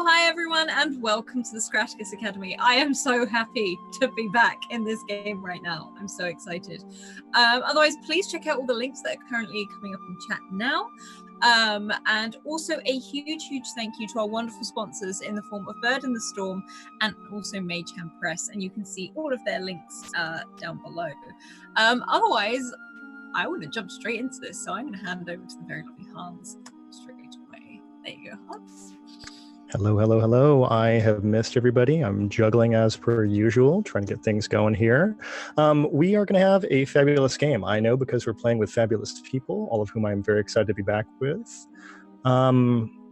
Oh, hi everyone, and welcome to the Scratticus Academy. I am so happy to be back in this game right now. I'm so excited. Otherwise, please check out all the links that are currently coming up in chat now. And also a huge thank you to our wonderful sponsors in the form of Bird in the Storm and also Magehand Press. And you can see all of their links down below. Otherwise, I want to jump straight into this, so I'm going to hand over to the very lovely Hans straight away. There you go, Hans. Hello. I have missed everybody. I'm juggling as per usual, trying to get things going here. We are going to have a fabulous game. I know because we're playing with fabulous people, all of whom I'm very excited to be back with.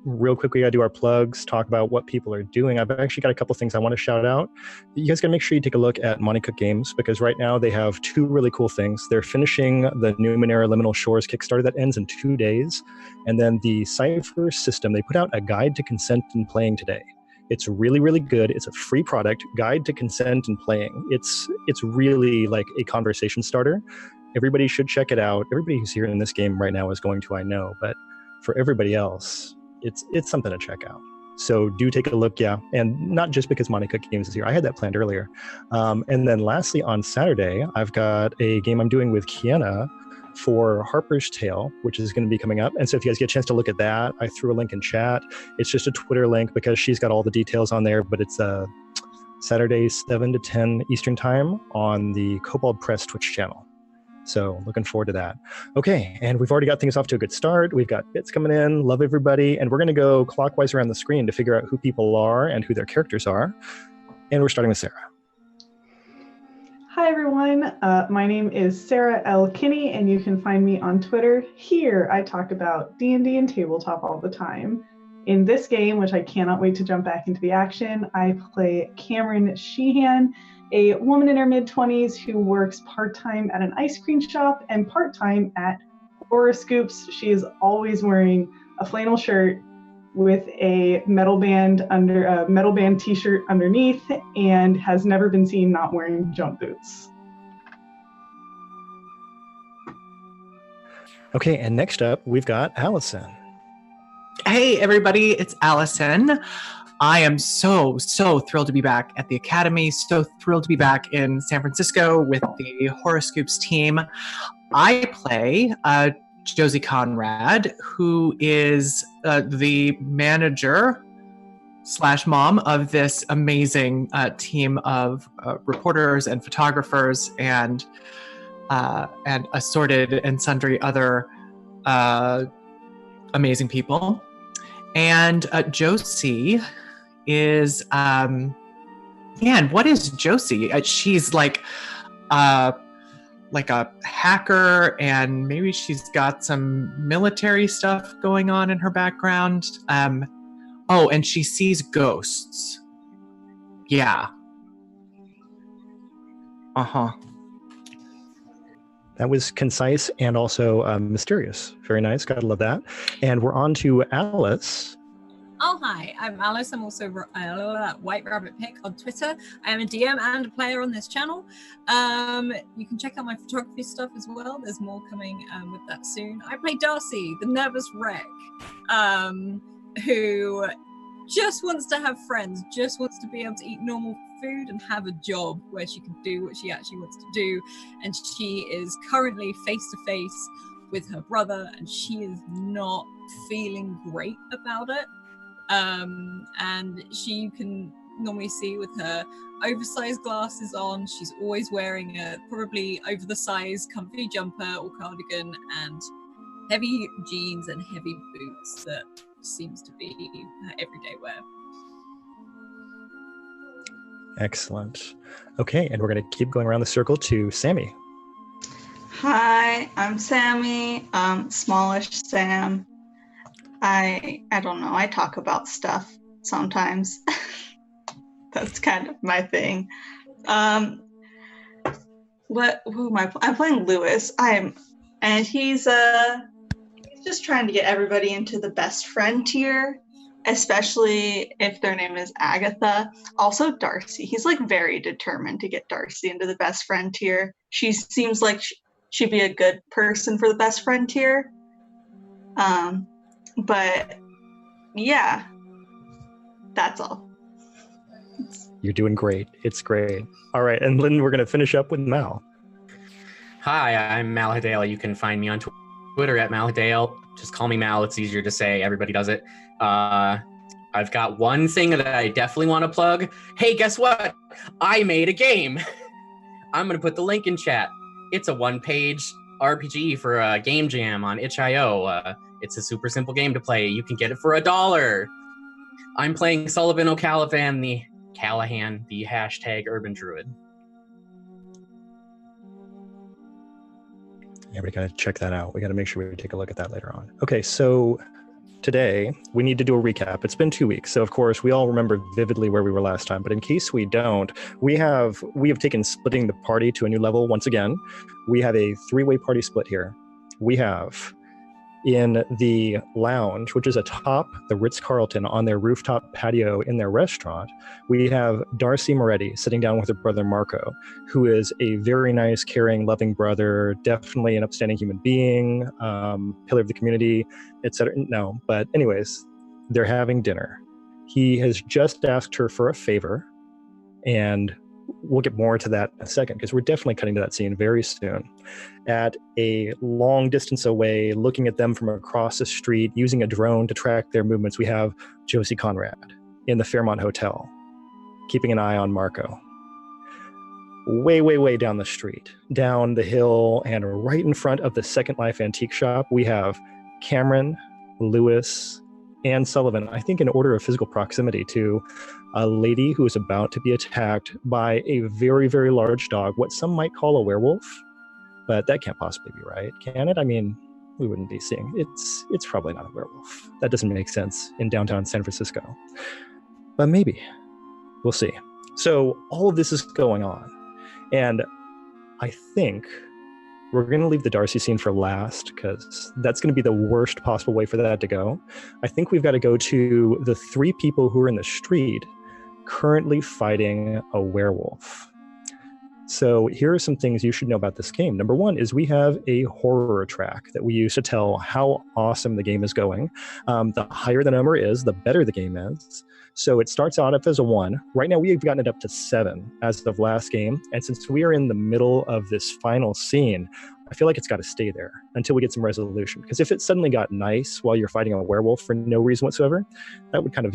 Real quick, we got to do our plugs, talk about what people are doing. I've actually got a couple things I want to shout out. You guys got to make sure you take a look at Monte Cook Games, because right now they have two really cool things. They're finishing the Numenera Liminal Shores Kickstarter that ends in 2 days. And then the Cypher system, they put out a guide to consent and playing today. It's really good. It's a free product, guide to consent and playing. It's really like a conversation starter. Everybody should check it out. Everybody who's here in this game right now is going to, I know, but for everybody else, it's something to check out. So do take a look, yeah. And not just because Monte Cook Games is here. I had that planned earlier. And then lastly, on Saturday, I've got a game I'm doing with Kiana for Harper's Tale, which is going to be coming up. And so if you guys get a chance to look at that, I threw a link in chat. It's just a Twitter link because she's got all the details on there, but it's Saturday, 7 to 10 Eastern Time on the Kobold Press Twitch channel. So looking forward to that. Okay, and we've already got things off to a good start. We've got bits coming in, love everybody, and we're going to go clockwise around the screen to figure out who people are and who their characters are. And we're starting with Sarah. Hi everyone, my name is Sarah L. Kinney, and you can find me on Twitter. Here I talk about D&D and tabletop all the time. In this game, which I cannot wait to jump back into the action, I play Cameron Sheehan, a woman in her mid-20s who works part-time at an ice cream shop and part-time at Horoscoops. She is always wearing a flannel shirt with a metal band t-shirt underneath, and has never been seen not wearing jump boots. Okay, and next up, we've got Allison. Hey everybody, it's Allison. I am so thrilled to be back at the Academy, so thrilled to be back in San Francisco with the Horoscoops team. I play Josie Conrad, who is the manager / mom of this amazing team of reporters and photographers and assorted and sundry other amazing people. And Josie is what is Josie? She's like a hacker, and maybe she's got some military stuff going on in her background. And she sees ghosts. Yeah. That was concise and also mysterious. Very nice. Gotta love that. And we're on to Alice. Oh, hi, I'm Alice. I'm also White Rabbit Pick on Twitter. I am a DM and a player on this channel. You can check out my photography stuff as well. There's more coming with that soon. I play Darcy, the nervous wreck, who just wants to have friends, just wants to be able to eat normal food and have a job where she can do what she actually wants to do. And she is currently face to face with her brother, and she is not feeling great about it. And you can normally see with her oversized glasses on, she's always wearing a probably over the size comfy jumper or cardigan and heavy jeans and heavy boots that seems to be her everyday wear. Excellent. Okay, and we're going to keep going around the circle to Sammy. Hi, I'm Sammy, smallish Sam. I don't know, I talk about stuff sometimes. That's kind of my thing. Who am I playing? I'm playing Lewis. And he's just trying to get everybody into the best friend tier, especially if their name is Agatha. Also Darcy. He's like very determined to get Darcy into the best friend tier. She seems like she'd be a good person for the best friend tier. But yeah, That's all. You're doing great. It's great. All right, and Lynn, we're going to finish up with Mal. Hi, I'm Mal Hidale. You can find me on Twitter at Mal Hidale. Just call me Mal. It's easier to say. Everybody does it. I've got one thing that I definitely want to plug. Hey, guess what? I made a game. I'm going to put the link in chat. It's a one-page RPG for a game jam on itch.io. It's a super simple game to play. You can get it for $1. I'm playing Sullivan O'Callaghan, the hashtag urban druid. Yeah, we got to check that out. We got to make sure we take a look at that later on. Okay, so today we need to do a recap. It's been 2 weeks, so of course we all remember vividly where we were last time, but in case we don't, we have taken splitting the party to a new level once again. We have a 3-way party split here. We have in the lounge, which is atop the Ritz-Carlton on their rooftop patio in their restaurant, we have Darcy Moretti sitting down with her brother Marco, who is a very nice, caring, loving brother, definitely an upstanding human being, pillar of the community, etc. No, but anyways, they're having dinner. He has just asked her for a favor, and we'll get more to that in a second, because we're definitely cutting to that scene very soon. At a long distance away, looking at them from across the street, using a drone to track their movements, we have Josie Conrad in the Fairmont Hotel, keeping an eye on Marco. Way down the street, down the hill, and right in front of the Second Life antique shop, we have Cameron, Lewis, and Sullivan, I think in order of physical proximity to a lady who is about to be attacked by a very, very large dog, what some might call a werewolf, but that can't possibly be right, can it? I mean, we wouldn't be seeing. It's probably not a werewolf. That doesn't make sense in downtown San Francisco, but maybe. We'll see. So all of this is going on, and I think we're going to leave the Darcy scene for last, because that's going to be the worst possible way for that to go. I think we've got to go to the 3 people who are in the street currently fighting a werewolf. So here are some things you should know about this game. Number 1 is we have a horror track that we use to tell how awesome the game is going. The higher the number is, the better the game is. So it starts out as a 1. Right now we've gotten it up to 7 as of last game. And since we are in the middle of this final scene, I feel like it's got to stay there until we get some resolution. Because if it suddenly got nice while you're fighting a werewolf for no reason whatsoever, that would kind of,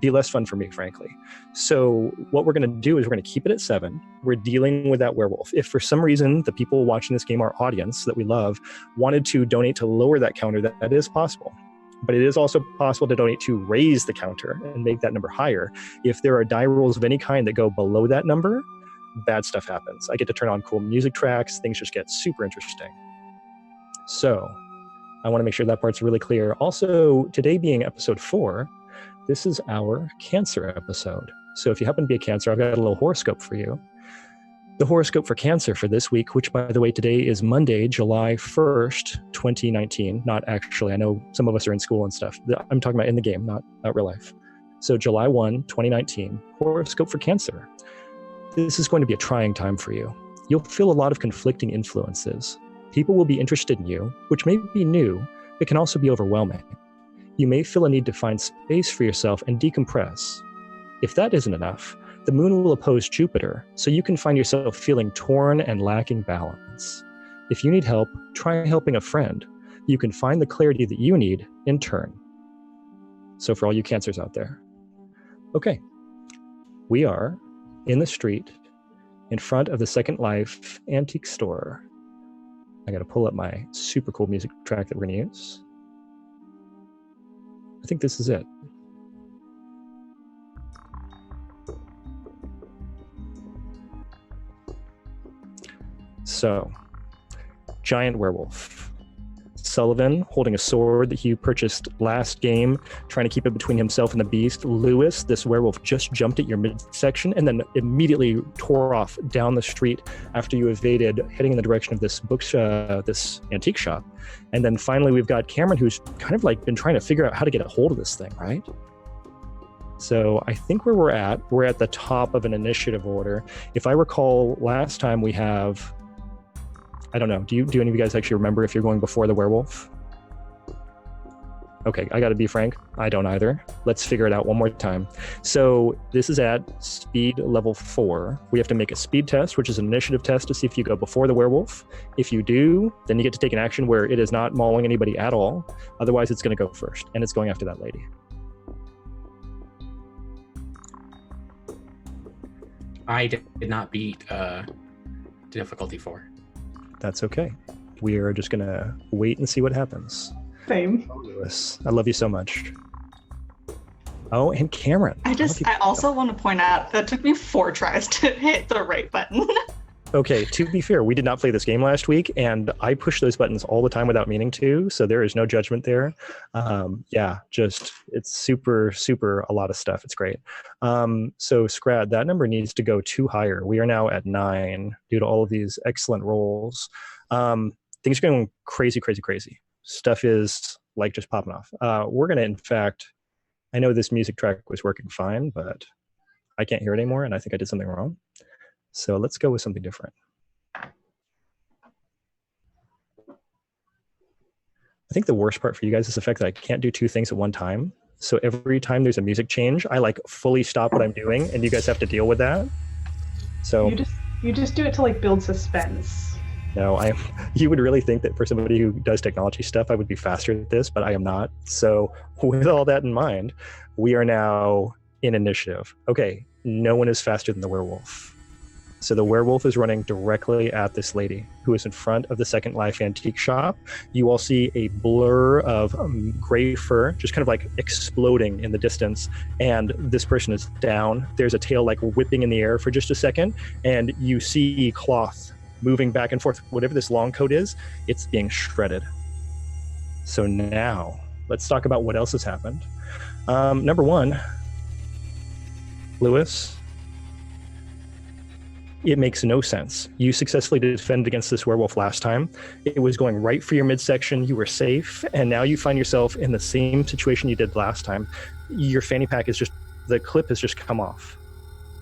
be less fun for me, frankly. So what we're going to do is we're going to keep it at 7. We're dealing with that werewolf. If for some reason the people watching this game, our audience that we love, wanted to donate to lower that counter, that is possible. But it is also possible to donate to raise the counter and make that number higher. If there are die rolls of any kind that go below that number, bad stuff happens. I get to turn on cool music tracks. Things just get super interesting. So I want to make sure that part's really clear. Also, today being episode 4, this is our Cancer episode. So if you happen to be a Cancer, I've got a little horoscope for you. The horoscope for Cancer for this week, which by the way, today is Monday, July 1st, 2019. Not actually, I know some of us are in school and stuff. I'm talking about in the game, not real life. So July 1, 2019, horoscope for Cancer. This is going to be a trying time for you. You'll feel a lot of conflicting influences. People will be interested in you, which may be new, but can also be overwhelming. You may feel a need to find space for yourself and decompress. If that isn't enough, the moon will oppose Jupiter, so you can find yourself feeling torn and lacking balance. If you need help, try helping a friend. You can find the clarity that you need in turn. So for all you Cancers out there. Okay, we are in the street in front of the Second Life antique store. I got to pull up my super cool music track that we're going to use. I think this is it. So, giant werewolf. Sullivan holding a sword that he purchased last game, trying to keep it between himself and the beast. Lewis, this werewolf just jumped at your midsection and then immediately tore off down the street after you evaded, heading in the direction of this this antique shop. And then finally we've got Cameron, who's kind of like been trying to figure out how to get a hold of this thing, right? So I think where we're at the top of an initiative order. If I recall, last time we have, I don't know, do any of you guys actually remember if you're going before the werewolf? Okay, I gotta be frank, I don't either. Let's figure it out one more time. So this is at speed level 4. We have to make a speed test, which is an initiative test to see if you go before the werewolf. If you do, then you get to take an action where it is not mauling anybody at all. Otherwise, it's gonna go first, and it's going after that lady. I did not beat difficulty 4. That's okay. We are just gonna wait and see what happens. Same. Oh, Lewis, I love you so much. Oh, and Cameron. I also want to point out that it took me 4 tries to hit the right button. Okay, to be fair, we did not play this game last week, and I push those buttons all the time without meaning to, so there is no judgment there. Yeah, just, it's super, super a lot of stuff. It's great. So Scrad, that number needs to go 2 higher. We are now at 9 due to all of these excellent rolls. Things are going crazy, crazy, crazy. Stuff is like just popping off. We're going to, in fact, I know this music track was working fine, but I can't hear it anymore, and I think I did something wrong. So let's go with something different. I think the worst part for you guys is the fact that I can't do 2 things at one time. So every time there's a music change, I like fully stop what I'm doing, and you guys have to deal with that. So you just do it to like build suspense. No, you would really think that for somebody who does technology stuff, I would be faster at this, but I am not. So with all that in mind, we are now in initiative. Okay, no one is faster than the werewolf. So the werewolf is running directly at this lady who is in front of the Second Life antique shop. You all see a blur of gray fur just kind of like exploding in the distance, and this person is down. There's a tail like whipping in the air for just a second, and you see cloth moving back and forth. Whatever this long coat is, it's being shredded. So now let's talk about what else has happened. Number 1, Lewis, it makes no sense. You successfully defended against this werewolf last time. It was going right for your midsection. You were safe, and now you find yourself in the same situation you did last time. Your fanny pack is just, the clip has just come off,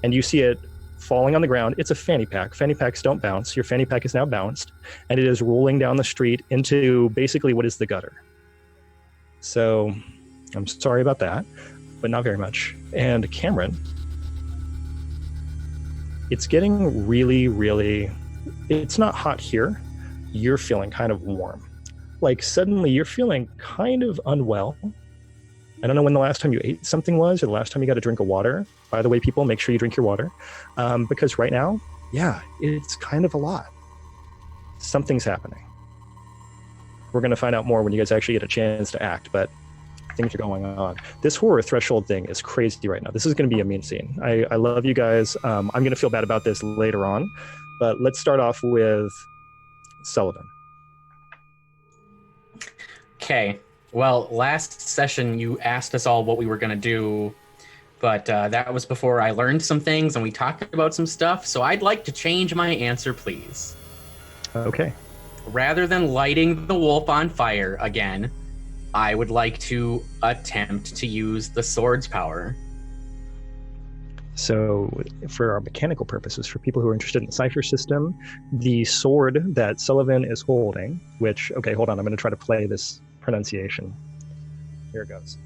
and you see it falling on the ground. It's a fanny pack. Fanny packs don't bounce. Your fanny pack is now bounced, and it is rolling down the street into basically what is the gutter. So I'm sorry about that, but not very much. And Cameron, it's getting really, really, it's not hot here. You're feeling kind of warm. Like suddenly you're feeling kind of unwell. I don't know when the last time you ate something was, or the last time you got a drink of water. By the way, people, make sure you drink your water. Because right now, yeah, it's kind of a lot. Something's happening. We're going to find out more when you guys actually get a chance to act, but things are going on. This horror threshold thing is crazy right now. This is going to be a mean scene. I love you guys. I'm going to feel bad about this later on, but let's start off with Sullivan. Okay. Well, last session you asked us all what we were going to do, but that was before I learned some things and we talked about some stuff, so I'd like to change my answer, please. Okay. Rather than lighting the wolf on fire again, I would like to attempt to use the sword's power. So for our mechanical purposes, for people who are interested in the cipher system, the sword that Sullivan is holding, which, okay, hold on, I'm going to try to play this pronunciation. Here it goes.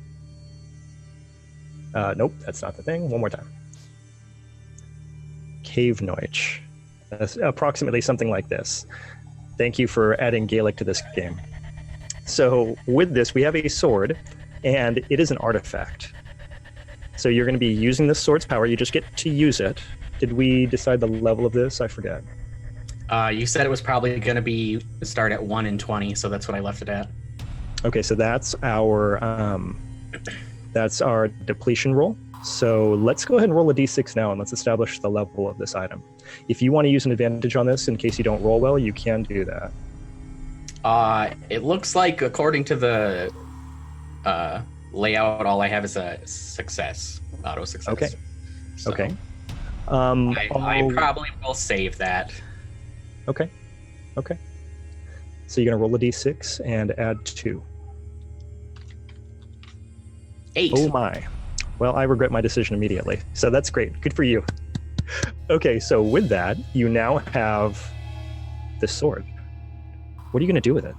Nope, that's not the thing. One more time. Caveneich. That's approximately something like this. Thank you for adding Gaelic to this game. So with this, we have a sword, and it is an artifact. So you're going to be using this sword's power. You just get to use it. Did we decide the level of this? I forget. You said it was probably going to be start at 1 in 20, so that's what I left it at. Okay, so that's our depletion roll. So let's go ahead and roll a d6 now, and let's establish the level of this item. If you want to use an advantage on this in case you don't roll well, you can do that. It looks like, according to the layout, all I have is a success, auto success. Okay. So okay. I probably will save that. Okay. Okay. So you're going to roll a d6 and add 2. 8. Oh my. Well, I regret my decision immediately. So that's great. Good for you. Okay, so with that, you now have this sword. What are you going to do with it?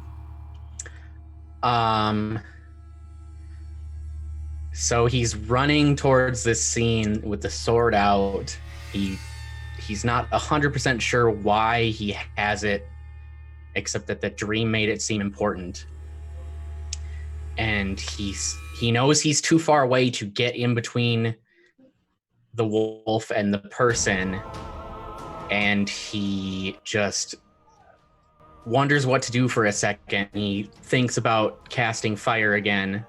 So he's running towards this scene with the sword out. He's not 100% sure why he has it, except that the dream made it seem important. And he knows he's too far away to get in between the wolf and the person. And he just wonders what to do for a second. He thinks about casting fire again.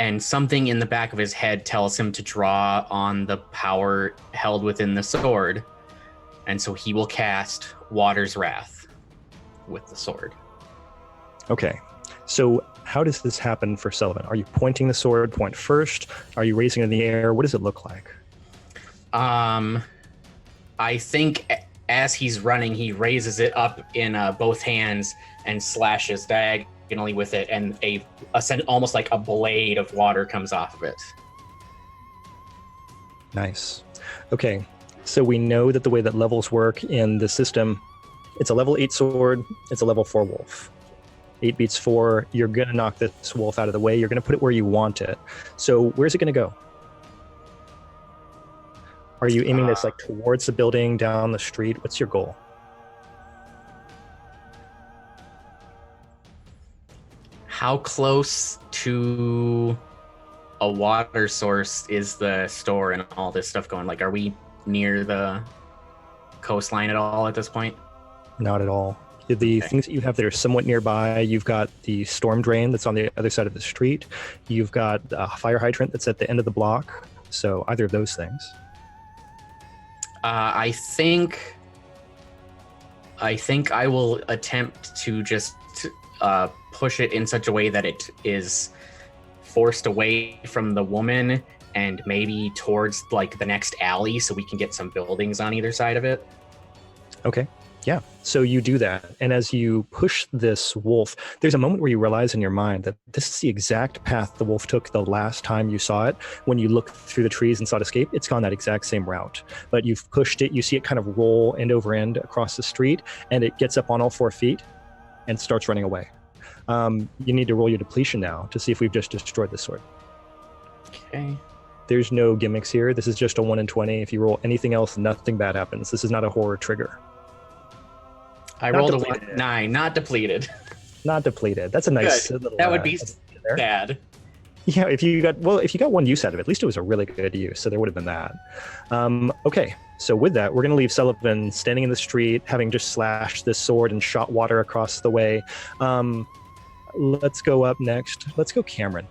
And something in the back of his head tells him to draw on the power held within the sword. And so he will cast Water's Wrath with the sword. Okay. So how does this happen for Sullivan? Are you pointing the sword point first? Are you raising it in the air? What does it look like? I think as he's running, he raises it up in both hands and slashes diagonally with it, and almost like a blade of water comes off of it. Nice. Okay, so we know that the way that levels work in the system, it's a level 8 sword, it's a level 4 wolf. 8 beats 4, you're going to knock this wolf out of the way, you're going to put it where you want it. So where's it going to go? Are you aiming this like towards the building, down the street? What's your goal? How close to a water source is the store and all this stuff going? Like, are we near the coastline at all at this point? Not at all. The things that you have there are somewhat nearby. You've got the storm drain that's on the other side of the street. You've got a fire hydrant that's at the end of the block. So either of those things. I think I will attempt to just push it in such a way that it is forced away from the woman and maybe towards like the next alley so we can get some buildings on either side of it. Okay. Yeah. So you do that. And as you push this wolf, there's a moment where you realize in your mind that this is the exact path the wolf took the last time you saw it. When you looked through the trees and saw it escape, it's gone that exact same route. But you've pushed it, you see it kind of roll end over end across the street, and it gets up on all 4 feet and starts running away. You need to roll your depletion now to see if we've just destroyed this sword. Okay. There's no gimmicks here. This is just a 1 in 20. If you roll anything else, nothing bad happens. This is not a horror trigger. I rolled a 9, not depleted. Not depleted. That's a nice little... That would be bad. Yeah, if you got one use out of it, at least it was a really good use, so there would have been that. Okay, so with that, we're going to leave Sullivan standing in the street, having just slashed this sword and shot water across the way. Let's go up next. Let's go Cameron.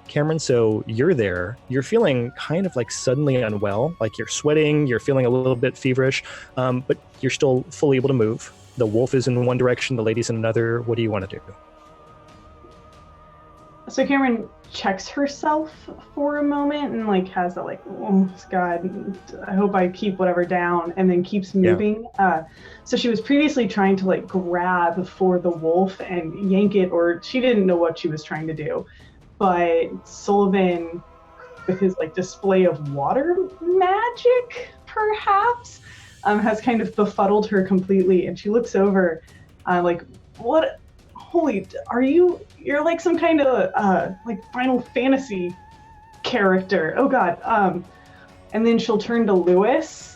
Cameron, so you're there. You're feeling kind of like suddenly unwell, like you're sweating, you're feeling a little bit feverish, but you're still fully able to move. The wolf is in one direction, the lady's in another. What do you want to do? So Cameron checks herself for a moment and like has that like, oh God, I hope I keep whatever down, and then keeps moving. Yeah. So she was previously trying to like grab for the wolf and yank it, or she didn't know what she was trying to do. But Sullivan, with his like display of water magic, perhaps, has kind of befuddled her completely, and she looks over, like, what? Holy, you're like some kind of like Final Fantasy character. Oh God. And then she'll turn to Lewis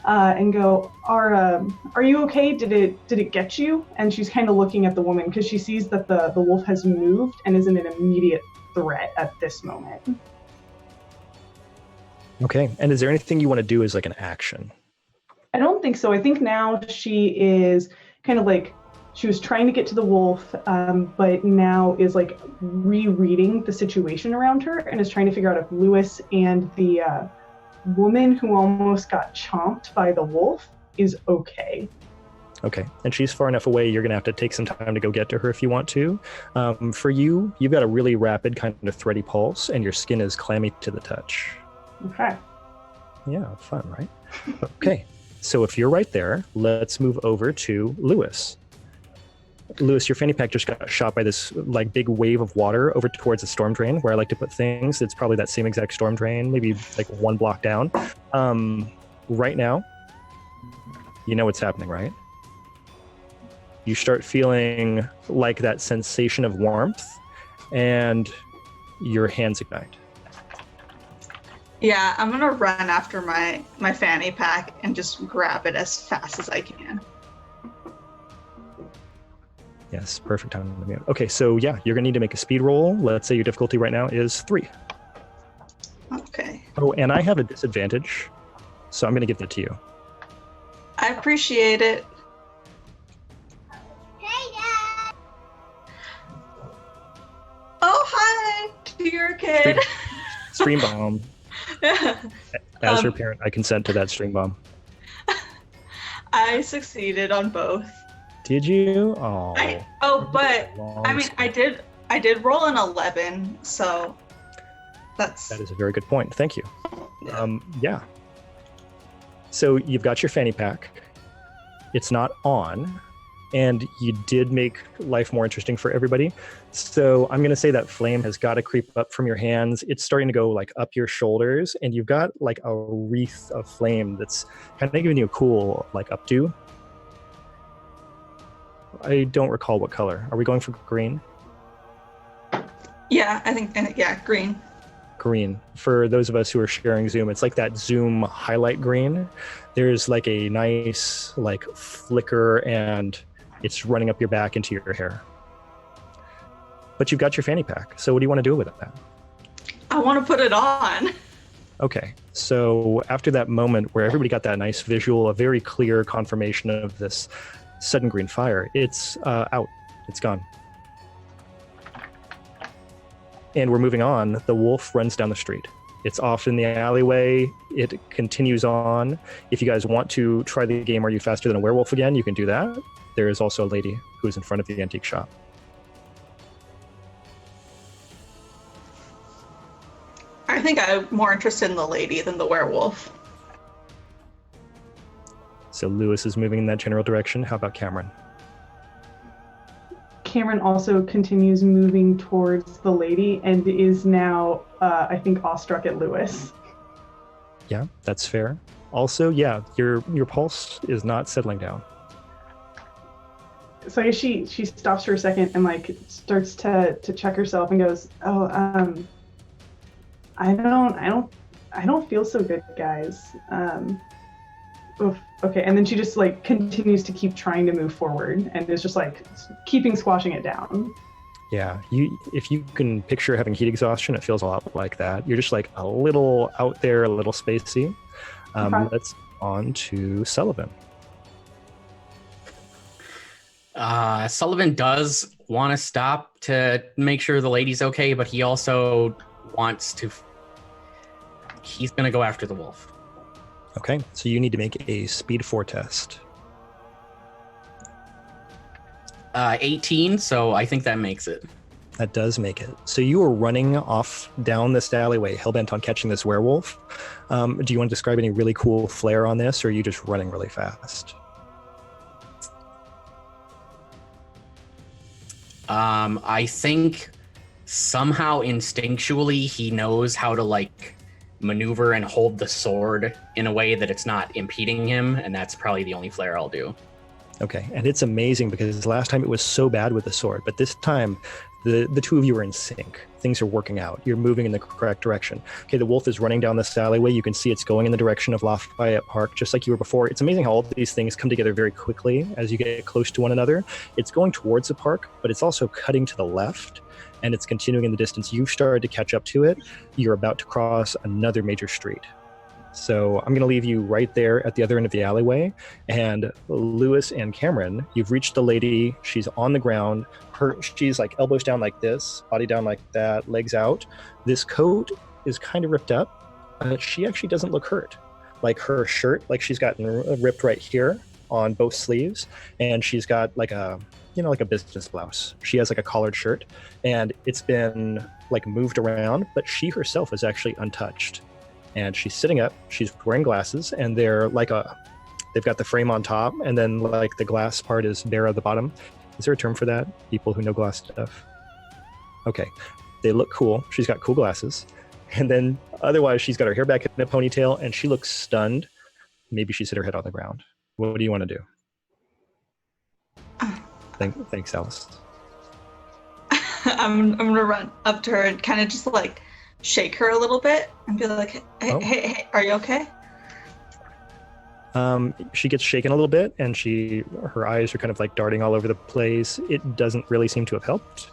and go, are you okay? Did it get you? And she's kind of looking at the woman because she sees that the wolf has moved and isn't an immediate threat at this moment. Okay. And is there anything you want to do as like an action? I don't think so. I think now she is kind of like, she was trying to get to the wolf, but now is like rereading the situation around her and is trying to figure out if Lewis and the woman who almost got chomped by the wolf is okay. Okay, and she's far enough away, you're going to have to take some time to go get to her if you want to. For you, you've got a really rapid kind of thready pulse, and your skin is clammy to the touch. Okay. Yeah, fun, right? Okay, so if you're right there, let's move over to Lewis. Lewis, your fanny pack just got shot by this like big wave of water over towards the storm drain where I like to put things. It's probably that same exact storm drain, maybe like one block down. Right now, you know what's happening, right? You start feeling like that sensation of warmth, and your hands ignite. Yeah, I'm gonna run after my fanny pack and just grab it as fast as I can. Yes, perfect time to mute. Okay, so yeah, you're gonna need to make a speed roll. Let's say your difficulty right now is 3. Okay. Oh, and I have a disadvantage, so I'm gonna give that to you. I appreciate it. Hey, Dad! Oh, hi to your kid. Stream bomb. As your parent, I consent to that stream bomb. I succeeded on both. Did you? Oh. But I mean, I did roll an 11, so that is a very good point. Thank you. Yeah. So you've got your fanny pack. It's not on, and you did make life more interesting for everybody. So I'm going to say that flame has got to creep up from your hands. It's starting to go like up your shoulders, and you've got like a wreath of flame that's kind of giving you a cool like updo. I don't recall what color. Are we going for green? Yeah, I think green. Green. For those of us who are sharing Zoom, it's like that Zoom highlight green. There's like a nice like flicker, and it's running up your back into your hair. But you've got your fanny pack. So what do you want to do with that? I want to put it on. Okay. So after that moment where everybody got that nice visual, a very clear confirmation of this sudden green fire, it's out. It's gone. And we're moving on. The wolf runs down the street. It's off in the alleyway. It continues on. If you guys want to try the game Are You Faster Than a Werewolf again, you can do that. There is also a lady who's in front of the antique shop. I think I'm more interested in the lady than the werewolf. So Lewis is moving in that general direction. How about Cameron? Cameron also continues moving towards the lady and is now, I think, awestruck at Lewis. Yeah, that's fair. Also, yeah, your pulse is not settling down. So I guess she stops for a second and like starts to check herself and goes, I don't feel so good, guys. Oof, okay, and then she just like continues to keep trying to move forward and is just like squashing it down. Yeah, if you can picture having heat exhaustion, it feels a lot like that. You're just like a little out there, a little spacey. Let's on to Sullivan. Sullivan does want to stop to make sure the lady's okay, but he also wants to. He's going to go after the wolf. Okay, so you need to make a speed 4 test. 18, so I think that makes it. That does make it. So you are running off down this alleyway, hellbent on catching this werewolf. Do you want to describe any really cool flair on this, or are you just running really fast? I think somehow instinctually he knows how to like maneuver and hold the sword in a way that it's not impeding him, and that's probably the only flair I'll do. Okay, and it's amazing because last time it was so bad with the sword, but this time the two of you are in sync. Things are working out. You're moving in the correct direction. Okay, the wolf is running down this alleyway. You can see it's going in the direction of Lafayette Park, just like you were before. It's amazing how all these things come together very quickly as you get close to one another. It's going towards the park, but it's also cutting to the left, and it's continuing in the distance. You've started to catch up to it. You're about to cross another major street. So I'm going to leave you right there at the other end of the alleyway. And Lewis and Cameron, you've reached the lady. She's on the ground. She's like elbows down like this, body down like that, legs out. This coat is kind of ripped up, but she actually doesn't look hurt. Like her shirt, like she's gotten ripped right here on both sleeves. And she's got like a business blouse. She has like a collared shirt, and it's been like moved around, but she herself is actually untouched. And she's sitting up, she's wearing glasses, and they've got the frame on top, and then like the glass part is bare at the bottom. Is there a term for that? People who know glass stuff. Okay, they look cool. She's got cool glasses. And then otherwise she's got her hair back in a ponytail, and she looks stunned. Maybe she's hit her head on the ground. What do you want to do? Thanks, Alice. I'm gonna run up to her and kind of just like shake her a little bit and be like, hey, are you okay? She gets shaken a little bit, and her eyes are kind of like darting all over the place. It doesn't really seem to have helped,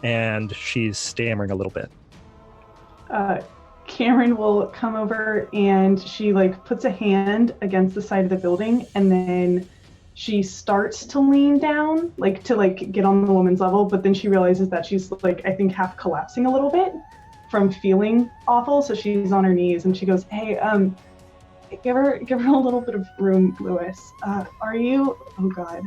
and she's stammering a little bit. Cameron will come over and she like puts a hand against the side of the building, and then she starts to lean down, like to like get on the woman's level, but then she realizes that she's like, I think half collapsing a little bit from feeling awful. So she's on her knees and she goes, hey, give her a little bit of room, Lewis. Are you okay?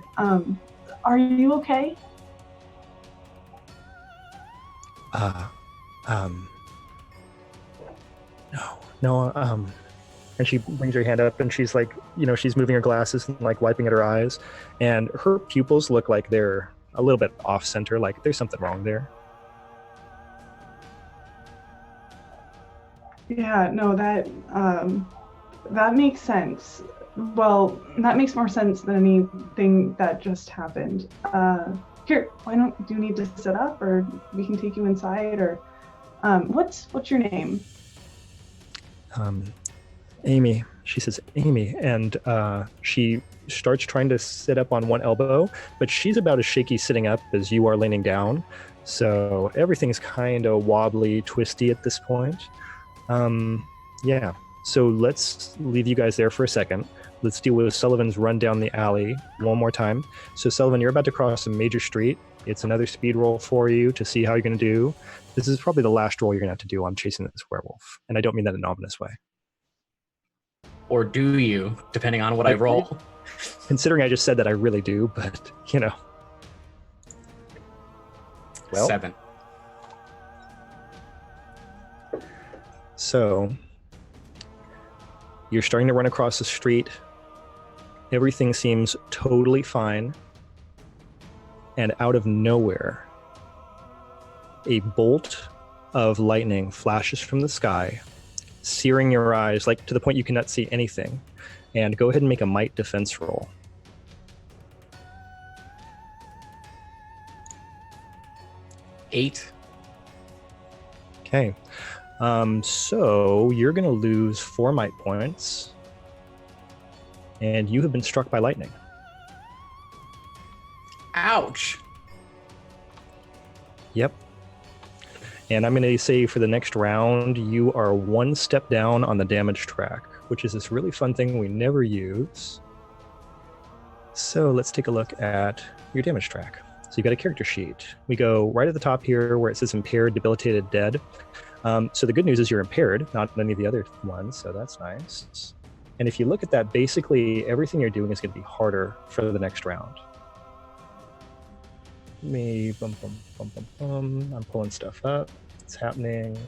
No, and she brings her hand up and she's like, she's moving her glasses and like wiping at her eyes, and her pupils look like they're a little bit off center, like there's something wrong there. Yeah, no, that makes sense. Well, that makes more sense than anything that just happened. Here, do you need to sit up, or we can take you inside, or what's your name? Amy. She says, Amy, and she starts trying to sit up on one elbow, but she's about as shaky sitting up as you are leaning down. So everything's kind of wobbly, twisty at this point. Yeah. So let's leave you guys there for a second. Let's deal with Sullivan's run down the alley one more time. So Sullivan, you're about to cross a major street. It's another speed roll for you to see how you're going to do. This is probably the last roll you're going to have to do on chasing this werewolf. And I don't mean that in an ominous way. Or do you, depending on what I roll? Considering I just said that, I really do, but, Well, 7. So you're starting to run across the street. Everything seems totally fine. And out of nowhere, a bolt of lightning flashes from the sky, searing your eyes, like to the point you cannot see anything. And go ahead and make a might defense roll. Eight. Okay. So you're going to lose 4 might points. And you have been struck by lightning. Ouch. Yep. And I'm going to say for the next round, you are 1 step down on the damage track, which is this really fun thing we never use. So let's take a look at your damage track. So you've got a character sheet. We go right at the top here where it says impaired, debilitated, dead. So the good news is you're impaired, not any of the other ones, so that's nice. And if you look at that, basically everything you're doing is going to be harder for the next round. I'm pulling stuff up. It's happening.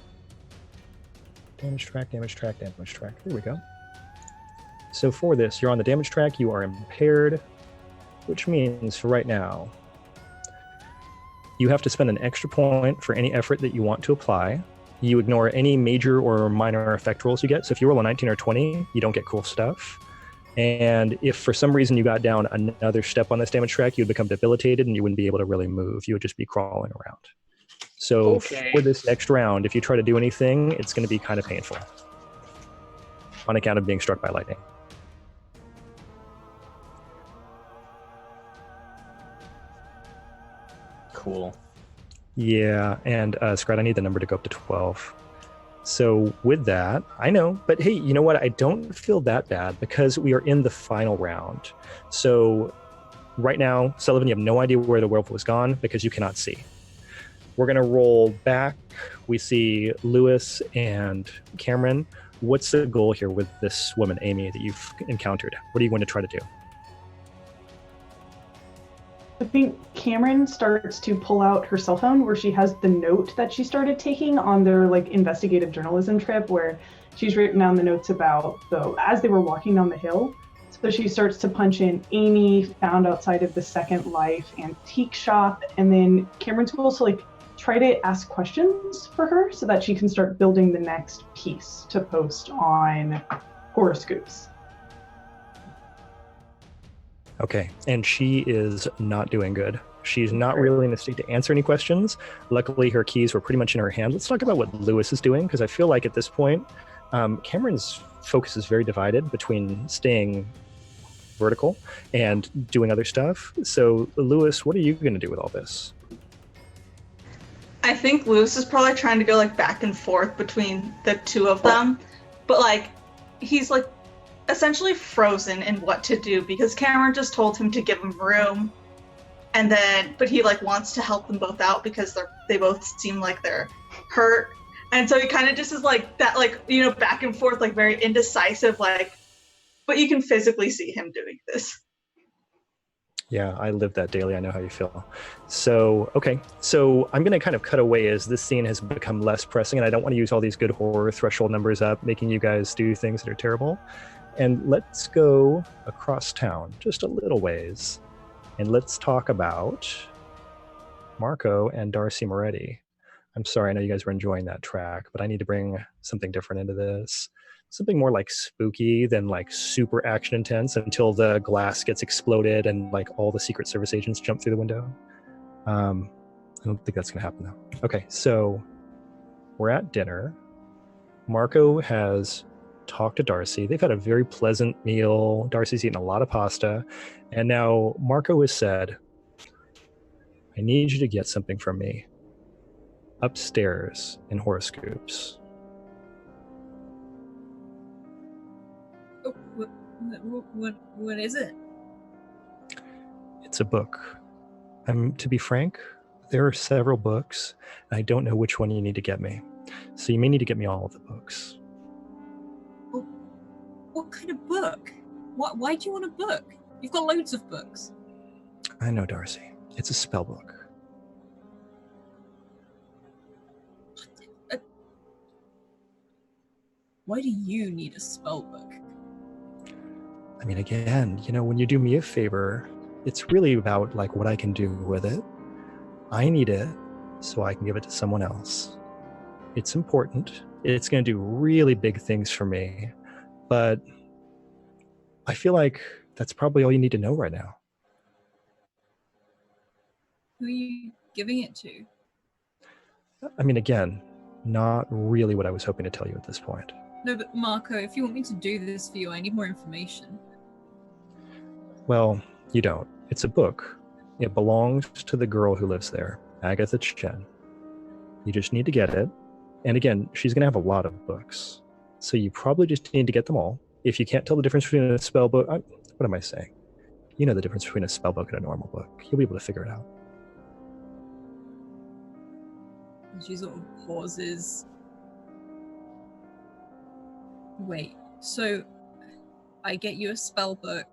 Damage track, damage track, damage track. There we go. So for this, you're on the damage track, you are impaired, which means for right now, you have to spend an extra point for any effort that you want to apply. You ignore any major or minor effect rolls you get. So if you roll a 19 or 20, you don't get cool stuff. And if for some reason you got down another step on this damage track, you'd become debilitated and you wouldn't be able to really move. You would just be crawling around. So for this next round, if you try to do anything, it's going to be kind of painful on account of being struck by lightning. Cool. Yeah, and Scrat, I need the number to go up to 12. So with that, I know, but hey, you know what? I don't feel that bad because we are in the final round. So right now, Sullivan, you have no idea where the werewolf was gone because you cannot see. We're going to roll back. We see Lewis and Cameron. What's the goal here with this woman, Amy, that you've encountered? What are you going to try to do? I think Cameron starts to pull out her cell phone where she has the note that she started taking on their investigative journalism trip, where she's written down the notes about as they were walking down the hill. So she starts to punch in Amy found outside of the Second Life antique shop, and then Cameron's will also try to ask questions for her so that she can start building the next piece to post on Horoscoops. Okay, and she is not doing good. She's not really in a state to answer any questions. Luckily, her keys were pretty much in her hand. Let's talk about what Lewis is doing, because I feel like at this point, Cameron's focus is very divided between staying vertical and doing other stuff. So, Lewis, what are you going to do with all this? I think Lewis is probably trying to go like back and forth between the two of them, but like he's like essentially frozen in what to do because Cameron just told him to give him room, and then but he like wants to help them both out because they both seem like they're hurt, and so he kind of just is like that, like, you know, back and forth, like very indecisive, like, but you can physically see him doing this. Yeah, I live that daily. I know how you feel. So, okay. So I'm going to kind of cut away as this scene has become less pressing, and I don't want to use all these good horror threshold numbers up, making you guys do things that are terrible. And let's go across town just a little ways, and let's talk about Marco and Darcy Moretti. I'm sorry, I know you guys were enjoying that track, but I need to bring something different into this. Something more like spooky than like super action intense until the glass gets exploded and like all the Secret Service agents jump through the window. I don't think that's gonna happen though. Okay, so we're at dinner. Marco has talked to Darcy. They've had a very pleasant meal. Darcy's eaten a lot of pasta. And now Marco has said, I need you to get something from me upstairs in Horoscoops. What is it? It's a book. To be frank, there are several books, and I don't know which one you need to get me. So you may need to get me all of the books. What kind of book? Why do you want a book? You've got loads of books. I know, Darcy. It's a spell book. Why do you need a spell book? I mean, again, you know, when you do me a favor, it's really about like what I can do with it. I need it so I can give it to someone else. It's important. It's going to do really big things for me, but I feel like that's probably all you need to know right now. Who are you giving it to? I mean, again, not really what I was hoping to tell you at this point. No, but Marco, if you want me to do this for you, I need more information. Well, you don't. It's a book. It belongs to the girl who lives there, Agatha Chen. You just need to get it. And again, she's going to have a lot of books. So you probably just need to get them all. If you can't tell the difference between a spell book, what am I saying? You know the difference between a spell book and a normal book. You'll be able to figure it out. And she sort of pauses. Wait, so I get you a spell book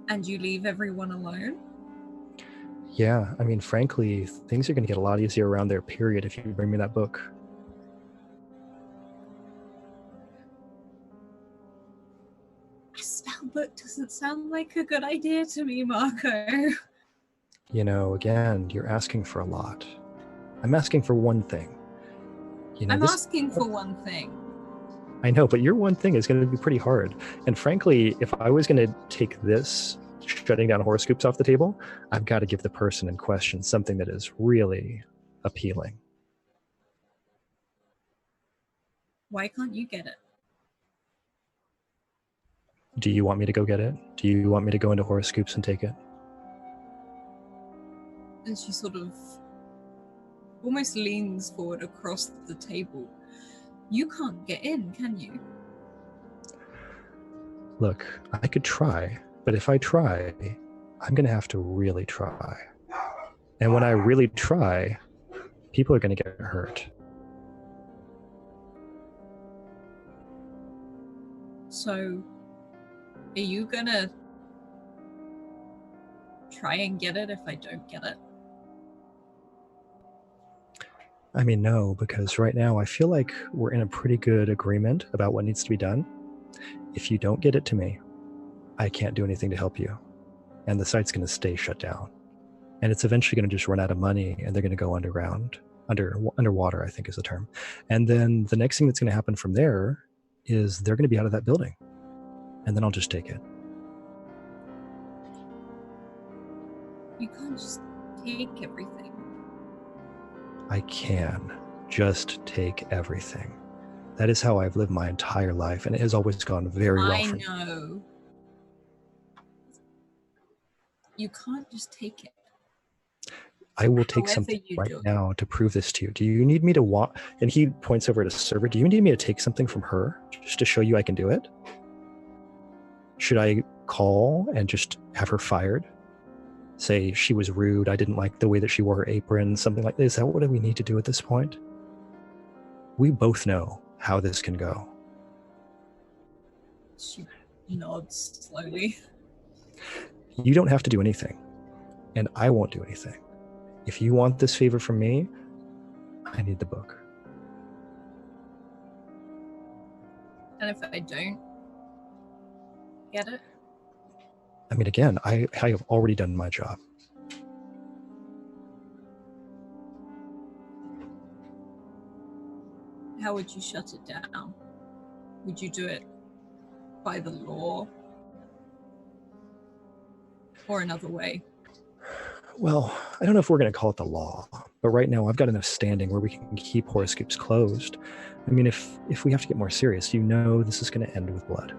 and you leave everyone alone? Yeah, I mean, frankly, things are going to get a lot easier around there, period, if you bring me that book. A spell book doesn't sound like a good idea to me, Marco. You know, again, you're asking for a lot. I'm asking for one thing. You know, I'm asking for one thing. I know, but your one thing is going to be pretty hard. And frankly, if I was going to take this, shutting down Horoscoops off the table, I've got to give the person in question something that is really appealing. Why can't you get it? Do you want me to go get it? Do you want me to go into Horoscoops and take it? And she sort of almost leans forward across the table. You can't get in, can you? Look, I could try, but if I try, I'm going to have to really try. And when I really try, people are going to get hurt. So, are you gonna try and get it if I don't get it? I mean, no, because right now I feel like we're in a pretty good agreement about what needs to be done. If you don't get it to me, I can't do anything to help you. And the site's going to stay shut down. And it's eventually going to just run out of money and they're going to go underground, underwater, I think is the term. And then the next thing that's going to happen from there is they're going to be out of that building. And then I'll just take it. You can't just take everything. I can just take everything. That is how I've lived my entire life, and it has always gone very well for me. I know. You can't just take it. I will take However something you right do it. now to prove this to you. Do you need me to walk? And he points over to server. Do you need me to take something from her just to show you I can do it? Should I call and just have her fired? Say she was rude, I didn't like the way that she wore her apron, something like this. Is that what we need to do at this point? We both know how this can go. She nods slowly. You don't have to do anything, and I won't do anything. If you want this favor from me, I need the book. And if I don't get it? I mean, again, I have already done my job. How would you shut it down? Would you do it by the law? Or another way? Well, I don't know if we're going to call it the law, but right now I've got enough standing where we can keep Horoscoops closed. I mean, if we have to get more serious, you know this is going to end with blood.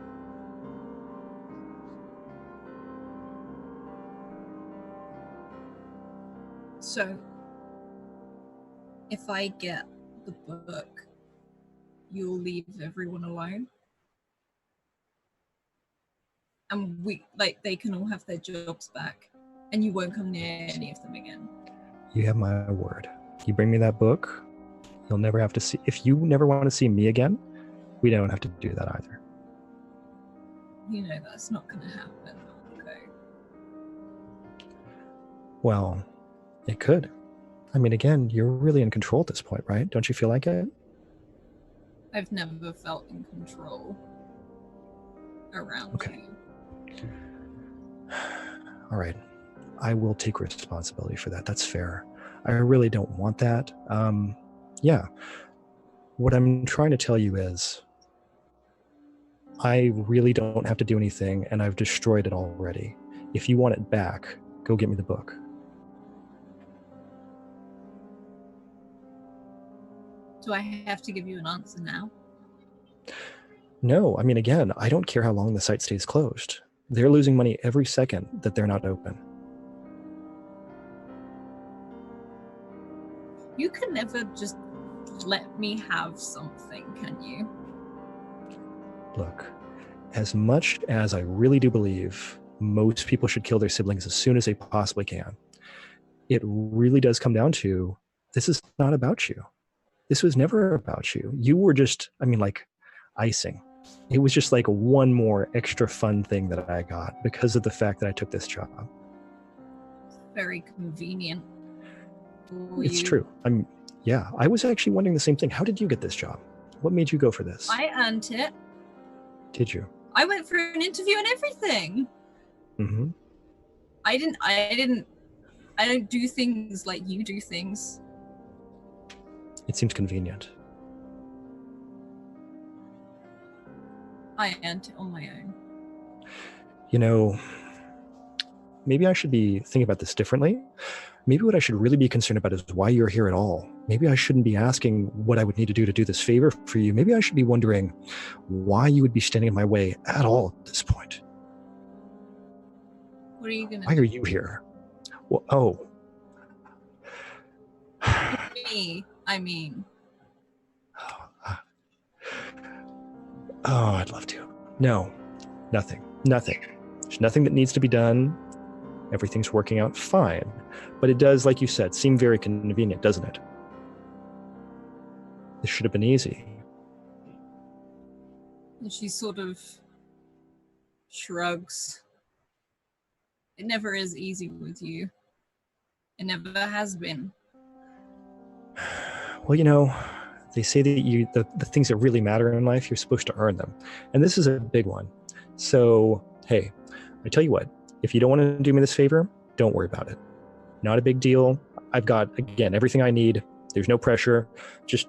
So, if I get the book, you'll leave everyone alone? And they can all have their jobs back, and you won't come near any of them again. You have my word. You bring me that book, you'll never have to see. If you never want to see me again, we don't have to do that either. You know that's not going to happen. Okay. Well, it could. I mean, again, you're really in control at this point, right? Don't you feel like it? I've never felt in control around you. All right. I will take responsibility for that. That's fair. I really don't want that. Yeah. What I'm trying to tell you is I really don't have to do anything, and I've destroyed it already. If you want it back, go get me the book. Do I have to give you an answer now? No, I mean, again, I don't care how long the site stays closed. They're losing money every second that they're not open. You can never just let me have something, can you? Look, as much as I really do believe most people should kill their siblings as soon as they possibly can, it really does come down to, this is not about you. This was never about you. You were just, icing. It was just like one more extra fun thing that I got because of the fact that I took this job. Very convenient. It's true. I was actually wondering the same thing. How did you get this job? What made you go for this? I earned it. Did you? I went for an interview and everything. Mm-hmm. I don't do things like you do things. It seems convenient. I earned it on my own. You know, maybe I should be thinking about this differently. Maybe what I should really be concerned about is why you're here at all. Maybe I shouldn't be asking what I would need to do this favor for you. Maybe I should be wondering why you would be standing in my way at all at this point. What are you going to do? Why are you here? Well, Me, I mean. Oh, I'd love to. No, nothing. There's nothing that needs to be done. Everything's working out fine. But it does, like you said, seem very convenient, doesn't it? This should have been easy. And she sort of shrugs. It never is easy with you. It never has been. Well, they say that the things that really matter in life, you're supposed to earn them. And this is a big one. So, hey, I tell you what, if you don't want to do me this favor, don't worry about it. Not a big deal. I've got, again, everything I need. There's no pressure. Just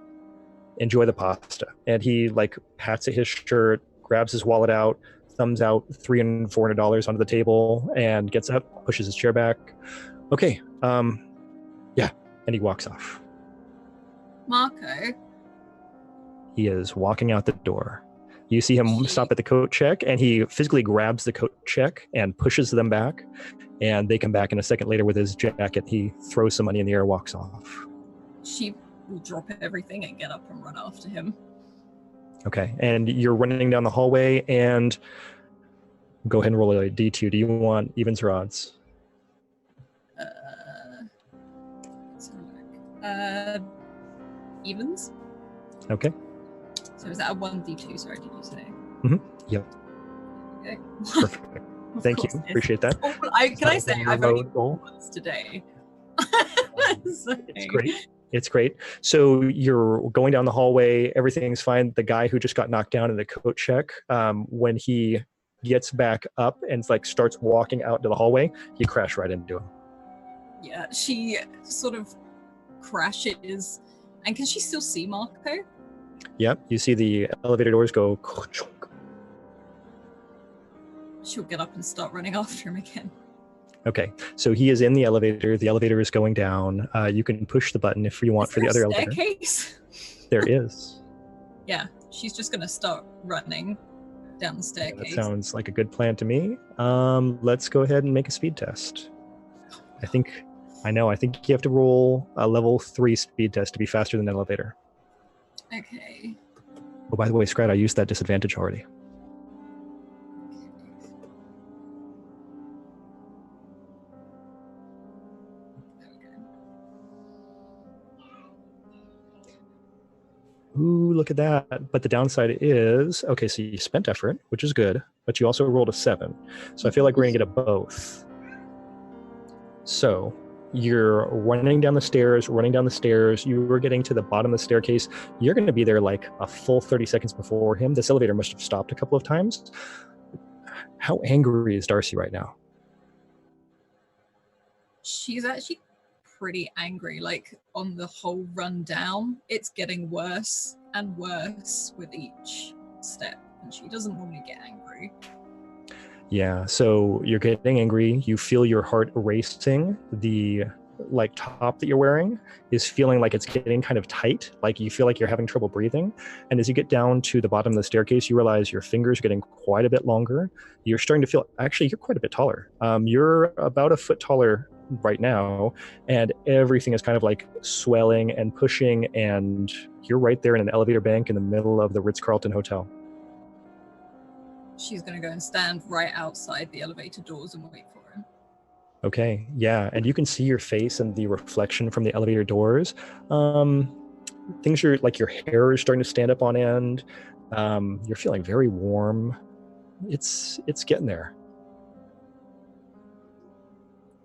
enjoy the pasta. And he pats at his shirt, grabs his wallet out, thumbs out $300, $400 onto the table, and gets up, pushes his chair back. Okay. Yeah. And he walks off. Marco, He is walking out the door. You see him stop at the coat check, and he physically grabs the coat check and pushes them back. And they come back in a second later with his jacket. He throws some money in the air, walks off. she will drop everything and get up and run after him. Okay. And you're running down the hallway, and go ahead and roll a D2. Do you want evens or odds? Let's have a look. Evens. Okay. So is that a 1d2? Sorry, did you say? Yep. Okay. Perfect. Thank you. Course, Appreciate that. Can I say I've only rolled once today? It's great. It's great. So you're going down the hallway. Everything's fine. The guy who just got knocked down in the coat check, when he gets back up and like starts walking out to the hallway, you crash right into him. Yeah, she sort of crashes. And can she still see Marco? Yep. You see the elevator doors go. She'll get up and start running after him again. Okay. So he is in the elevator. The elevator is going down. You can push the button if you want for the other elevator. Staircase? There is. Yeah, she's just going to start running down the Yeah, staircase. that sounds like a good plan to me. Let's go ahead and make a speed test. I think you have to roll a level 3 speed test to be faster than an elevator. Okay. Oh, by the way, Scrat, I used that disadvantage already. Ooh, look at that. But the downside is, okay, so you spent effort, which is good, but you also rolled a 7. So I feel like we're going to get a both. So you're running down the stairs. You were getting to the bottom of the staircase. You're going to be there like a full 30 seconds before him. This elevator must have stopped a couple of times. How angry is Darcy right now? She's actually pretty angry, like on the whole run down. It's getting worse and worse with each step, and she doesn't normally get angry. Yeah, so you're getting angry. You feel your heart racing. The like top that you're wearing is feeling like it's getting kind of tight. Like you feel like you're having trouble breathing. And as you get down to the bottom of the staircase, you realize your fingers are getting quite a bit longer. You're starting to feel, actually, you're quite a bit taller. You're about a foot taller right now, and everything is kind of like swelling and pushing, and you're right there in an elevator bank in the middle of the Ritz-Carlton Hotel. She's going to go and stand right outside the elevator doors and wait for him. Okay, yeah, and you can see your face and the reflection from the elevator doors. Things are like your hair is starting to stand up on end. You're feeling very warm. It's getting there.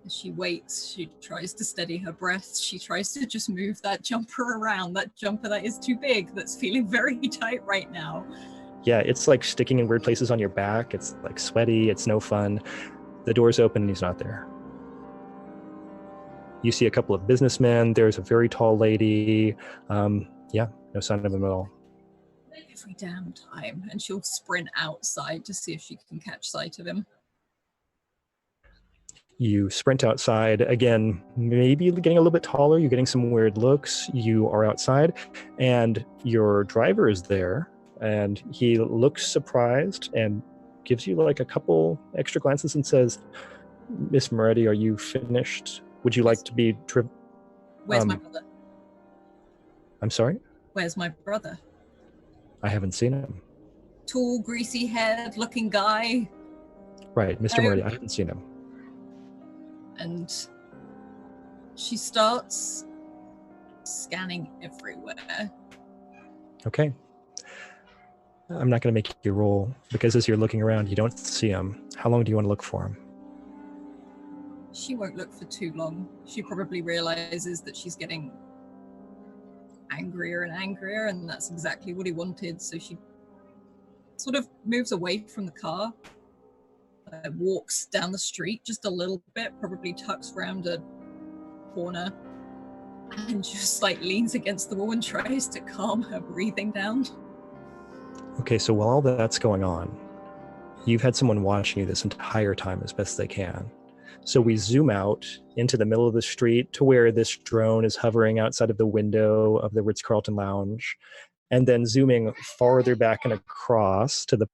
She waits. She tries to steady her breath. She tries to just move that jumper around. That jumper that is too big, that's feeling very tight right now. Yeah, it's like sticking in weird places on your back. It's like sweaty. It's no fun. The door's open and he's not there. You see a couple of businessmen. There's a very tall lady. Yeah, no sign of him at all. Every damn time. And she'll sprint outside to see if she can catch sight of him. You sprint outside. Again, maybe getting a little bit taller. You're getting some weird looks. You are outside and your driver is there. And he looks surprised and gives you like a couple extra glances and says, "Miss Moretti, are you finished? Would you like to be Where's my brother? I'm sorry? Where's my brother? I haven't seen him. Tall, greasy-haired looking guy. Right, Mr. Moretti, I haven't seen him. And she starts scanning everywhere. Okay. I'm not going to make you roll because as you're looking around, you don't see him. How long do you want to look for him? She won't look for too long. She probably realizes that she's getting angrier and angrier, and that's exactly what he wanted. So she sort of moves away from the car, walks down the street just a little bit, probably tucks around a corner, and just like leans against the wall and tries to calm her breathing down. Okay, so while all that's going on, you've had someone watching you this entire time as best they can. So we zoom out into the middle of the street to where this drone is hovering outside of the window of the Ritz-Carlton Lounge, and then zooming farther back and across to the...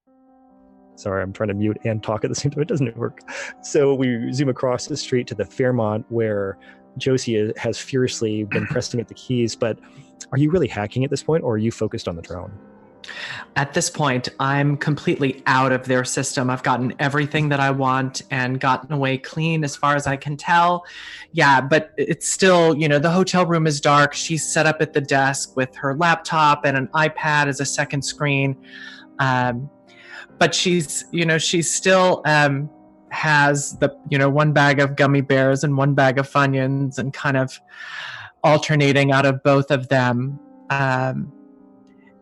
Sorry, I'm trying to mute and talk at the same time. It doesn't work. So we zoom across the street to the Fairmont, where Josie has furiously been pressing at the keys. But are you really hacking at this point, or are you focused on the drone? At this point, I'm completely out of their system. I've gotten everything that I want and gotten away clean as far as I can tell. Yeah, but it's still, the hotel room is dark. She's set up at the desk with her laptop and an iPad as a second screen. But she's still has the, one bag of gummy bears and one bag of Funyuns and kind of alternating out of both of them.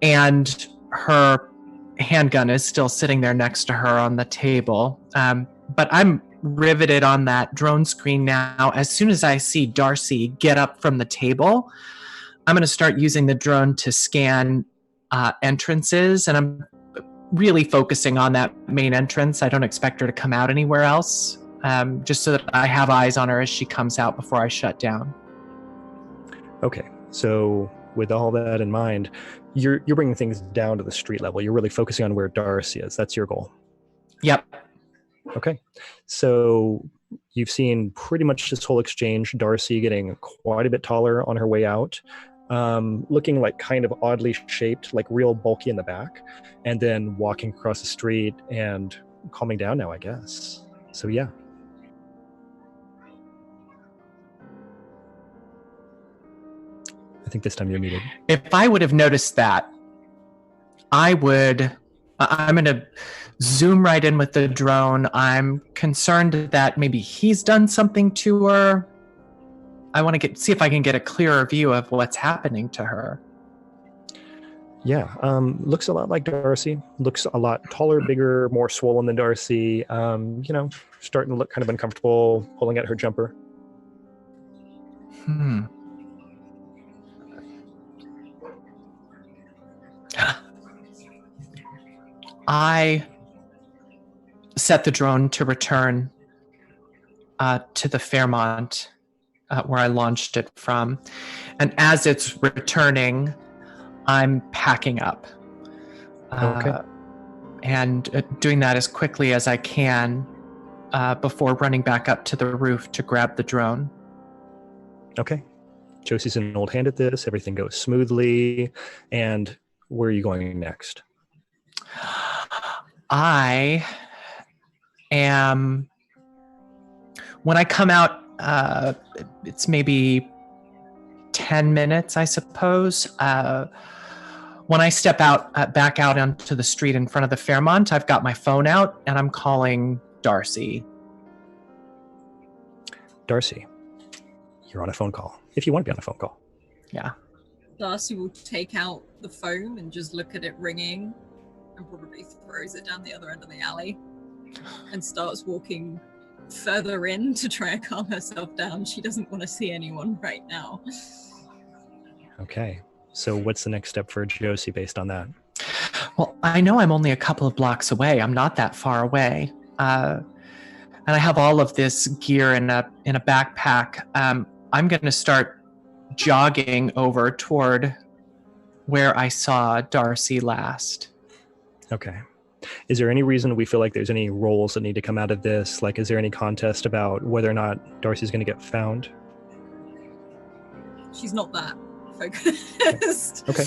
And her handgun is still sitting there next to her on the table. But I'm riveted on that drone screen now. As soon as I see Darcy get up from the table, I'm going to start using the drone to scan entrances. And I'm really focusing on that main entrance. I don't expect her to come out anywhere else, just so that I have eyes on her as she comes out before I shut down. Okay, so with all that in mind, you're bringing things down to the street level. You're really focusing on where Darcy is. That's your goal. Yep. Okay, so you've seen pretty much this whole exchange, Darcy getting quite a bit taller on her way out, looking like kind of oddly shaped, like real bulky in the back, and then walking across the street and calming down now, I guess. So yeah. I think this time you're muted. If I would have noticed that, I'm going to zoom right in with the drone. I'm concerned that maybe he's done something to her. I want to see if I can get a clearer view of what's happening to her. Yeah, looks a lot like Darcy. Looks a lot taller, bigger, more swollen than Darcy. Starting to look kind of uncomfortable, pulling at her jumper. I set the drone to return to the Fairmont where I launched it from. And as it's returning, I'm packing up. Okay. And doing that as quickly as I can before running back up to the roof to grab the drone. Okay. Josie's an old hand at this. Everything goes smoothly. And where are you going next? I am... When I come out, it's maybe 10 minutes, I suppose. When I step out, back out onto the street in front of the Fairmont, I've got my phone out and I'm calling Darcy. Darcy, you're on a phone call. If you want to be on a phone call. Yeah. Darcy will take out the phone and just look at it ringing and probably throws it down the other end of the alley and starts walking further in to try and calm herself down. She doesn't want to see anyone right now. Okay. So what's the next step for Josie based on that? Well, I know I'm only a couple of blocks away. I'm not that far away. And I have all of this gear in a backpack. I'm going to start jogging over toward where I saw Darcy last. Okay. Is there any reason we feel like there's any roles that need to come out of this? Like, is there any contest about whether or not Darcy's going to get found? She's not that focused. Okay.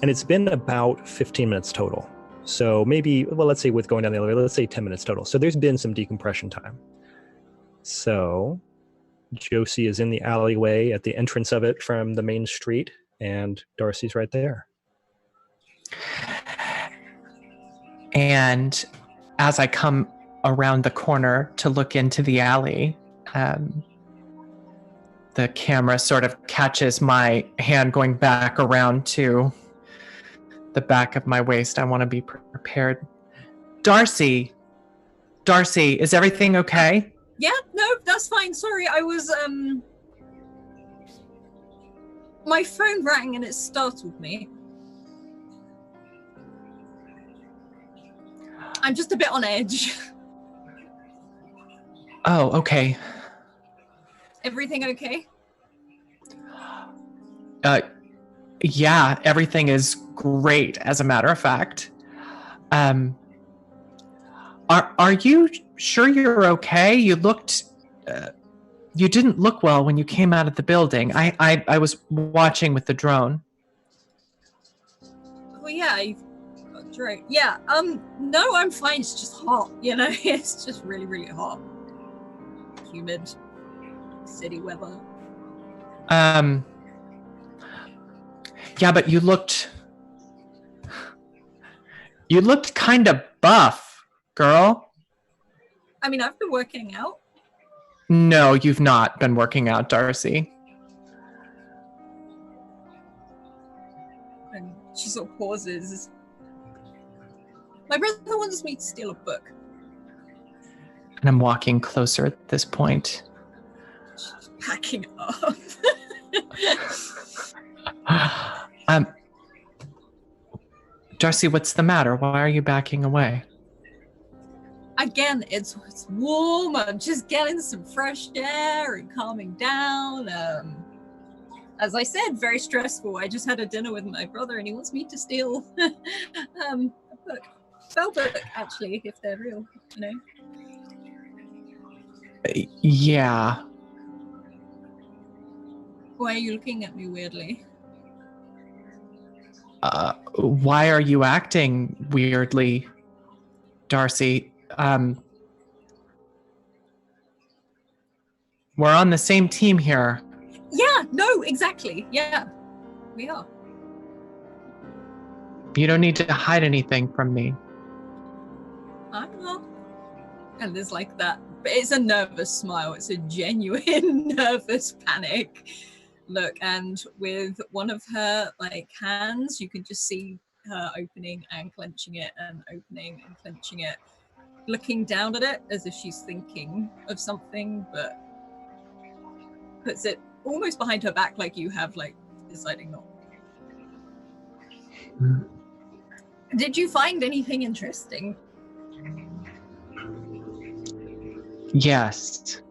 And it's been about 15 minutes total. So maybe, well, let's say with going down the elevator, let's say 10 minutes total. So there's been some decompression time. So Josie is in the alleyway at the entrance of it from the main street, and Darcy's right there. And as I come around the corner to look into the alley, the camera sort of catches my hand going back around to the back of my waist. I want to be prepared. Darcy, is everything okay? Yeah, no, that's fine. Sorry, I was, my phone rang and it startled me. I'm just a bit on edge. Oh, okay. Everything okay? Yeah, everything is great, as a matter of fact. Are you sure you're okay? You didn't look well when you came out of the building. I was watching with the drone. Well, yeah, right. Yeah, no, I'm fine. It's just hot, it's just really, really hot. Humid city weather. Yeah, but you looked kind of buff, girl. I mean, I've been working out. No, you've not been working out, Darcy. And she sort of pauses. My brother wants me to steal a book. And I'm walking closer at this point. She's packing up. Darcy, what's the matter? Why are you backing away? Again, it's warm. I'm just getting some fresh air and calming down. As I said, very stressful. I just had a dinner with my brother, and he wants me to steal a book, spell book, actually, if they're real. Yeah. Why are you looking at me weirdly? Why are you acting weirdly, Darcy? We're on the same team here. Yeah, no, exactly. Yeah, we are. You don't need to hide anything from me. I'm not. And there's like that, but it's a nervous smile. It's a genuine nervous panic look. And with one of her hands, you can just see her opening and clenching it and opening and clenching it, looking down at it as if she's thinking of something, but puts it almost behind her back like you have, deciding not. Did you find anything interesting? Yes.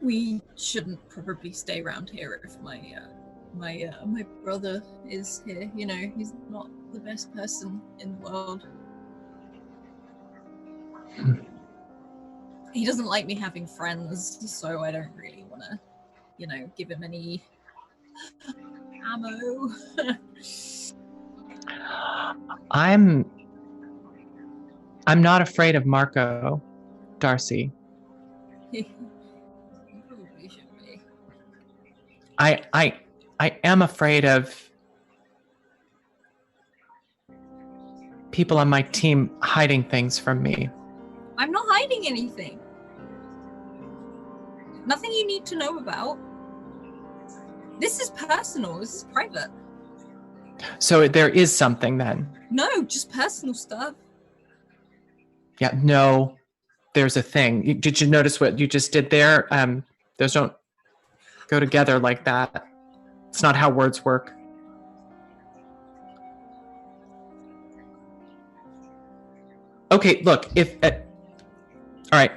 We shouldn't probably stay around here if my brother is here. He's not the best person in the world. He doesn't like me having friends, so I don't really want to, give him any ammo. I'm not afraid of Marco, Darcy. Probably should be. I am afraid of people on my team hiding things from me. I'm not hiding anything. Nothing you need to know about. This is personal. This is private. So there is something then? No, just personal stuff. Yeah, no, there's a thing. Did you notice what you just did there? Those don't go together like that. It's not how words work. Okay, look, all right,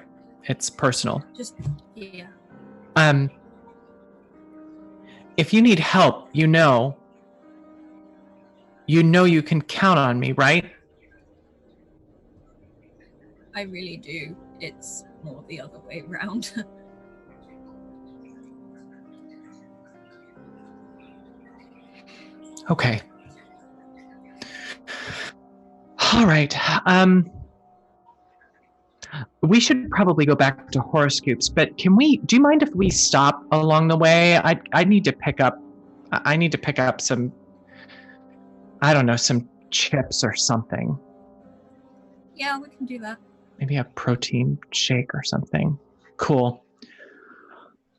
it's personal. Just, yeah. If you need help, you know you can count on me, right? I really do. It's more the other way around. Okay. All right. We should probably go back to Horoscoops, but do you mind if we stop along the way? I need to pick up some, I don't know, some chips or something. Yeah, we can do that. Maybe a protein shake or something. Cool.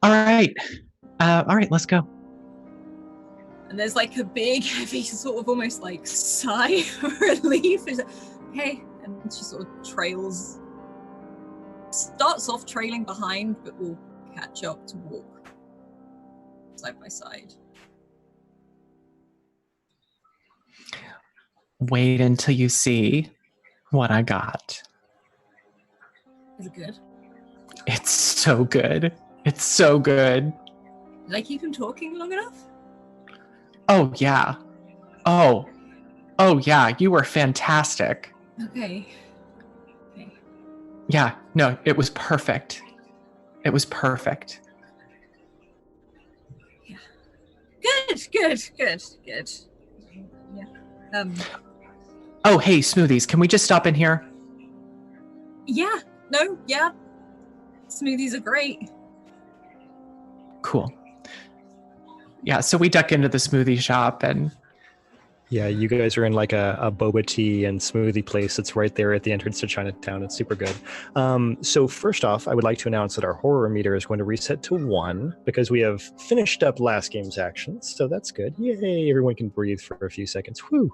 All right, let's go. And there's a big, heavy, sort of almost sigh of relief. It's okay. And she sort of starts off trailing behind, but will catch up to walk side by side. Wait until you see what I got. Is it good? It's so good. It's so good. Did I keep him talking long enough? Oh, yeah. Oh, yeah. You were fantastic. Okay. Yeah, no, it was perfect. It was perfect. Yeah. Good. Yeah. Oh, hey, Smoothies, can we just stop in here? Yeah. No. Yeah. Smoothies are great. Cool. Yeah, so we duck into the smoothie shop and... Yeah, you guys are in like a boba tea and smoothie place that's right there at the entrance to Chinatown. It's super good. So first off, I would like to announce that our horror meter is going to reset to 1 because we have finished up last game's actions. So that's good. Yay, everyone can breathe for a few seconds. Whew.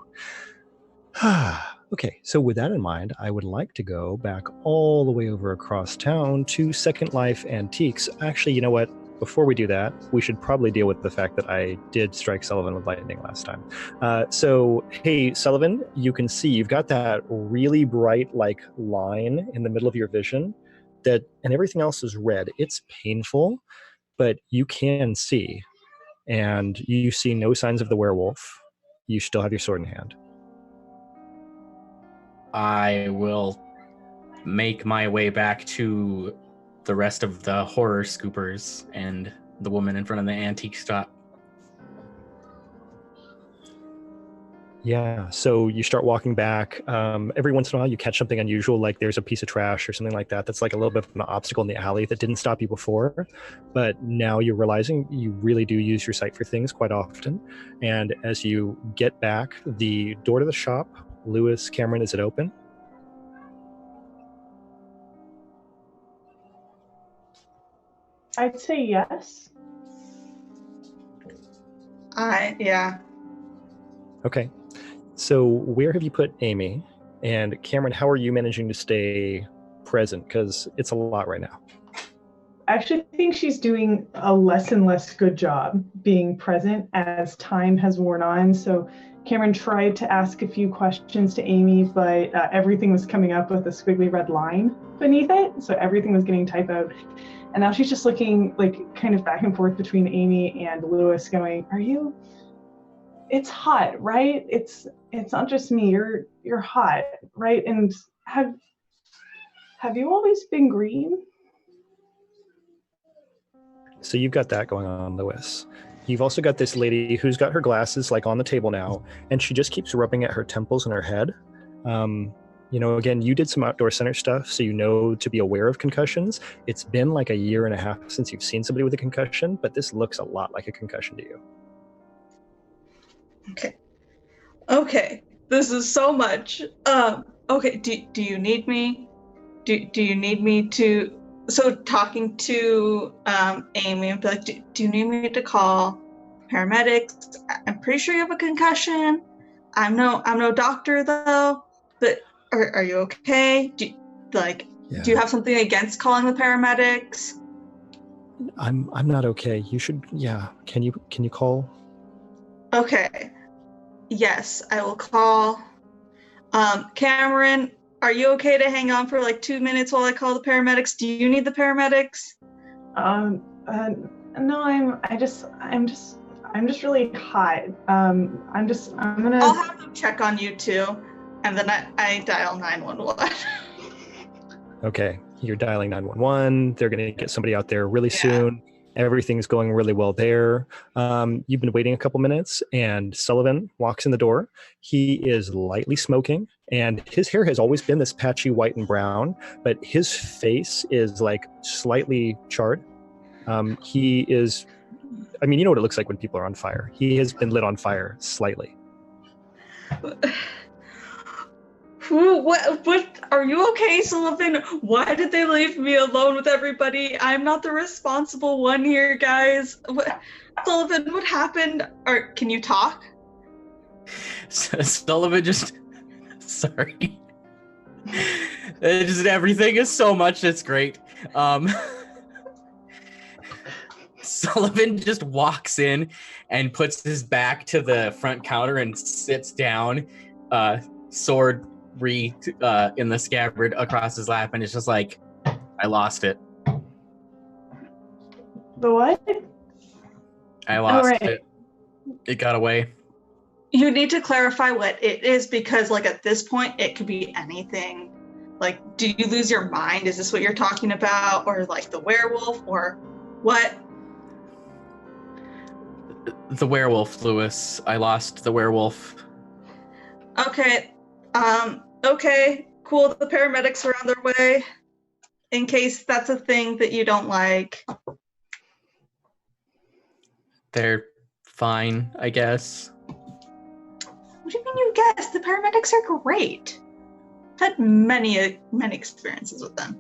Okay, so with that in mind, I would like to go back all the way over across town to Second Life Antiques. Actually, you know what? Before we do that, we should probably deal with the fact that I did strike Sullivan with lightning last time. So, hey, Sullivan, you can see you've got that really bright like line in the middle of your vision and everything else is red. It's painful, but you can see, and you see no signs of the werewolf. You still have your sword in hand. I will make my way back to the rest of the horror scoopers and the woman in front of the antique shop. Yeah, so you start walking back. Every once in a while, you catch something unusual, like there's a piece of trash or something like that. That's like a little bit of an obstacle in the alley that didn't stop you before. But now you're realizing you really do use your sight for things quite often. And as you get back, the door to the shop, Lewis, Cameron, is it open? I'd say yes. Yeah. Okay. So where have you put Amy? And Cameron, how are you managing to stay present? Because it's a lot right now. I actually think she's doing a less and less good job being present as time has worn on. So Cameron tried to ask a few questions to Amy, but everything was coming up with a squiggly red line beneath it. So everything was getting typoed. And now she's just looking like kind of back and forth between Amy and Lewis going, it's hot, right? It's not just me, you're hot, right? And have you always been green? So you've got that going on, Lewis. You've also got this lady who's got her glasses like on the table now, and she just keeps rubbing at her temples and her head. Again, you did some outdoor center stuff, so you know to be aware of concussions. It's been like a year and a half since you've seen somebody with a concussion, but this looks a lot like a concussion to you. Okay. This is so much. Okay. Do you need me? Do you need me to? So talking to Amy and be like, do you need me to call paramedics? I'm pretty sure you have a concussion. I'm no doctor though. But are you okay? Do you have something against calling the paramedics? I'm not okay. You should. Yeah. Can you call? Okay. Yes, I will call. Cameron, are you okay to hang on for like 2 minutes while I call the paramedics? Do you need the paramedics? No, I'm just really hot. I'm gonna. I'll have them check on you too, and then I dial 911. Okay, you're dialing 911. They're going to get somebody out there really soon. Everything's going really well there. You've been waiting a couple minutes, and Sullivan walks in the door. He is lightly smoking, and his hair has always been this patchy white and brown, but his face is like slightly charred. He is, you know what it looks like when people are on fire. He has been lit on fire slightly. What? Are you okay, Sullivan? Why did they leave me alone with everybody? I'm not the responsible one here, guys. Sullivan, what happened? Can you talk? Sullivan just... Sorry. Everything is so much, it's great. Sullivan just walks in and puts his back to the front counter and sits down, sword in the scabbard across his lap, and it's just like, I lost it. The what? I lost right. it. It got away. You need to clarify what it is because, like, at this point, it could be anything. Like, do you lose your mind? Is this what you're talking about? Or, like, the werewolf? Or what? The werewolf, Lewis. I lost the werewolf. Okay. Okay. Cool. The paramedics are on their way. In case that's a thing that you don't like. They're fine, I guess. What do you mean you guess? The paramedics are great. I've had many experiences with them.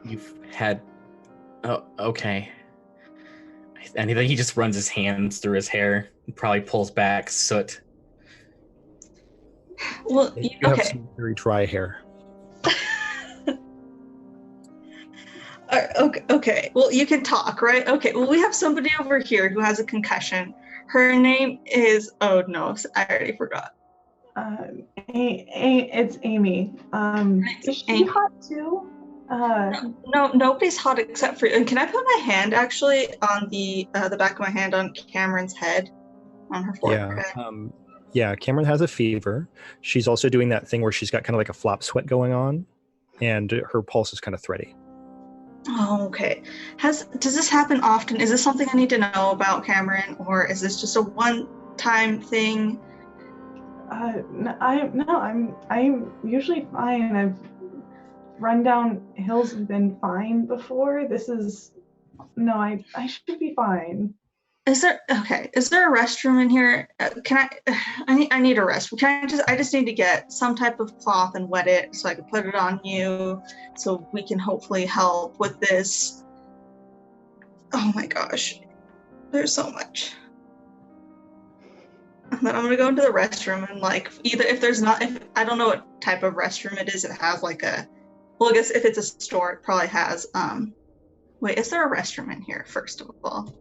You've had... Oh, okay. I think he just runs his hands through his hair and probably pulls back soot. Well, You have some very dry hair. Okay. Well, you can talk, right? Okay. Well, we have somebody over here who has a concussion. Her name is... Oh, no. I already forgot. It's Amy. Is she Amy. hot too? No, nobody's hot except for... And can I put my hand, actually, on the back of my hand on Cameron's head? On her forehead? Yeah, Cameron has a fever. She's also doing that thing where she's got kind of like a flop sweat going on, and her pulse is kind of thready. Oh, okay. Does this happen often? Is this something I need to know about, Cameron, or is this just a one-time thing? I'm usually fine. I've run down hills and been fine before. I should be fine. Is there a restroom in here? I need a restroom. I just need to get some type of cloth and wet it so I can put it on you so we can hopefully help with this. Oh my gosh. There's so much. And then I'm gonna go into the restroom and if I don't know what type of restroom it is, it has I guess if it's a store, it probably has, wait, is there a restroom in here, first of all?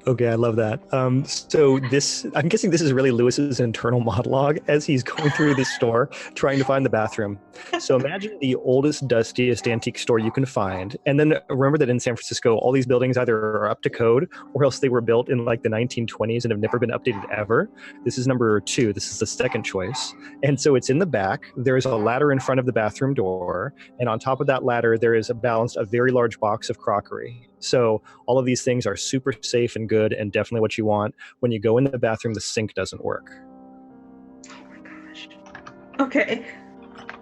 Okay, I love that. So I'm guessing this is really Lewis's internal monologue as he's going through the store trying to find the bathroom. So imagine the oldest, dustiest antique store you can find. And then remember that in San Francisco, all these buildings either are up to code or else they were built in the 1920s and have never been updated ever. This is number 2. This is the second choice. And so it's in the back. There is a ladder in front of the bathroom door. And on top of that ladder, there is a very large box of crockery. So all of these things are super safe and good and definitely what you want. When you go in the bathroom, the sink doesn't work. Oh my gosh. Okay.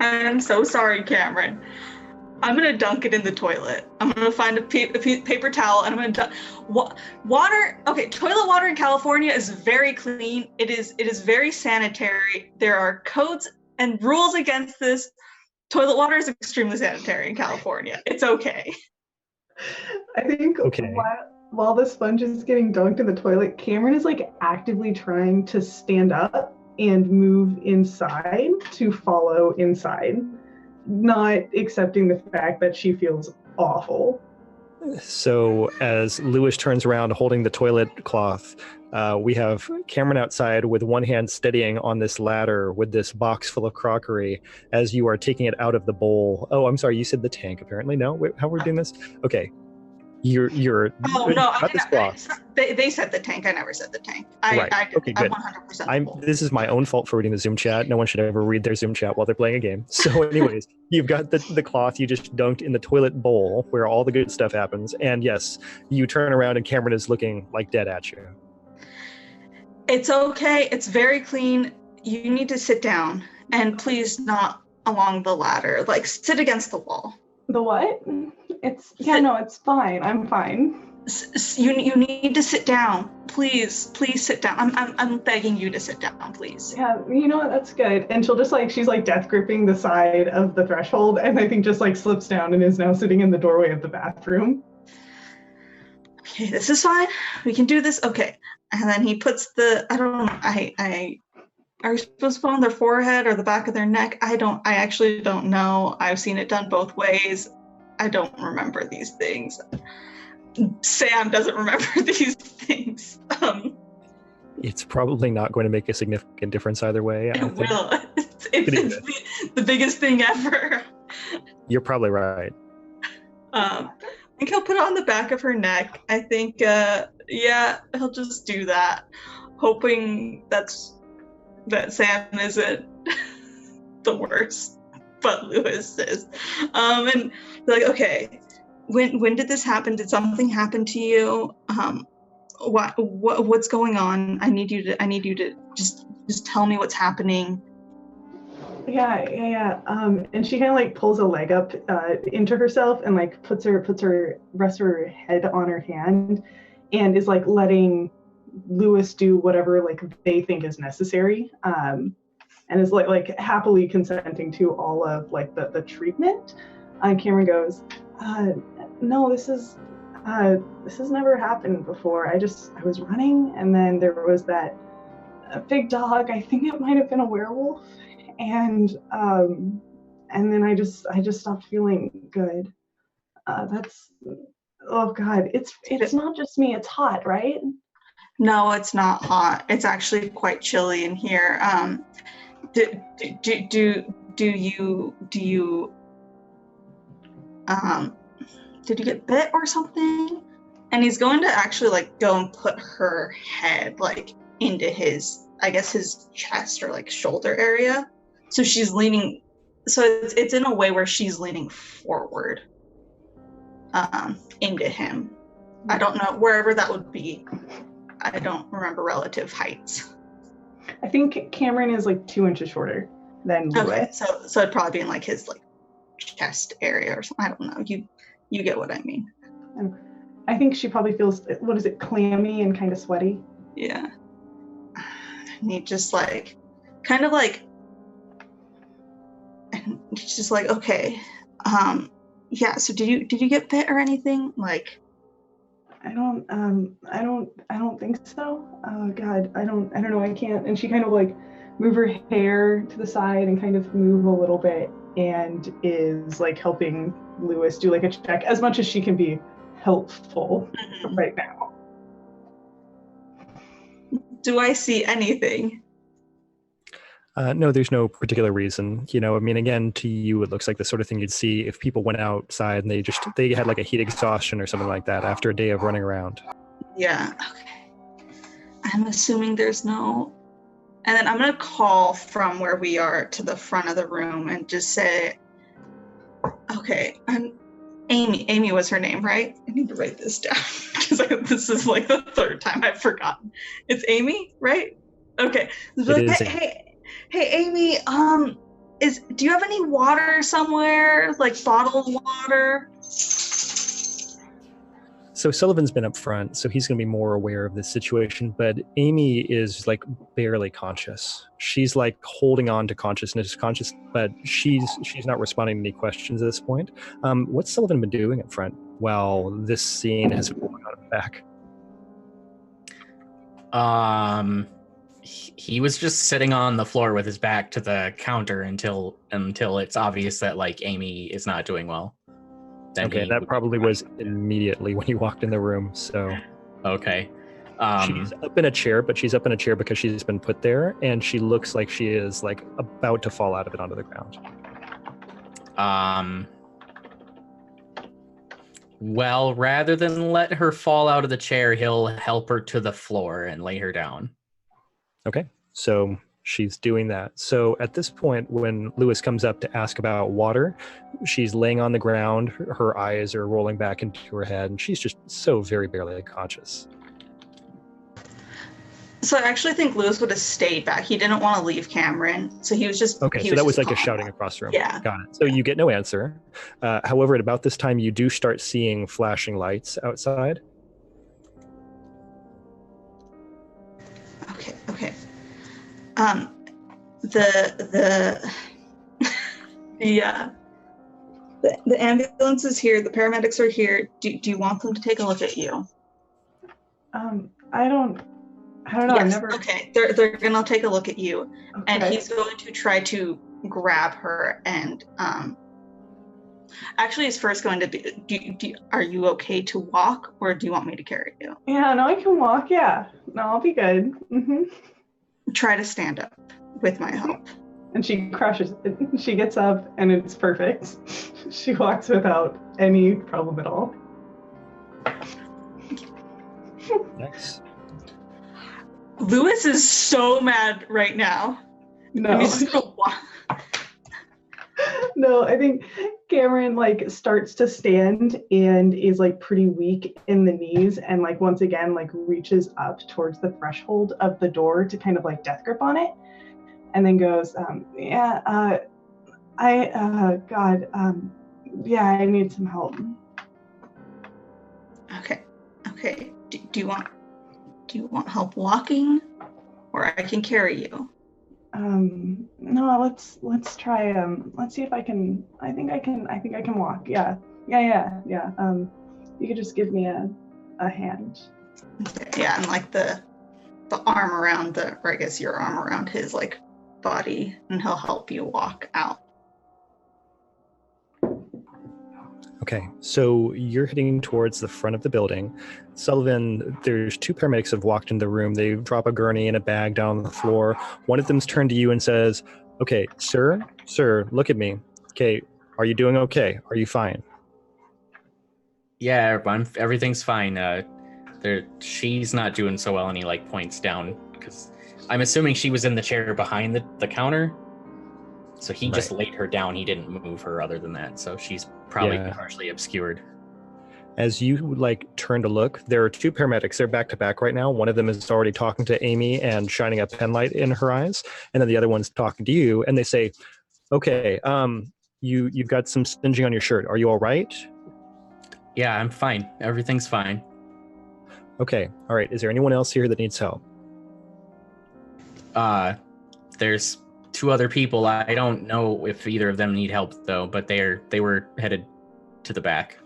I'm so sorry, Cameron. I'm going to dunk it in the toilet. I'm going to find a paper towel and I'm going to water. Okay, toilet water in California is very clean. It is very sanitary. There are codes and rules against this. Toilet water is extremely sanitary in California. It's okay. I think while the sponge is getting dunked in the toilet, Cameron is actively trying to stand up and move inside to follow inside, not accepting the fact that she feels awful. So as Lewis turns around holding the toilet cloth, we have Cameron outside with one hand steadying on this ladder with this box full of crockery as you are taking it out of the bowl. Oh, I'm sorry, you said the tank, apparently. No? Wait, how are we doing this? Okay. You're Oh, no, they said the tank. I never said the tank. Okay, good. I'm 100% This is my own fault for reading the Zoom chat. No one should ever read their Zoom chat while they're playing a game. So anyways, you've got the cloth you just dunked in the toilet bowl where all the good stuff happens. And yes, you turn around and Cameron is looking dead at you. It's okay. It's very clean. You need to sit down. And please not along the ladder. Sit against the wall. The what? It's fine. I'm fine. You need to sit down. Please sit down. I'm begging you to sit down, please. Yeah, you know what? That's good. And she'll just she's death gripping the side of the threshold, and I think just slips down and is now sitting in the doorway of the bathroom. Okay, this is fine. We can do this. Okay. And then he puts are you supposed to put on their forehead or the back of their neck? I actually don't know. I've seen it done both ways. I don't remember these things. Sam doesn't remember these things. It's probably not going to make a significant difference either way. I It think. will. It's the biggest thing ever. You're probably right. I think he'll put it on the back of her neck. I think, he'll just do that, hoping that Sam isn't the worst, but Lewis is. And they're like, okay, when did this happen? Did something happen to you? What's going on? I need you to just tell me what's happening. Yeah. And she kind of like pulls a leg up into herself and like rests her head on her hand and is like letting Lewis do whatever like they think is necessary. And is like happily consenting to all of like the treatment. And Cameron goes, no, this has never happened before. I was running and then there was that big dog. I think it might have been a werewolf. And then I just stopped feeling good. Oh God, it's not just me. It's hot, right? No, it's not hot. It's actually quite chilly in here. Did you get bit or something? And he's going to actually like go and put her head like into his chest or like shoulder area. So she's leaning, so it's in a way where she's leaning forward into him. I don't know, wherever that would be. I don't remember relative heights. I think Cameron is like 2 inches shorter than Lewis. Okay, so it'd probably be in like his like chest area or something. I don't know. You get what I mean. I think she probably feels, what is it, clammy and kind of sweaty. Yeah. And he just like, kind of like, and he's just like, okay, yeah. So did you get bit or anything? Like, I don't think so. Oh God, I don't know. I can't. And she kind of like move her hair to the side and kind of move a little bit and is like helping Lewis do like a check as much as she can be helpful right now. Do I see anything? No, there's no particular reason. You know, I mean, again, to you, it looks like the sort of thing you'd see if people went outside and they had like a heat exhaustion or something like that after a day of running around. Yeah. Okay. I'm assuming there's no. And then I'm going to call from where we are to the front of the room and just say, okay, Amy was her name, right? I need to write this down because this is like the third time I've forgotten. It's Amy, right? Okay. Like, hey, Amy, do you have any water somewhere? Like bottled water? So Sullivan's been up front, so he's going to be more aware of this situation, but Amy is like barely conscious. She's like holding on to conscious, but she's not responding to any questions at this point. What's Sullivan been doing up front while this scene has been going on in the back? He was just sitting on the floor with his back to the counter until it's obvious that like Amy is not doing well. Then okay, that probably was immediately when you walked in the room. So okay, she's up in a chair, but she's up in a chair because she's been put there, and she looks like she is like about to fall out of it onto the ground. Well, rather than let her fall out of the chair, he'll help her to the floor and lay her down. Okay, so she's doing that. So at this point, when Lewis comes up to ask about water, she's laying on the ground, her eyes are rolling back into her head, and she's just so very barely conscious. So I actually think Lewis would have stayed back. He didn't want to leave Cameron, so he was just... Okay, so that was like a shouting across the room. Yeah. Got it. So you get no answer. However, at about this time, you do start seeing flashing lights outside. Okay. The ambulance is here. The paramedics are here. Do you want them to take a look at you? I don't know. Yes. I've never. Okay, they're gonna take a look at you, Okay. and he's going to try to grab her and Actually, it's first going to be, are you okay to walk, or do you want me to carry you? Yeah, no, I can walk. Yeah, no, I'll be good. Try to stand up with my help. And she crushes it. She gets up, and it's perfect. She walks without any problem at all. Nice. Lewis is so mad right now. No. And he's just gonna walk. No, I think Cameron like starts to stand and is like pretty weak in the knees, and like once again like reaches up towards the threshold of the door to kind of like death grip on it, and then goes, yeah, I need some help. Okay. Do you want help walking, or I can carry you? No, let's try, let's see if I can, I think I can walk. Yeah. You could just give me a hand. Okay, yeah, and like the arm around or I guess your arm around his like body, and he'll help you walk out. Okay, so you're heading towards the front of the building. Sullivan, there's two paramedics have walked into the room. They drop a gurney and a bag down on the floor. One of them's turned to you and says, okay, sir, look at me. Okay, are you doing okay? Are you fine? Yeah, everything's fine. She's not doing so well, and he like points down, because I'm assuming she was in the chair behind the counter. So he just laid her down. He didn't move her other than that. So she's probably partially obscured. As you like turn to look, there are two paramedics. They're back to back right now. One of them is already talking to Amy and shining a pen light in her eyes, and then the other one's talking to you. And they say, "Okay, you've got some singeing on your shirt. Are you all right?" Yeah, I'm fine. Everything's fine. Okay, all right. Is there anyone else here that needs help? There's two other people. I don't know if either of them need help though, but they were headed to the back.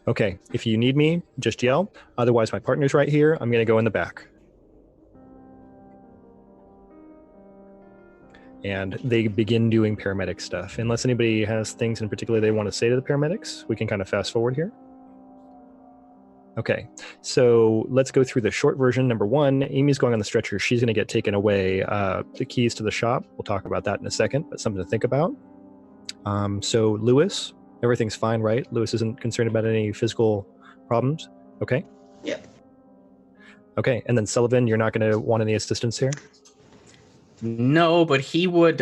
Okay, if you need me, just yell. Otherwise, my partner's right here. I'm going to go in the back. And they begin doing paramedic stuff. Unless anybody has things in particular they want to say to the paramedics, we can kind of fast forward here. Okay, so let's go through the short version. Number one, Amy's going on the stretcher. She's going to get taken away. The keys to the shop, we'll talk about that in a second, but something to think about. So Lewis, everything's fine, right? Lewis isn't concerned about any physical problems? Okay? Yep. Okay, and then Sullivan, you're not going to want any assistance here? No, but he would,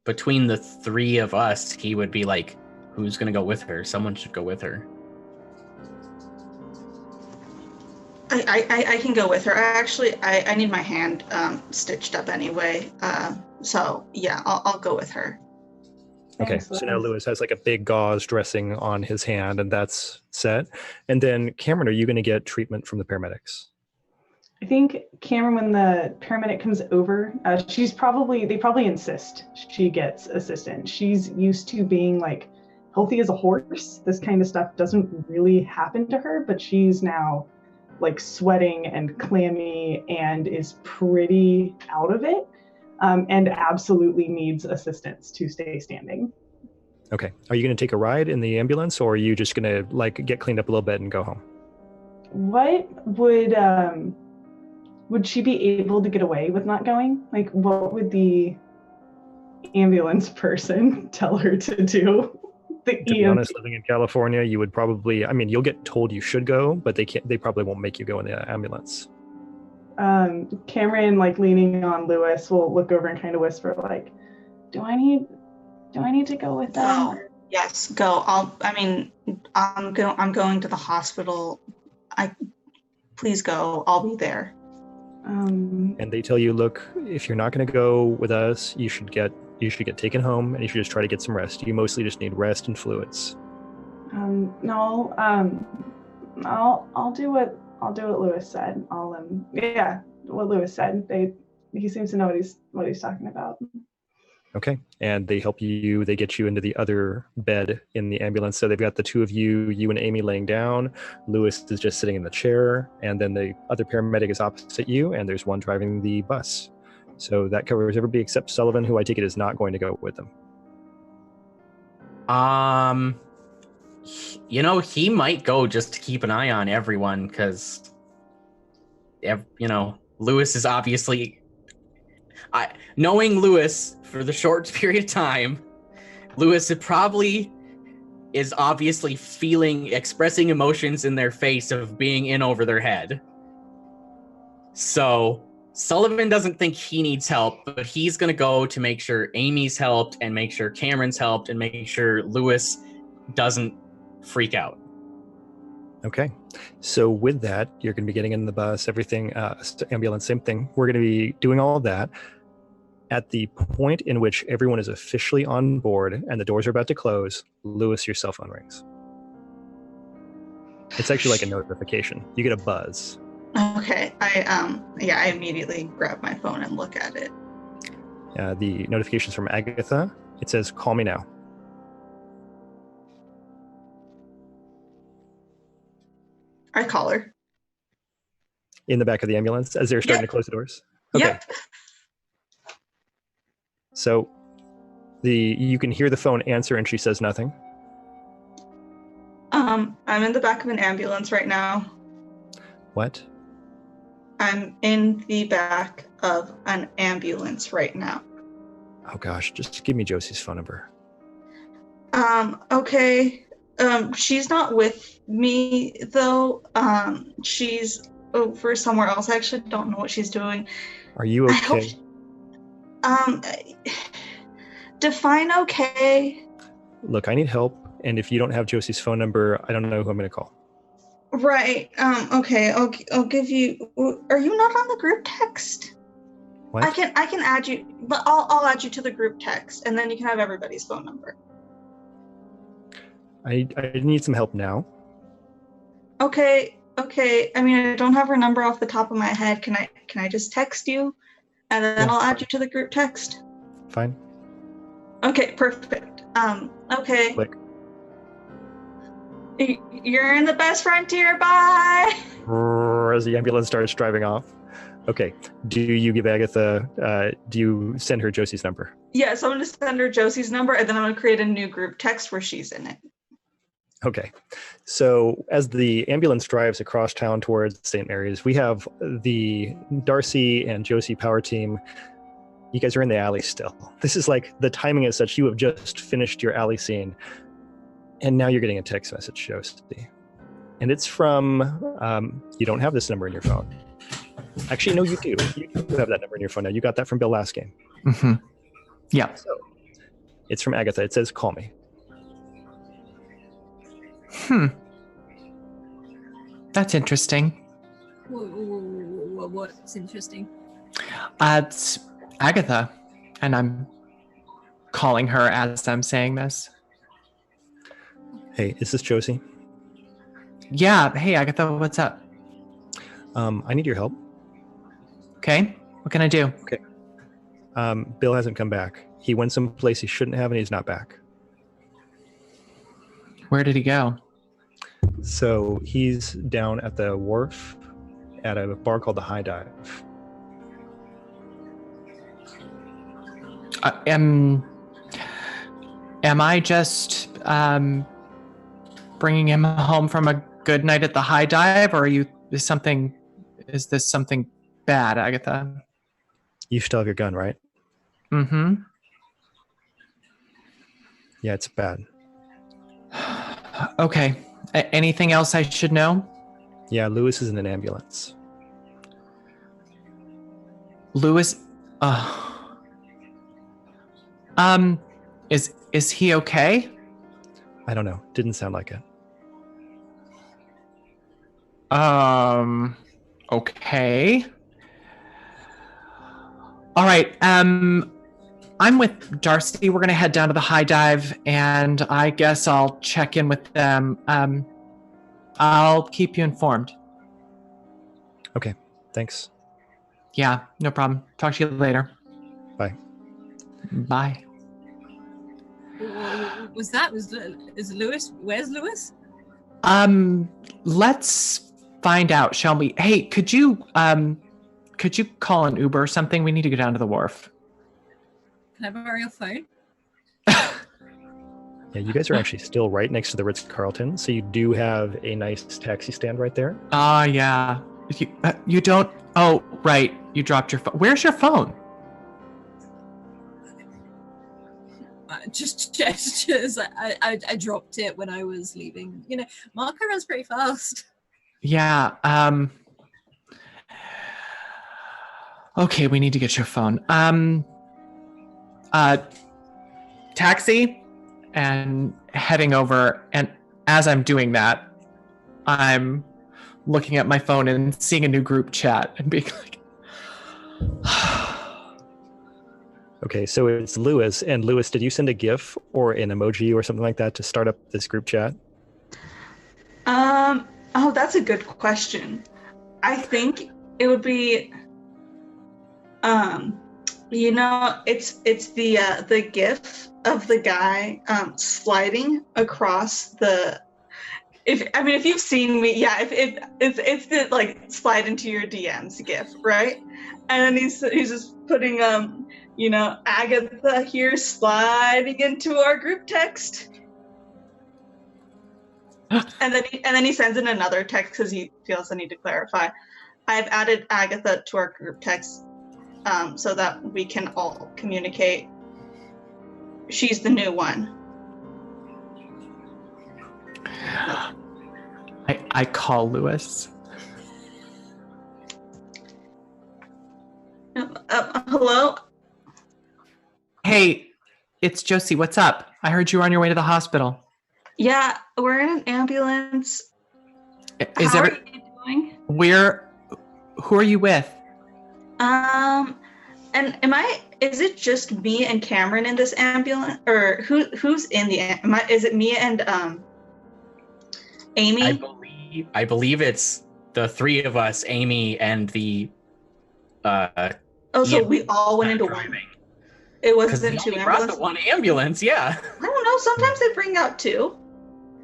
between the three of us, he would be like, who's going to go with her? Someone should go with her. I can go with her. I need my hand stitched up anyway. So yeah, I'll go with her. Okay, so now Lewis has like a big gauze dressing on his hand, and that's set. And then Cameron, are you going to get treatment from the paramedics? I think Cameron, when the paramedic comes over, they probably insist she gets assistance. She's used to being like healthy as a horse. This kind of stuff doesn't really happen to her, but she's now like sweating and clammy and is pretty out of it, and absolutely needs assistance to stay standing. Okay. Are you going to take a ride in the ambulance, or are you just going to like get cleaned up a little bit and go home? What would she be able to get away with not going? Like, what would the ambulance person tell her to do? To be honest, living in California, you would probably, you'll get told you should go, but they probably won't make you go in the ambulance. Cameron, like leaning on Lewis, will look over and kind of whisper, like, do I need to go with them? Oh, yes, go. I'm going to the hospital. Please go. I'll be there. And they tell you, look, if you're not going to go with us, you should get taken home, and you should just try to get some rest. You mostly just need rest and fluids. No, I'll do what Lewis said. What Lewis said. He seems to know what he's talking about. Okay, and they help you. They get you into the other bed in the ambulance. So they've got the two of you and Amy laying down. Lewis is just sitting in the chair, and then the other paramedic is opposite you, and there's one driving the bus. So that covers everybody except Sullivan, who I take it is not going to go with them. He might go just to keep an eye on everyone because, Lewis is obviously. Knowing Lewis for the short period of time, Lewis probably is obviously expressing emotions in their face of being in over their head. So Sullivan doesn't think he needs help, but he's going to go to make sure Amy's helped and make sure Cameron's helped and make sure Lewis doesn't freak out. Okay. So with that, you're going to be getting in the bus, everything, ambulance, same thing. We're going to be doing all of that. At the point in which everyone is officially on board and the doors are about to close, Lewis, your cell phone rings. It's actually like a notification. You get a buzz. Okay. I immediately grab my phone and look at it. The notification's from Agatha. It says, "Call me now." I call her. In the back of the ambulance as they're starting to close the doors? Okay. Yep. So you can hear the phone answer and she says nothing. I'm in the back of an ambulance right now. What? I'm in the back of an ambulance right now. Oh gosh, just give me Josie's phone number. Okay. She's not with me though. She's over somewhere else. I actually don't know what she's doing. Are you okay? Define okay. Look, I need help, and if you don't have Josie's phone number, I don't know who I'm going to call. Right. Okay. I'll give you. Are you not on the group text? What? I can add you, but I'll add you to the group text, and then you can have everybody's phone number. I need some help now. Okay. I mean, I don't have her number off the top of my head. Can I just text you, and then I'll add you to the group text? Fine. Okay. Perfect. Okay. Click. You're in the best frontier. Bye. As the ambulance starts driving off. Okay. Do you give Agatha? Do you send her Josie's number? Yeah. So I'm going to send her Josie's number, and then I'm going to create a new group text where she's in it. Okay. So as the ambulance drives across town towards St. Mary's, we have the Darcy and Josie power team. You guys are in the alley still. This is like, the timing is such, you have just finished your alley scene, and now you're getting a text message, Josie. And it's from, you don't have this number in your phone. Actually, no, you do. You do have that number in your phone now. You got that from Bill last game. Mm-hmm. Yeah. So it's from Agatha. It says, "Call me." That's interesting. What's interesting? It's Agatha, and I'm calling her as I'm saying this. Hey, is this Josie? Yeah. Hey, Agatha, what's up? I need your help. Okay. What can I do? Okay. Bill hasn't come back. He went someplace he shouldn't have, and he's not back. Where did he go? So he's down at the wharf at a bar called the High Dive. Am I just bringing him home from a good night at the High Dive, or is this something bad, Agatha? You still have your gun, right? Mm-hmm. Yeah, it's bad. Okay. Anything else I should know? Yeah, Lewis is in an ambulance. Lewis, is he okay? I don't know. Didn't sound like it. Okay. All right. I'm with Darcy. We're gonna head down to the High Dive, and I guess I'll check in with them. I'll keep you informed. Okay. Thanks. Yeah, no problem. Talk to you later. Bye. Bye. Is Lewis? Where's Lewis? Let's find out, shall we? Hey, could you call an Uber or something? We need to go down to the wharf. Can I borrow your phone? Yeah, you guys are actually still right next to the Ritz-Carlton, so you do have a nice taxi stand right there. Yeah. You don't. Oh, right. You dropped your phone. Where's your phone? Just gestures. I dropped it when I was leaving. You know, Marco runs pretty fast. Yeah. Okay, we need to get your phone. Taxi, and heading over. And as I'm doing that, I'm looking at my phone and seeing a new group chat and being like, Okay, so it's Lewis. And Lewis, did you send a GIF or an emoji or something like that to start up this group chat? Oh, that's a good question. I think it would be, it's the GIF of the guy sliding across the. If you've seen me, yeah, if it's the like slide into your DMs GIF, right? And then he's just putting Agatha here sliding into our group text. And then he sends in another text because he feels the need to clarify. I've added Agatha to our group text so that we can all communicate. She's the new one. I call Lewis. Hello? Hey, it's Josie. What's up? I heard you were on your way to the hospital. Yeah, we're in an ambulance. How are you doing? Who are you with? And is it just me and Cameron in this ambulance? Or who's in the is it me and Amy? I believe it's the three of us, Amy and the so we all went into one. It wasn't two ambulances. Brought the one ambulance, yeah. I don't know. Sometimes they bring out two.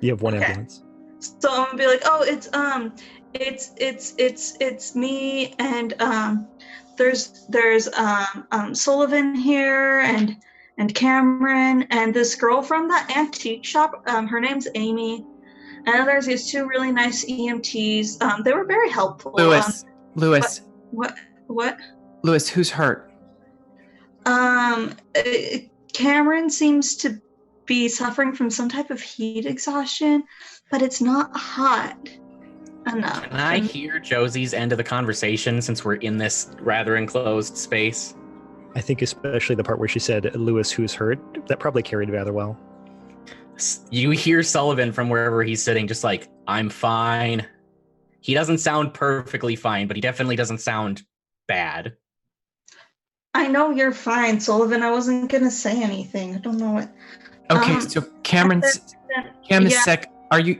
You have one ambulance. So I'm gonna be like, oh, it's me and there's Sullivan here and Cameron and this girl from the antique shop. Her name's Amy. And then there's these two really nice EMTs. They were very helpful. Lewis. What? Lewis, who's hurt? Cameron seems to be suffering from some type of heat exhaustion, but it's not hot enough. Can I hear Josie's end of the conversation since we're in this rather enclosed space? I think especially the part where she said, Lewis, who's hurt, that probably carried rather well. You hear Sullivan from wherever he's sitting just like, I'm fine. He doesn't sound perfectly fine, but he definitely doesn't sound bad. I know you're fine, Sullivan. I wasn't going to say anything. I don't know what. Okay, so Cam is sick.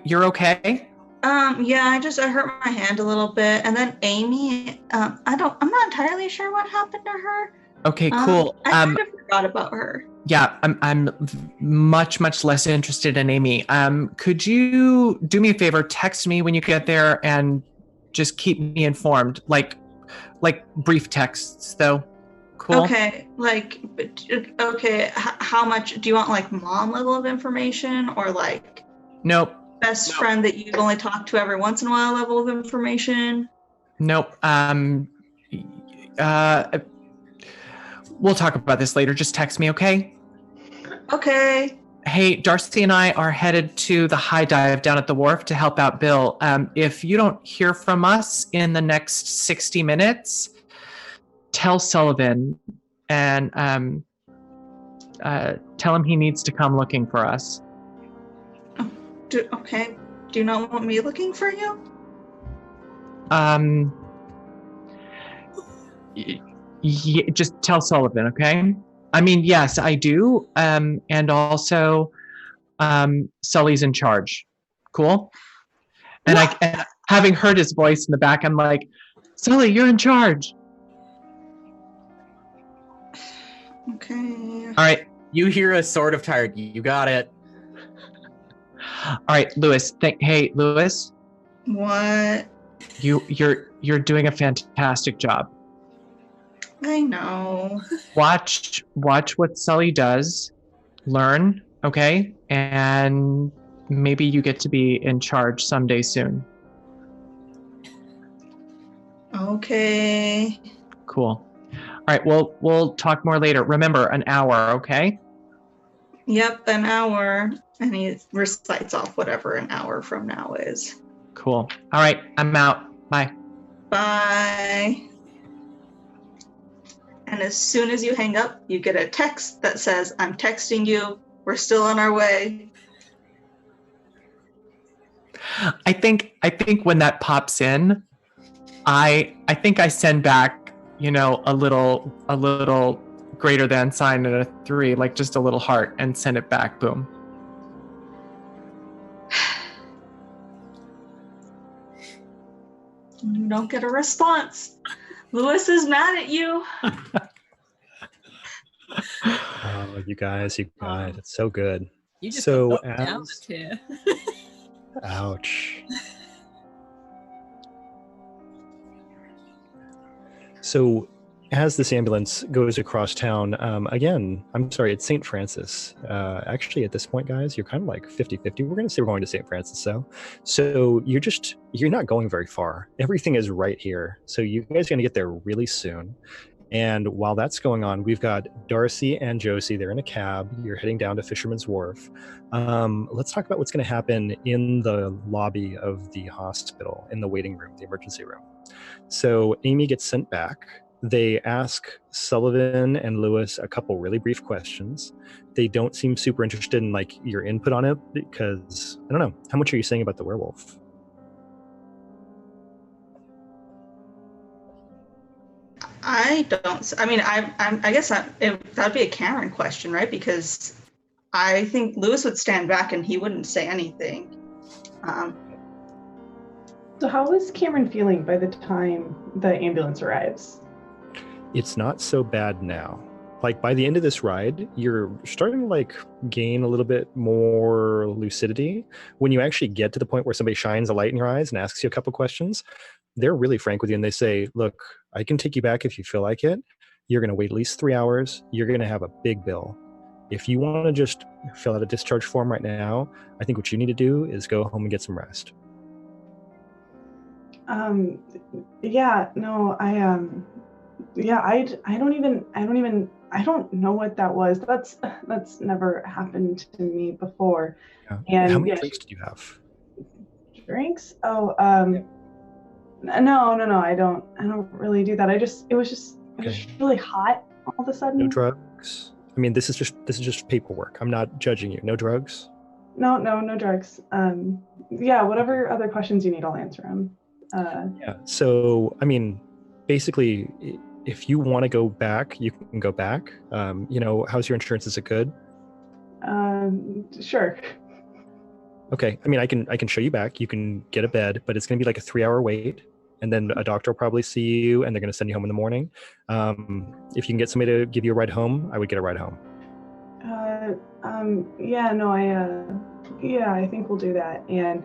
You're okay? Yeah, I hurt my hand a little bit. And then Amy, I'm not entirely sure what happened to her. Okay, cool. I kind of forgot about her. Yeah, I'm much less interested in Amy. Could you do me a favor? Text me when you get there and just keep me informed. Like brief texts, though. Cool. Okay, how much do you want? Like mom level of information, or like nope, best friend that you've only talked to every once in a while level of information? Nope. We'll talk about this later. Just text me, okay? Okay. Hey, Darcy and I are headed to the high dive down at the wharf to help out Bill. If you don't hear from us in the next 60 minutes, tell Sullivan and tell him he needs to come looking for us. Okay. Do you not want me looking for you? Just tell Sullivan, okay? I mean, yes, I do. And also, Sully's in charge. Cool? And and having heard his voice in the back, I'm like, Sully, you're in charge. Okay. All right. You hear us sort of tired. You got it. All right, Lewis. Hey, Lewis. What? You're doing a fantastic job. I know. Watch what Sully does. Learn okay? And maybe you get to be in charge someday soon. Okay. Cool. All right, well, we'll talk more later. Remember, an hour, okay? Yep, an hour. And he recites off whatever an hour from now is. Cool. All right, I'm out. Bye. Bye. And as soon as you hang up, you get a text that says, I'm texting you. We're still on our way. I think when that pops in, I think I send back, a little greater than sign and a 3, like just a little heart, and send it back. Boom. You don't get a response. Lewis is mad at you. Oh, you guys, it's so good. You just So got knocked down a tier. Ouch. So as this ambulance goes across town, again, I'm sorry, it's St. Francis. Actually, at this point, guys, you're kind of like 50-50. We're going to say we're going to St. Francis, so you're not going very far. Everything is right here. So you guys are going to get there really soon. And while that's going on, we've got Darcy and Josie. They're in a cab. You're heading down to Fisherman's Wharf. Let's talk about what's going to happen in the lobby of the hospital, in the waiting room, the emergency room. So Amy gets sent back. They ask Sullivan and Lewis a couple really brief questions. They don't seem super interested in like your input on it because, I don't know, how much are you saying about the werewolf? I guess that'd be a Cameron question, right? Because I think Lewis would stand back and he wouldn't say anything. So how is Cameron feeling by the time the ambulance arrives? It's not so bad now. Like by the end of this ride, you're starting to like gain a little bit more lucidity. When you actually get to the point where somebody shines a light in your eyes and asks you a couple questions, they're really frank with you and they say, look, I can take you back if you feel like it. You're going to wait at least 3 hours. You're going to have a big bill. If you want to just fill out a discharge form right now, I think what you need to do is go home and get some rest. I don't know what that was. That's never happened to me before. Yeah. And how many drinks did you have? Drinks? Oh, no, I don't really do that. It was just really hot all of a sudden. No drugs? I mean, this is just paperwork. I'm not judging you. No drugs? No drugs. Whatever other questions you need, I'll answer them. Yeah. So, I mean, basically, if you want to go back, you can go back. How's your insurance? Is it good? Sure. Okay. I mean, I can show you back. You can get a bed, but it's going to be like a 3-hour wait. And then a doctor will probably see you and they're going to send you home in the morning. If you can get somebody to give you a ride home, I would get a ride home. I think we'll do that. And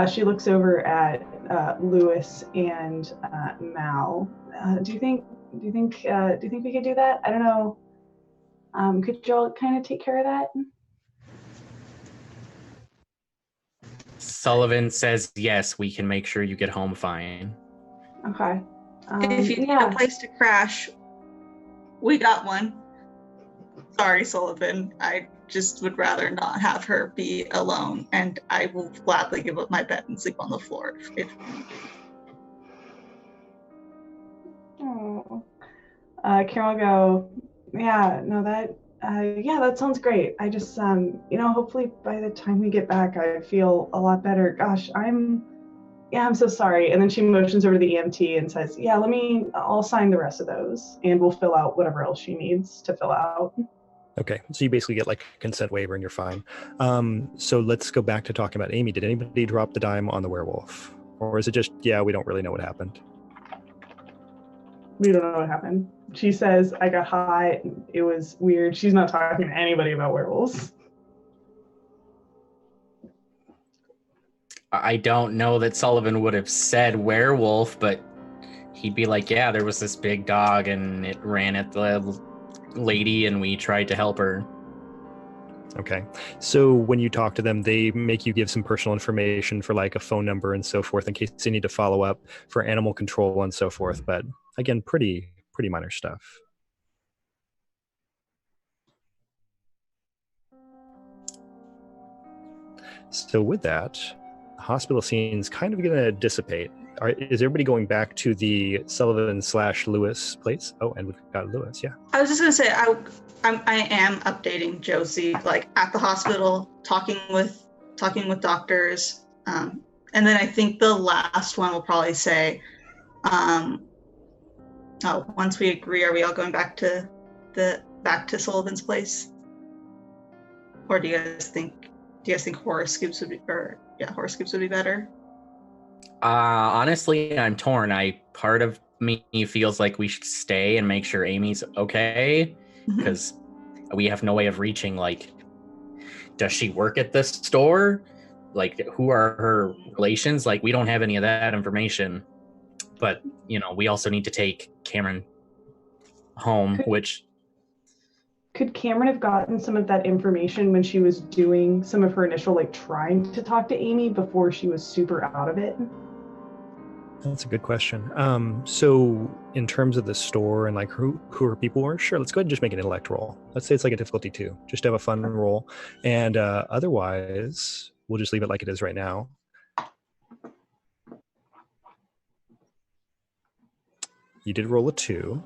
she looks over at Lewis and Mal. Do you think we could do that? I don't know. Could y'all kind of take care of that? Sullivan says yes, we can make sure you get home fine. Okay. If you need a place to crash, we got one. Sorry, Sullivan. I just would rather not have her be alone, and I will gladly give up my bed and sleep on the floor. Oh. Carol go, that sounds great. I just, hopefully by the time we get back, I feel a lot better. Gosh, I'm so sorry. And then she motions over to the EMT and says, I'll sign the rest of those and we'll fill out whatever else she needs to fill out. Okay. So you basically get like a consent waiver and you're fine. So let's go back to talking about Amy. Did anybody drop the dime on the werewolf? Or is it just, we don't really know what happened? We don't know what happened. She says, I got hot. It was weird. She's not talking to anybody about werewolves. I don't know that Sullivan would have said werewolf, but he'd be like, yeah, there was this big dog and it ran at the lady and we tried to help her. Okay. So when you talk to them, they make you give some personal information for like a phone number and so forth in case they need to follow up for animal control and so forth. But again, pretty minor stuff. So with that, the hospital scene's kind of going to dissipate. Is everybody going back to the Sullivan/Lewis place? Oh, and we've got Lewis, yeah. I was just gonna say I am updating Josie like at the hospital, talking with doctors, and then I think the last one will probably say, once we agree, are we all going back to Sullivan's place, or do you guys think Horoscoops would be Horoscoops would be better? Honestly, I'm torn. Part of me feels like we should stay and make sure Amy's okay, because we have no way of reaching, like, does she work at this store? Like, who are her relations? Like, we don't have any of that information. But, we also need to take Cameron home, Could Cameron have gotten some of that information when she was doing some of her initial, like, trying to talk to Amy before she was super out of it? That's a good question. So in terms of the store and like who her people were, sure, let's go ahead and just make an intellect roll. Let's say it's like a difficulty 2, just to have a fun roll. And otherwise, we'll just leave it like it is right now. You did roll a 2.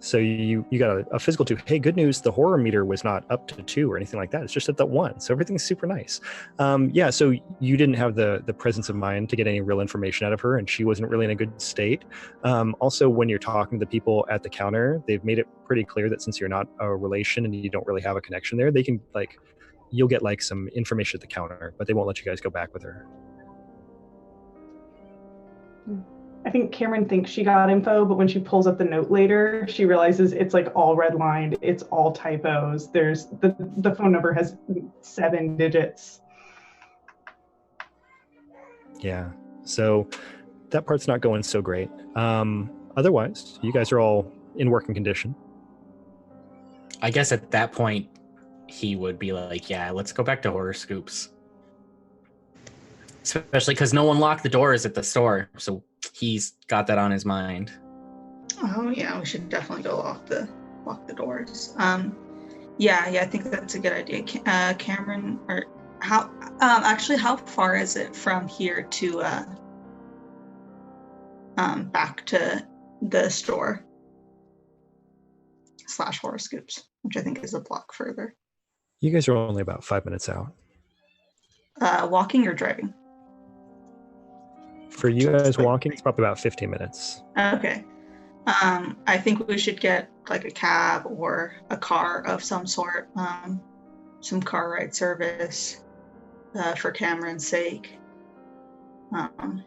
So you got a physical 2. Hey, good news, the horror meter was not up to 2 or anything like that. It's just at that 1. So everything's super nice. So you didn't have the presence of mind to get any real information out of her, and she wasn't really in a good state. Also, when you're talking to the people at the counter, they've made it pretty clear that since you're not a relation and you don't really have a connection there, they can, like, you'll get like some information at the counter, but they won't let you guys go back with her. I think Cameron thinks she got info, but when she pulls up the note later, she realizes it's like all redlined. It's all typos. There's the phone number has 7 digits. Yeah. So that part's not going so great. Otherwise, you guys are all in working condition. I guess at that point, he would be like, yeah, let's go back to Horoscoops. Especially because no one locked the doors at the store, so he's got that on his mind. Oh yeah, we should definitely go lock the doors. I think that's a good idea. Cameron, or how far is it from here to back to the store / Horoscoops, which I think is a block further? You guys are only about 5 minutes out. Walking or driving? For you guys walking, it's probably about 15 minutes. Okay. I think we should get like a cab or a car of some sort, some car ride service for Cameron's sake. And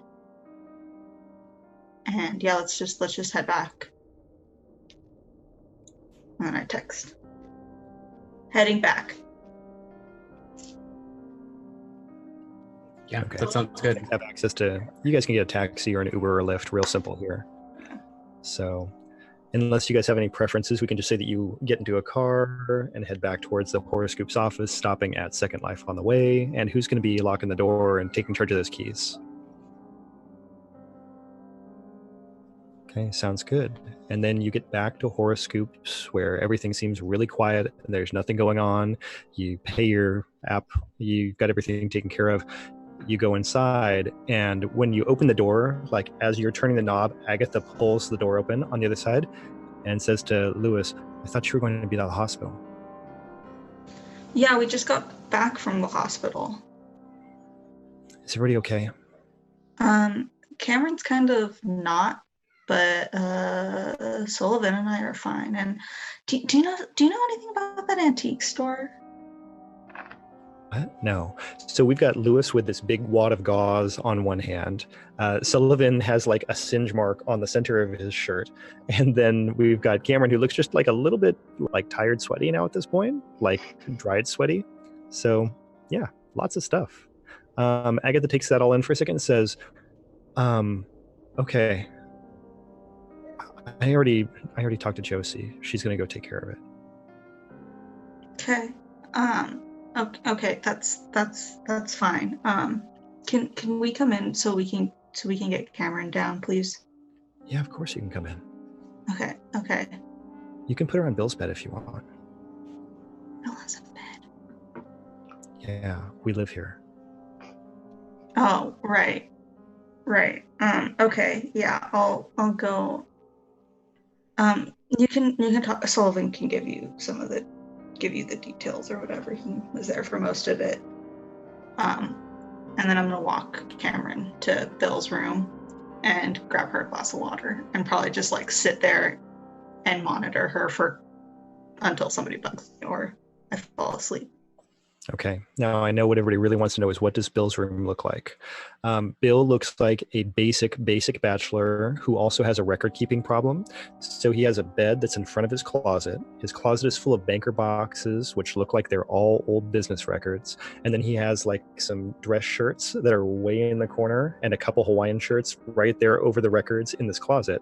yeah, let's just head back. And then I text. Heading back. Yeah, okay. That sounds good. Have access to, you guys can get a taxi or an Uber or a Lyft, real simple here. So unless you guys have any preferences, we can just say that you get into a car and head back towards the Horoscoops office, stopping at Second Life on the way. And who's going to be locking the door and taking charge of those keys? Okay, sounds good. And then you get back to Horoscoops where everything seems really quiet and there's nothing going on. You pay your app, you've got everything taken care of. You go inside, and when you open the door, like as you're turning the knob, Agatha pulls the door open on the other side and says to Lewis, I thought you were going to be at the hospital. Yeah, we just got back from the hospital. Is everybody okay? Cameron's kind of not, but Sullivan and I are fine. And do you know anything about that antique store? What? No. So we've got Lewis with this big wad of gauze on one hand. Sullivan has like a singe mark on the center of his shirt. And then we've got Cameron, who looks just like a little bit like tired, sweaty now at this point, like dried sweaty. So yeah, lots of stuff. Agatha takes that all in for a second and says, okay. I already talked to Josie. She's going to go take care of it. Okay. Okay, that's fine. Can we come in so we can get Cameron down, please? Yeah, of course you can come in. Okay. You can put her on Bill's bed if you want. Bill has a bed. Yeah, we live here. Oh, right. Okay, yeah, I'll go. You can talk. Sullivan can give you the details or whatever. He was there for most of it. And then I'm gonna walk Cameron to Bill's room and grab her a glass of water and probably just like sit there and monitor her until somebody bugs me or I fall asleep. Okay. Now I know what everybody really wants to know is, what does Bill's room look like? Bill looks like a basic bachelor who also has a record keeping problem. So he has a bed that's in front of his closet. His closet is full of banker boxes, which look like they're all old business records. And then he has like some dress shirts that are way in the corner and a couple Hawaiian shirts right there over the records in this closet.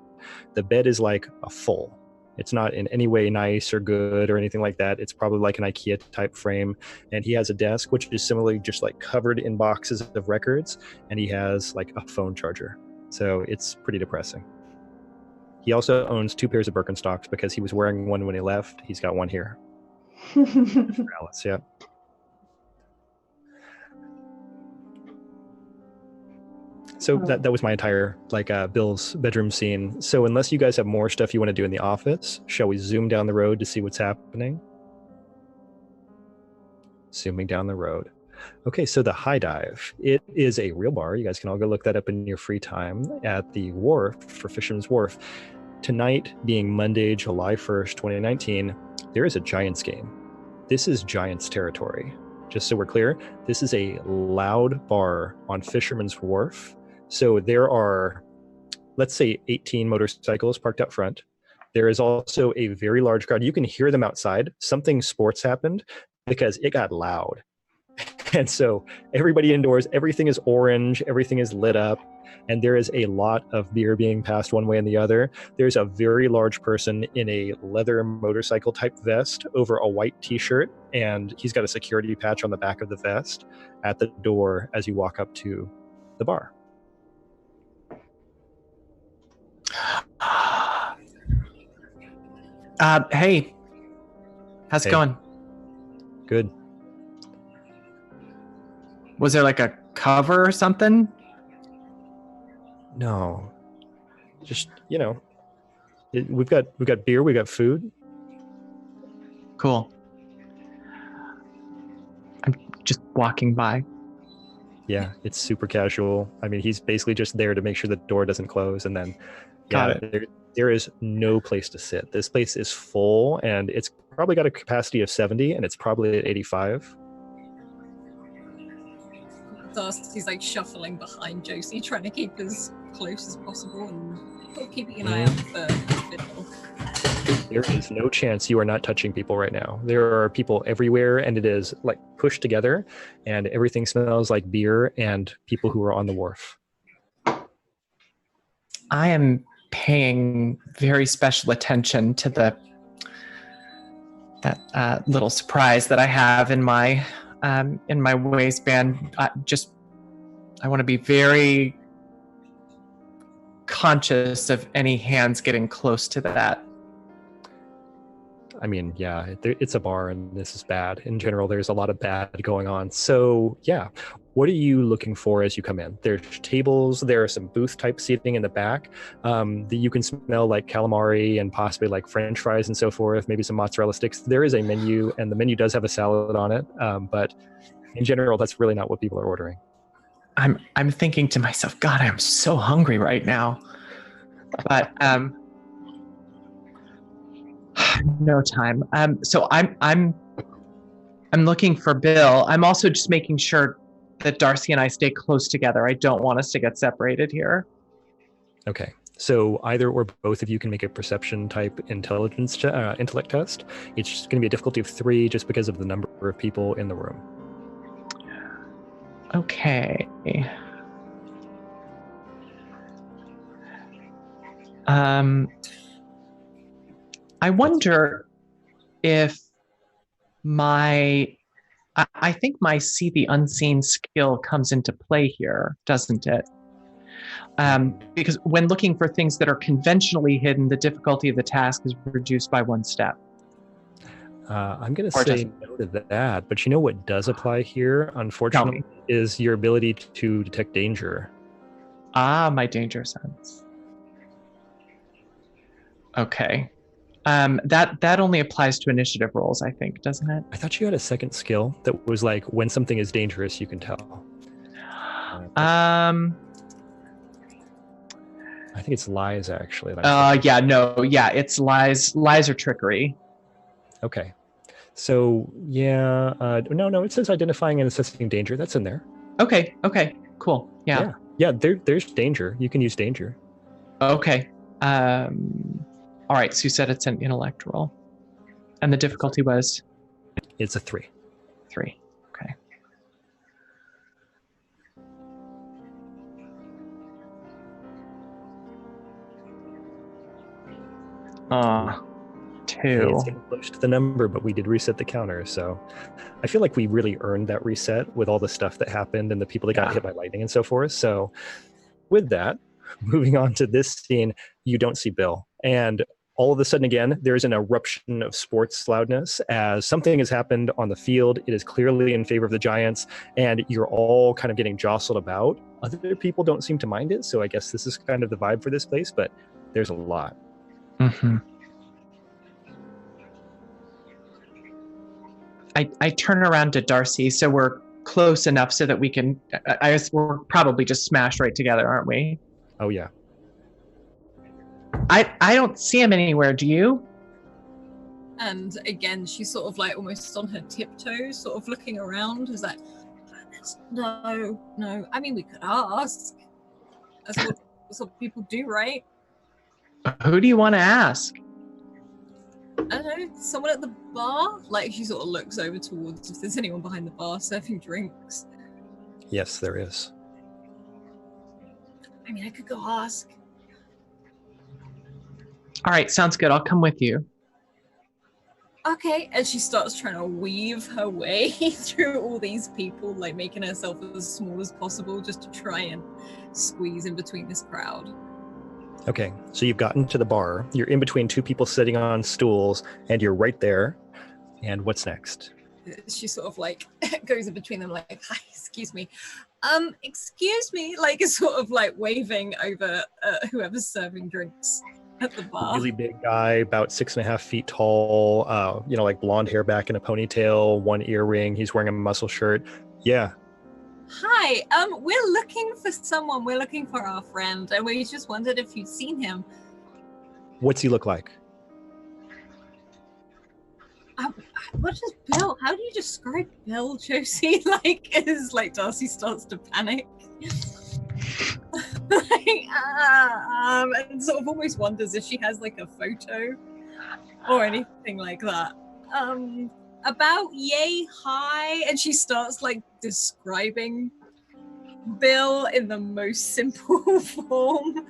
The bed is like a full. It's not in any way nice or good or anything like that. It's probably like an IKEA type frame. And he has a desk, which is similarly just like covered in boxes of records. And he has like a phone charger. So it's pretty depressing. He also owns 2 pairs of Birkenstocks because he was wearing one when he left. He's got one here. For Alice, yeah. So that was my entire Bill's bedroom scene. So unless you guys have more stuff you want to do in the office, shall we zoom down the road to see what's happening? Zooming down the road. Okay, so the High Dive. It is a real bar. You guys can all go look that up in your free time at the wharf for Fisherman's Wharf. Tonight, being Monday, July 1st, 2019, there is a Giants game. This is Giants territory. Just so we're clear, this is a loud bar on Fisherman's Wharf. So there are, let's say, 18 motorcycles parked out front. There is also a very large crowd. You can hear them outside. Something sports happened because it got loud. And so everybody indoors, everything is orange, everything is lit up, and there is a lot of beer being passed one way and the other. There's a very large person in a leather motorcycle type vest over a white t-shirt, and he's got a security patch on the back of the vest at the door as you walk up to the bar. Hey, how's it going? Good. Was there like a cover or something? No, just we've got beer, we got food. Cool. I'm just walking by. Yeah, it's super casual. I mean, he's basically just there to make sure the door doesn't close, and then there is no place to sit. This place is full, and it's probably got a capacity of 70, and it's probably at 85. Darcy's like shuffling behind Josie, trying to keep as close as possible and keeping an eye out for Bill. There is no chance you are not touching people right now. There are people everywhere, and it is like pushed together, and everything smells like beer and people who are on the wharf. I am paying very special attention to that little surprise that I have in my waistband. I want to be very conscious of any hands getting close to that. I mean, yeah, it's a bar, and this is bad. In general, there's a lot of bad going on. So, yeah, what are you looking for as you come in? There's tables. There are some booth-type seating in the back that you can smell like calamari and possibly like French fries and so forth, maybe some mozzarella sticks. There is a menu, and the menu does have a salad on it, but in general, that's really not what people are ordering. I'm thinking to myself, God, I'm so hungry right now. But no time. So I'm looking for Bill. I'm also just making sure that Darcy and I stay close together. I don't want us to get separated here. Okay. So either or both of you can make a perception type intellect test. It's just going to be a difficulty of 3 just because of the number of people in the room. Okay. I wonder if my I think my see the unseen skill comes into play here, doesn't it? Because when looking for things that are conventionally hidden, the difficulty of the task is reduced by 1 step. I'm going to say no to that, but you know what does apply here, unfortunately, is your ability to detect danger. Ah, my danger sense. Okay. That only applies to initiative rolls, I think, doesn't it? I thought you had a second skill that was like when something is dangerous, you can tell. I think it's lies, actually. It's lies. Lies or trickery. Okay. So, no, it says identifying and assessing danger. That's in there. Okay, cool. Yeah, there's danger. You can use danger. Okay. All right, so you said it's an intellect roll. And the difficulty was? It's a 3. 3, okay. Two. It's getting close to the number, but we did reset the counter, so I feel like we really earned that reset with all the stuff that happened and the people that got hit by lightning and so forth. So with that, moving on to this scene, you don't see Bill. And all of a sudden, again, there's an eruption of sports loudness as something has happened on the field. It is clearly in favor of the Giants, and you're all kind of getting jostled about. Other people don't seem to mind it, so I guess this is kind of the vibe for this place, but there's a lot. Mm-hmm. I turn around to Darcy, so we're close enough so that we can, I guess we're probably just smashed right together, aren't we? Oh, yeah. I don't see him anywhere, do you? And again, she's sort of like almost on her tiptoes, sort of looking around. Is like, no. I mean, we could ask. That's what people do, right? Who do you want to ask? I don't know, someone at the bar? Like, she sort of looks over towards if there's anyone behind the bar serving drinks. Yes, there is. I mean, I could go ask. All right, sounds good. I'll come with you. Okay, and she starts trying to weave her way through all these people, like making herself as small as possible just to try and squeeze in between this crowd. Okay, so you've gotten to the bar. You're in between 2 people sitting on stools, and you're right there. And what's next? She sort of like goes in between them like, hi, excuse me, like sort of like waving over whoever's serving drinks at the bar. Really big guy, about 6.5 feet tall, like blonde hair back in a ponytail, 1 earring. He's wearing a muscle shirt. Yeah. Hi, we're looking for someone. We're looking for our friend, and we just wondered if you'd seen him. What's he look like? What is Bill? How do you describe Bill, Josie? Like Darcy starts to panic. And sort of almost wonders if she has like a photo or anything like that. About yay high, and she starts like describing Bill in the most simple form.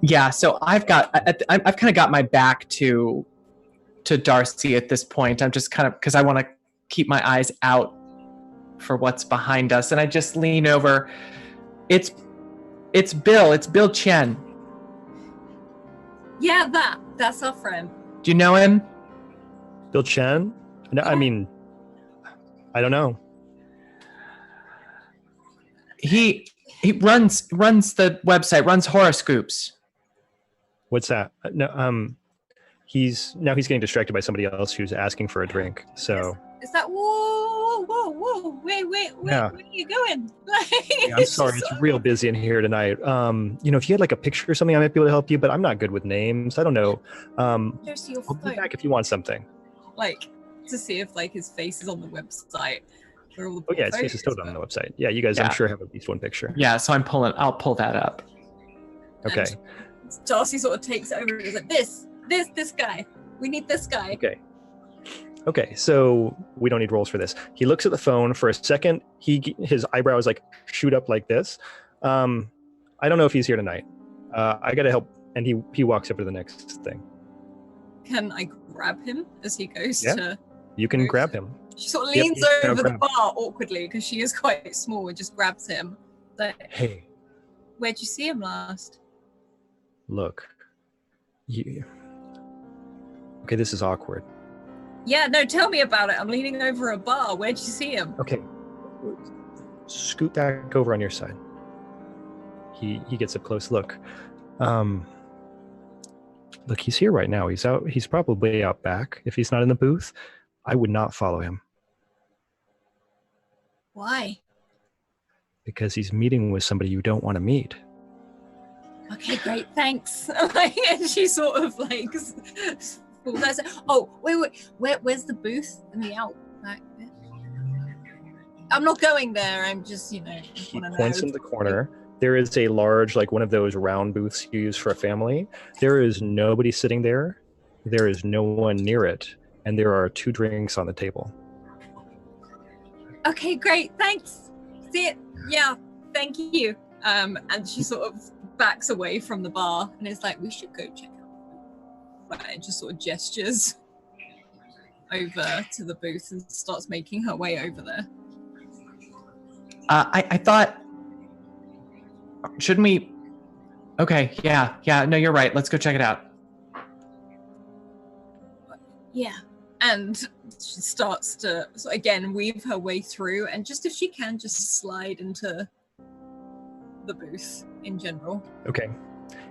Yeah, so I've kind of got my back to Darcy at this point. I'm just kind of, because I want to keep my eyes out for what's behind us, and I just lean over. It's Bill. It's Bill Chen. Yeah, that's our friend. Do you know him? Bill Chen? No, I mean, I don't know. He runs the website, runs Horoscoops. What's that? No, he's getting distracted by somebody else who's asking for a drink. So is that whoa, wait, yeah. Where are you going? Yeah, I'm sorry, it's real busy in here tonight. If you had like a picture or something, I might be able to help you, but I'm not good with names. I don't know. I'll be back if you want something. Like to see if like his face is on the website. Where all the oh yeah, his face is still on the website. Yeah, you guys, I'm sure have at least one picture. Yeah, so I'll pull that up. Okay. And Darcy sort of takes it over and is like, this guy. We need this guy. Okay, so we don't need rolls for this. He looks at the phone for a second. His eyebrows like shoot up like this. I don't know if he's here tonight. I gotta help And he walks up to the next thing. Can I grab him as he goes Yeah. to... You can grab him. She sort of Yep, leans you can over the grab. bar awkwardly because she is quite small and just grabs him. Like, Hey, where'd you see him last? look. Okay, this is awkward. Yeah, no, tell me about it. I'm leaning over a bar. Where'd you see him? Okay. Scoot back over on your side. He gets up close. Look. Look, he's here right now. He's probably out back. If he's not in the booth, I would not follow him. Why? Because he's meeting with somebody you don't want to meet. Okay, great, thanks. And she sort of like... Oh, wait. Where's the booth in the outback bit? I'm not going there. I'm just, He points know. in the corner. There is a large, like one of those round booths you use for a family. There is nobody sitting there. There is no one near it. And there are 2 drinks on the table. Okay, great, thanks. See it? Yeah, thank you. And she sort of backs away from the bar and is like, we should go check out. And just sort of gestures over to the booth and starts making her way over there. I thought, shouldn't we? Okay, yeah, no, you're right. Let's go check it out. Yeah. And she starts to, so again, weave her way through, and just if she can, just slide into the booth in general. Okay.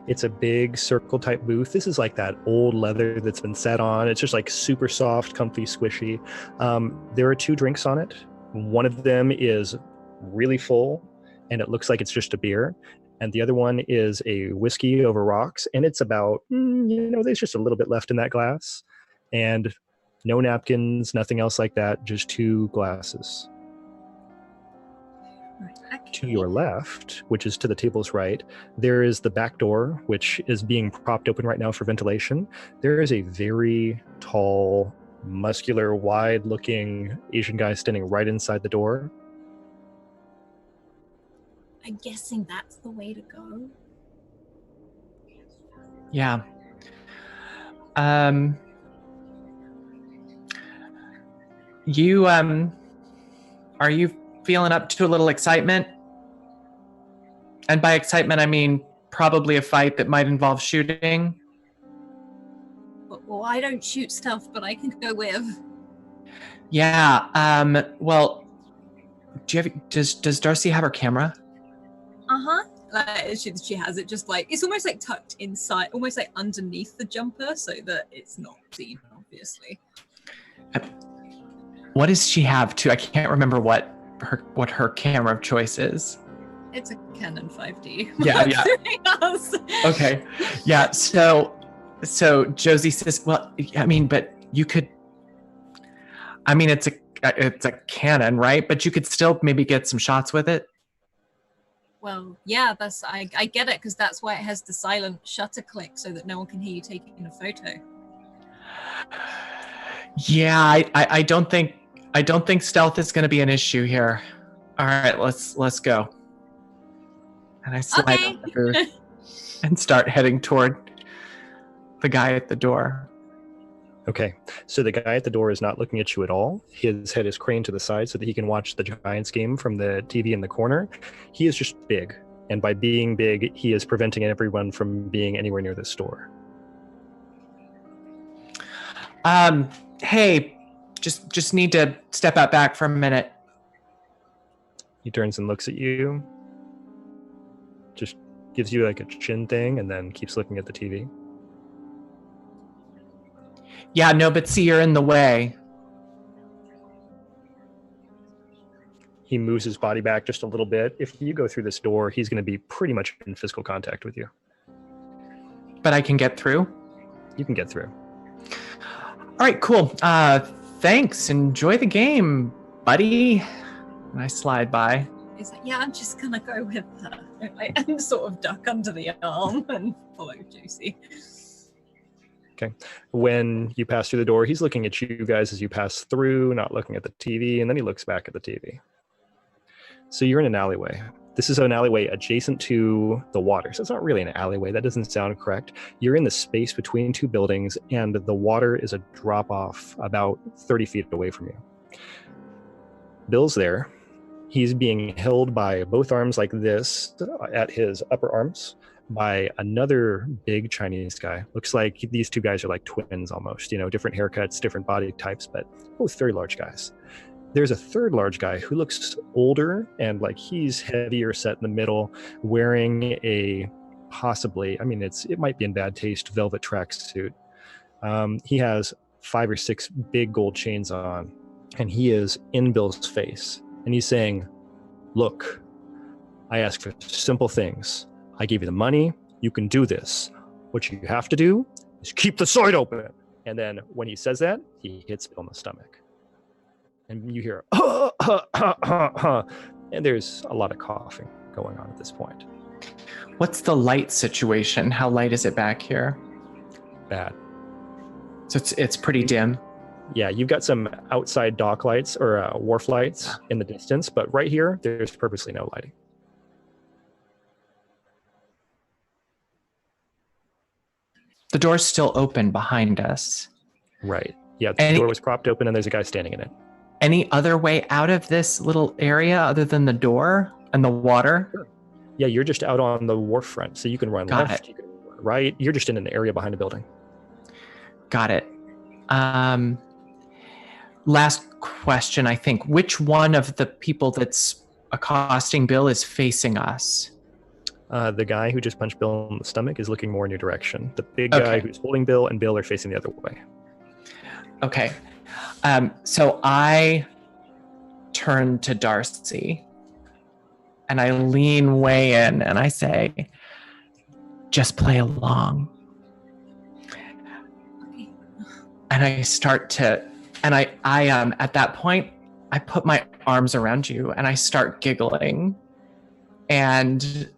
It's a big circle type booth. This is like that old leather that's been sat on. It's just like super soft, comfy, squishy. There are 2 drinks on it. One of them is really full, and it looks like it's just a beer. And the other one is a whiskey over rocks, and it's about, there's just a little bit left in that glass. And no napkins, nothing else like that, just 2 glasses. Okay. To your left, which is to the table's right, there is the back door, which is being propped open right now for ventilation. There is a very tall, muscular, wide-looking Asian guy standing right inside the door. I'm guessing that's the way to go. Yeah. You are you feeling up to a little excitement? And by excitement, I mean probably a fight that might involve shooting. Well, I don't shoot stuff, but I can go with. Yeah. Well, does Darcy have her camera? Uh-huh. She has it just like, it's almost like tucked inside, almost like underneath the jumper so that it's not seen, obviously. What does she have too? I can't remember what her camera of choice is. It's a Canon 5D. Yeah. Okay. Yeah. So Josie says, well, I mean, but you could. I mean, it's a Canon, right? But you could still maybe get some shots with it. Well, yeah, I get it, because that's why it has the silent shutter click so that no one can hear you taking a photo. Yeah, I don't think stealth is going to be an issue here. All right, let's go. And I slide over and start heading toward the guy at the door. Okay, so the guy at the door is not looking at you at all. His head is craned to the side so that he can watch the Giants game from the TV in the corner. He is just big, and by being big, he is preventing everyone from being anywhere near this door. Hey, just need to step out back for a minute. He turns and looks at you, just gives you like a chin thing, and then keeps looking at the TV. Yeah, no, but see, you're in the way. He moves his body back just a little bit. If you go through this door, he's going to be pretty much in physical contact with you. But I can get through? You can get through. All right, cool. Thanks. Enjoy the game, buddy. And I slide by. He's like, yeah, I'm just going to go with her. And sort of duck under the arm and follow Juicy. Okay. When you pass through the door, he's looking at you guys as you pass through, not looking at the TV, and then he looks back at the TV. So you're in an alleyway. This is an alleyway adjacent to the water. So it's not really an alleyway. That doesn't sound correct. You're in the space between two buildings, and the water is a drop off about 30 feet away from you. Bill's there. He's being held by both arms like this at his upper arms by another big Chinese guy. Looks like these two guys are like twins almost, different haircuts, different body types, but both very large guys. There's a third large guy who looks older and like he's heavier set in the middle, wearing a possibly, it might be in bad taste, velvet tracksuit. He has 5 or 6 big gold chains on, and he is in Bill's face. And he's saying, look, I ask for simple things. I gave you the money. You can do this. What you have to do is keep the side open. And then when he says that, he hits Bill in the stomach. And you hear, and there's a lot of coughing going on at this point. What's the light situation? How light is it back here? Bad. So it's pretty dim. Yeah, you've got some outside dock lights or wharf lights in the distance, but right here, there's purposely no lighting. The door's still open behind us. Right. Yeah, the door was propped open and there's a guy standing in it. Any other way out of this little area other than the door and the water? Sure. Yeah, you're just out on the wharf front, so you can run left, you can run right. You're just in an area behind a building. Got it. Last question, I think. Which one of the people that's accosting Bill is facing us? The guy who just punched Bill in the stomach is looking more in your direction. The big guy who's holding Bill and Bill are facing the other way. Okay. So I turn to Darcy and I lean way in and I say, just play along. And I start to, and I at that point, I put my arms around you and I start giggling. And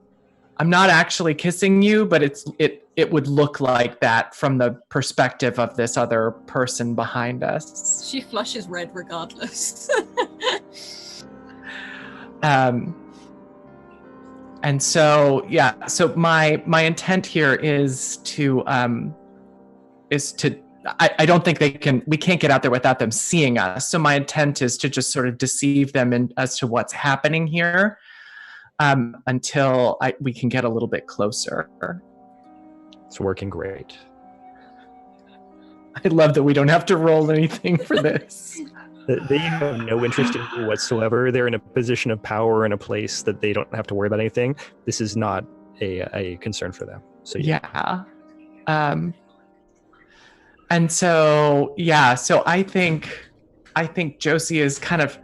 I'm not actually kissing you, but it would look like that from the perspective of this other person behind us. She flushes red regardless. And so, yeah, so my intent here is to I don't think we can't get out there without them seeing us. So my intent is to just sort of deceive them as to what's happening here until we can get a little bit closer. It's working great. I love that we don't have to roll anything for this. They have no interest in you whatsoever. They're in a position of power in a place that they don't have to worry about anything. This is not a concern for them. So yeah. And so, yeah, so I think Josie is kind of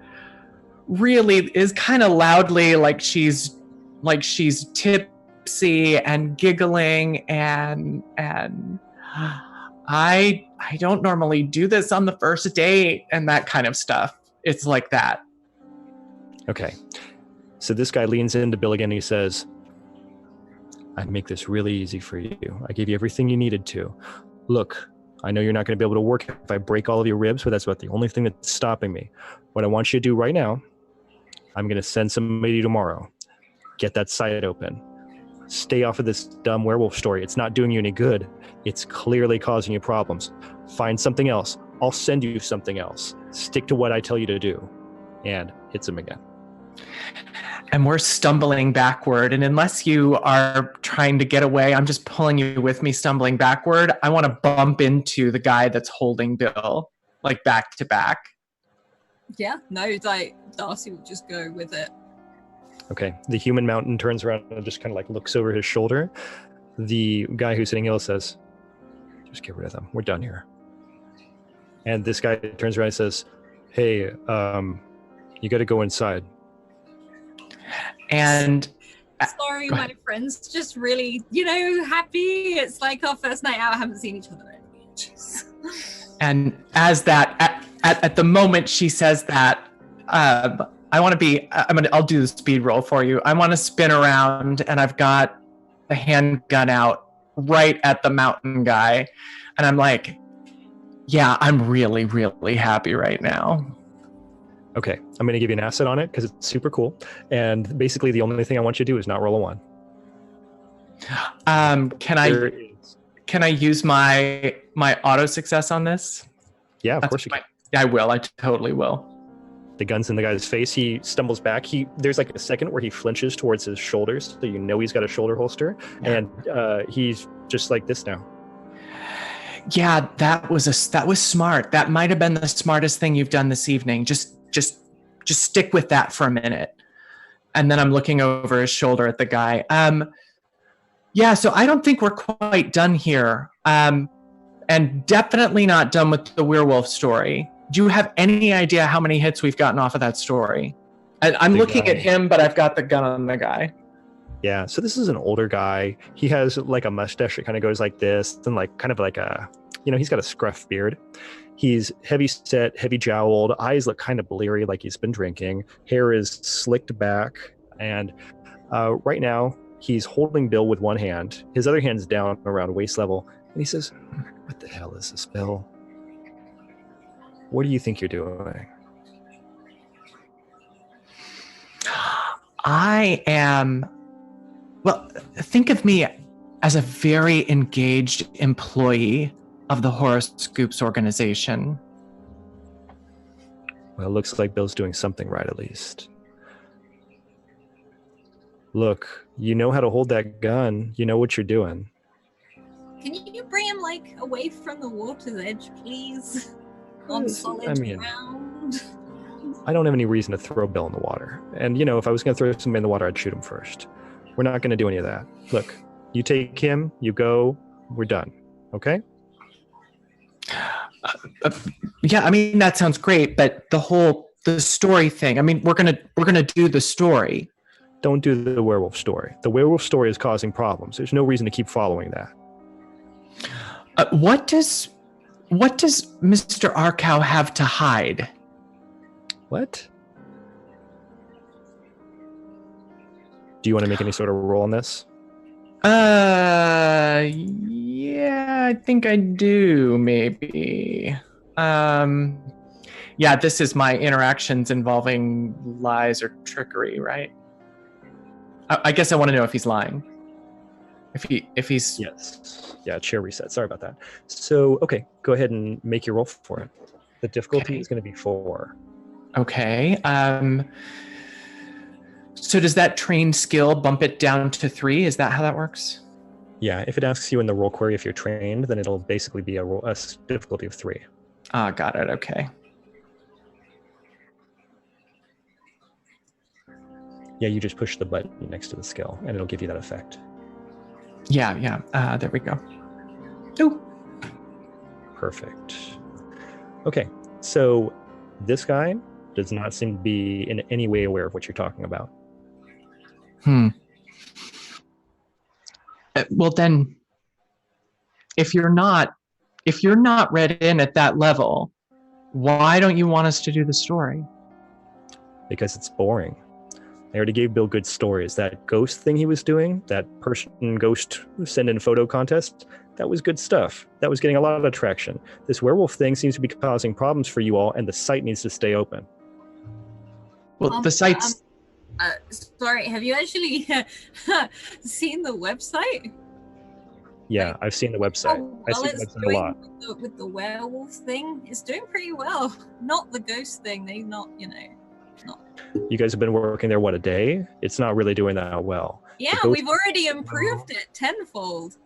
loudly like she's tipsy and giggling and I don't normally do this on the first date and that kind of stuff. It's like that. Okay. So this guy leans into Bill again and he says, I'd make this really easy for you. I gave you everything you needed to. Look, I know you're not going to be able to work if I break all of your ribs, but that's about the only thing that's stopping me. What I want you to do right now, I'm going to send somebody to you tomorrow. Get that site open. Stay off of this dumb werewolf story. It's not doing you any good. It's clearly causing you problems. Find something else. I'll send you something else. Stick to what I tell you to do. And hits him again. And we're stumbling backward. And unless you are trying to get away, I'm just pulling you with me stumbling backward. I want to bump into the guy that's holding Bill, like back to back. Yeah, no, like Darcy would just go with it. Okay, the human mountain turns around and just kind of like looks over his shoulder. The guy who's sitting ill says, just get rid of them. We're done here. And this guy turns around and says, hey, you got to go inside. And sorry, my friend's just really, happy. It's like our first night out. I haven't seen each other in ages. And as that, at the moment she says that, I'll do the speed roll for you. I want to spin around and I've got the handgun out right at the mountain guy. And I'm like, yeah, I'm really, really happy right now. Okay, I'm going to give you an asset on it because it's super cool. And basically, the only thing I want you to do is not roll a 1. Can I use my auto success on this? Yeah, of course you can. I will. I totally will. The gun's in the guy's face. He stumbles back. There's like a second where he flinches towards his shoulders, so you know he's got a shoulder holster, and he's just like this now. Yeah, that was smart. That might have been the smartest thing you've done this evening. Just stick with that for a minute. And then I'm looking over his shoulder at the guy. Yeah, so I don't think we're quite done here. And definitely not done with the werewolf story. Do you have any idea how many hits we've gotten off of that story? I'm looking at him, but I've got the gun on the guy. Yeah, so this is an older guy. He has like a mustache that kind of goes like this, and like kind of like he's got a scruff beard. He's heavy set, heavy jowled. Eyes look kind of bleary, like he's been drinking. Hair is slicked back, and right now he's holding Bill with one hand. His other hand's down around waist level, and he says, "What the hell is this, Bill? What do you think you're doing?" Well, think of me as a very engaged employee of the Horoscoops organization. Well, it looks like Bill's doing something right, at least. Look, you know how to hold that gun. You know what you're doing. Can you bring him, like, away from the water's edge, please? On solid ground? I don't have any reason to throw Bill in the water. And, if I was going to throw somebody in the water, I'd shoot him first. We're not going to do any of that. Look, you take him, you go, we're done. Okay? Yeah, I mean, that sounds great, but the story thing, I mean, we're gonna do the story. Don't do the werewolf story. The werewolf story is causing problems. There's no reason to keep following that. What does Mr. Arkow have to hide? What? Do you want to make any sort of roll on this? Yeah, I think I do, maybe. Yeah, this is my interactions involving lies or trickery, right? I guess I want to know if he's lying. If he's... Yes. Yeah, chair reset. Sorry about that. So, okay, go ahead and make your roll for it. The difficulty is going to be 4. Okay. So does that trained skill bump it down to 3? Is that how that works? Yeah, if it asks you in the roll query if you're trained, then it'll basically be a difficulty of 3. Got it. Okay. Yeah, you just push the button next to the skill, and it'll give you that effect. Yeah. There we go. Ooh. Perfect. Okay, so this guy does not seem to be in any way aware of what you're talking about. Well then, if you're not read in at that level, why don't you want us to do the story? Because it's boring. I already gave Bill good stories. That ghost thing he was doing, that person ghost send-in photo contest, that was good stuff. That was getting a lot of traction. This werewolf thing seems to be causing problems for you all, and the site needs to stay open. Well, the site's... sorry, have you actually seen the website? Yeah, I've seen the website. I see the website a lot. With the werewolf thing, it's doing pretty well. Not the ghost thing. They not. You guys have been working there, what, a day? It's not really doing that well. Yeah, we've already improved it tenfold.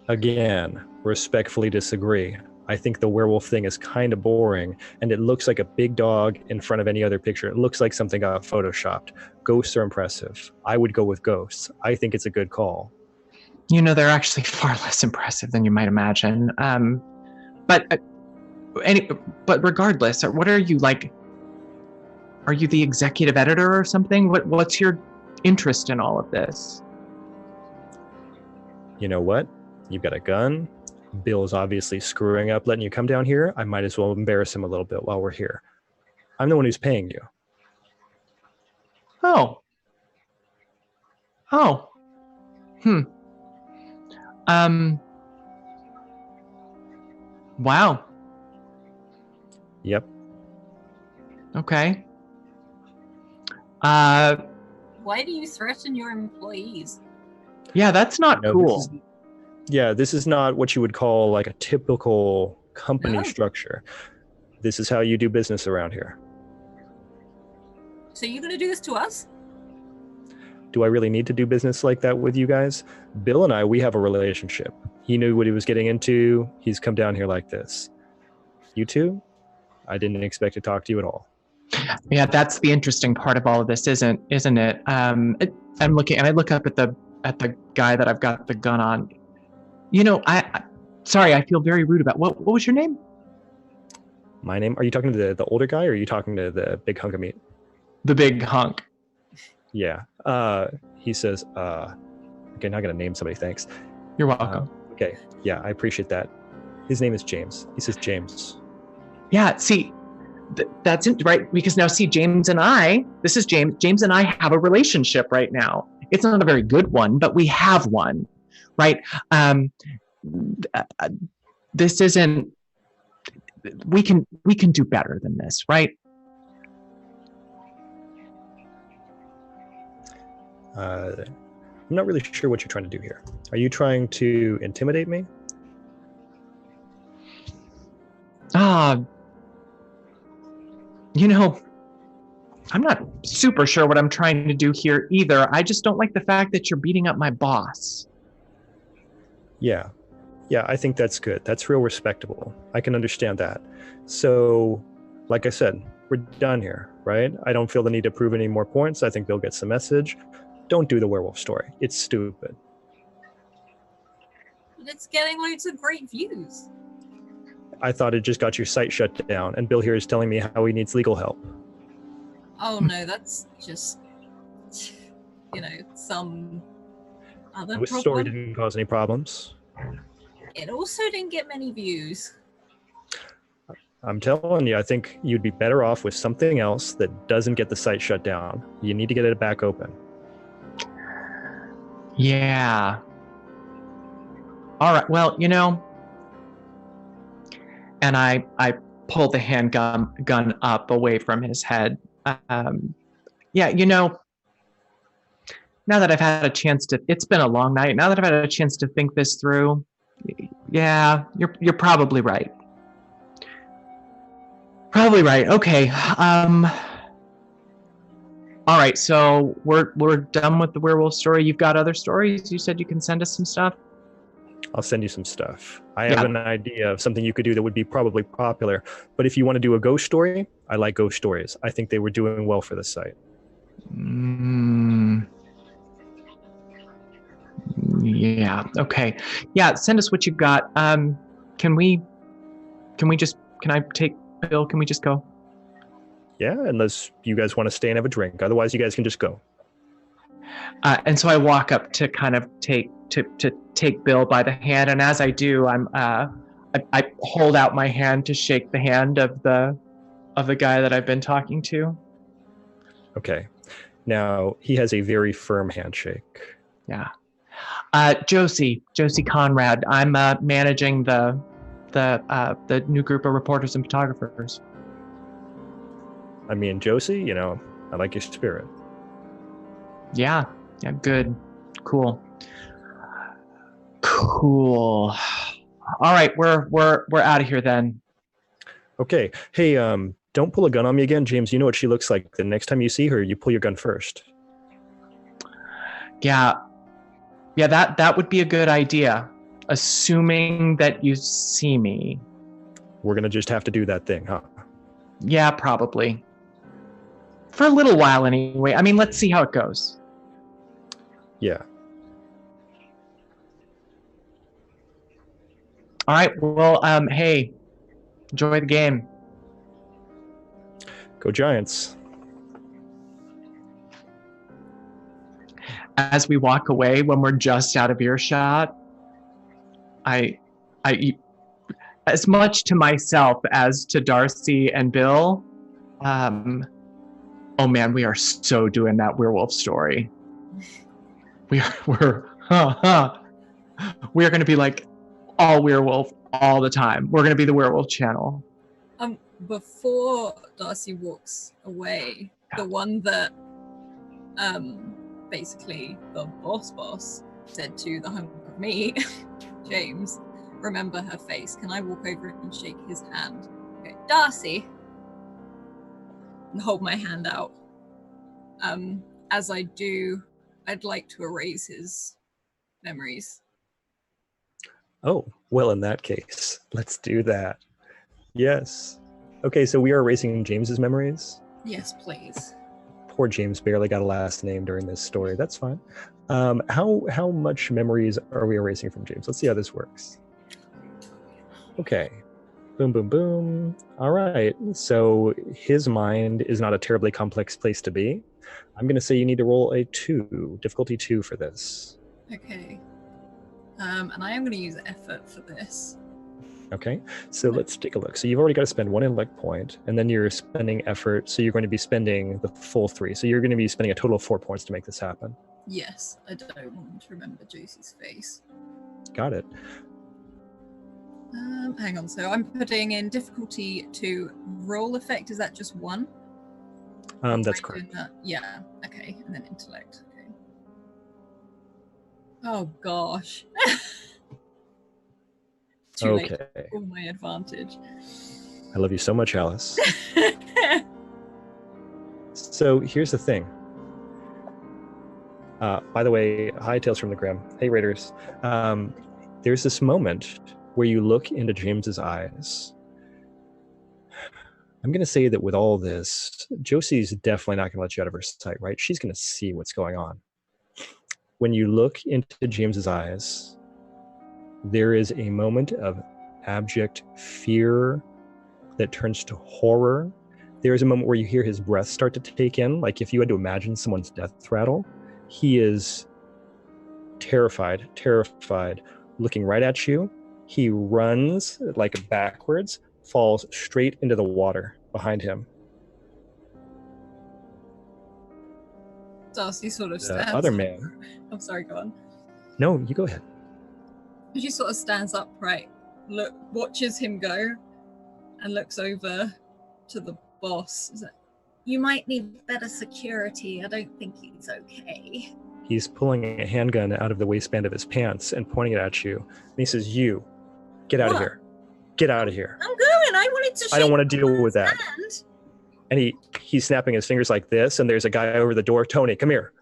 Again, respectfully disagree. I think the werewolf thing is kind of boring, and it looks like a big dog in front of any other picture. It looks like something got photoshopped. Ghosts are impressive. I would go with ghosts. I think it's a good call. They're actually far less impressive than you might imagine. But regardless, what are you like? Are you the executive editor or something? What's your interest in all of this? You know what? You've got a gun. Bill's obviously screwing up, letting you come down here. I might as well embarrass him a little bit while we're here. I'm the one who's paying you. Oh. Wow. Yep. Okay. Why do you threaten your employees? Yeah, that's not cool. This is not what you would call like a typical company No. structure. This is how you do business around here. So you're going to do this to us? Do I really need to do business like that with you guys? Bill and I, we have a relationship. He knew what he was getting into. He's come down here like this. You two, I didn't expect to talk to you at all. Yeah, that's the interesting part of all of this, isn't it? I'm looking, and I look up at the guy that I've got the gun on. You know, sorry, I feel very rude about what was your name? My name? Are you talking to the older guy, or are you talking to the big hunk of meat? The big hunk. Yeah. He says, okay, not gonna name somebody, thanks. You're welcome. Okay, yeah, I appreciate that. His name is James. He says James. Yeah, see, that's it, right? Because now, see, James and I have a relationship right now. It's not a very good one, but we have one, right? This isn't, we can do better than this, right? I'm not really sure what you're trying to do here. Are you trying to intimidate me? You know, I'm not super sure what I'm trying to do here either. I just don't like the fact that you're beating up my boss. Yeah, I think that's good. That's real respectable. I can understand that. So, like I said, we're done here, right? I don't feel the need to prove any more points. I think Bill gets the message. Don't do the werewolf story. It's stupid. But it's getting loads of great views. I thought it just got your site shut down, and Bill here is telling me how he needs legal help. Oh no, that's just, some other This problem. story didn't cause any problems. It also didn't get many views. I'm telling you, I think you'd be better off with something else that doesn't get the site shut down. You need to get it back open. Yeah. All right, well, and I pull the gun up away from his head. Yeah, now that I've had a chance to, it's been a long night. Now that I've had a chance to think this through, yeah, you're probably right. Probably right. Okay. All right. So we're done with the werewolf story. You've got other stories. You said you can send us some stuff. I'll send you some stuff. I have an idea of something you could do that would be probably popular. But if you want to do a ghost story, I like ghost stories. I think they were doing well for the site. Yeah. Okay. Yeah. Send us what you've got. Can I take Bill? Can we just go? Yeah, unless you guys want to stay and have a drink. Otherwise, you guys can just go. And so I walk up to kind of take Bill by the hand, and as I do, I hold out my hand to shake the hand of the guy that I've been talking to. Okay. Now he has a very firm handshake. Yeah. Josie Conrad. I'm managing the new group of reporters and photographers. I mean, Josie, I like your spirit. Yeah, good. Cool. All right, we're out of here then. Okay. Hey, don't pull a gun on me again, James. You know what she looks like. The next time you see her, you pull your gun first. Yeah, that would be a good idea, assuming that you see me. We're gonna just have to do that thing, huh? Yeah, probably. For a little while anyway. I mean, let's see how it goes. Yeah. All right, well, hey, enjoy the game. Go Giants. As we walk away, when we're just out of earshot, I as much to myself as to Darcy and Bill, oh man, we are so doing that werewolf story. We are going to be like all werewolf all the time. We're going to be the werewolf channel. Before Darcy walks away, the one that basically the boss said to the hunk of meat, James, remember her face. Can I walk over and shake his hand? Okay, Darcy, and hold my hand out. As I do, I'd like to erase his memories. Oh, well, in that case, let's do that. Yes. Okay, so we are erasing James's memories. Yes, please. Poor James barely got a last name during this story. That's fine. How much memories are we erasing from James? Let's see how this works. Okay. Boom, boom, boom. All right. So his mind is not a terribly complex place to be. I'm going to say you need to roll a 2, difficulty 2 for this. Okay. And I am going to use effort for this. Okay, so let's take a look. So you've already got to spend 1 intellect point, and then you're spending effort, so you're going to be spending the full 3. So you're going to be spending a total of 4 points to make this happen. Yes, I don't want to remember Josie's face. Got it. Hang on, so I'm putting in difficulty 2. Roll effect, is that just 1? That's correct. Yeah, okay, and then intellect. Okay. Oh gosh. Too late for my advantage. I love you so much, Alice. So here's the thing. By the way, hi, Tales from the Grim. Hey, Raiders. There's this moment where you look into James's eyes. I'm going to say that with all this, Josie's definitely not going to let you out of her sight, right? She's going to see what's going on. When you look into James's eyes, there is a moment of abject fear that turns to horror. There is a moment where you hear his breath start to take in, like if you had to imagine someone's death rattle. He is terrified, looking right at you. He runs like backwards, falls straight into the water behind him. Darcy sort of stands other up. man. I'm sorry, go on. No, you go ahead. She sort of stands upright, watches him go, and looks over to the boss. Is like, you might need better security. I don't think he's okay. He's pulling a handgun out of the waistband of his pants and pointing it at you. And he says, "You, get out of here. Get out of here. I'm going. I wanted to. I don't want to deal with that." Hand. And he's snapping his fingers like this, and there's a guy over the door. "Tony, come here."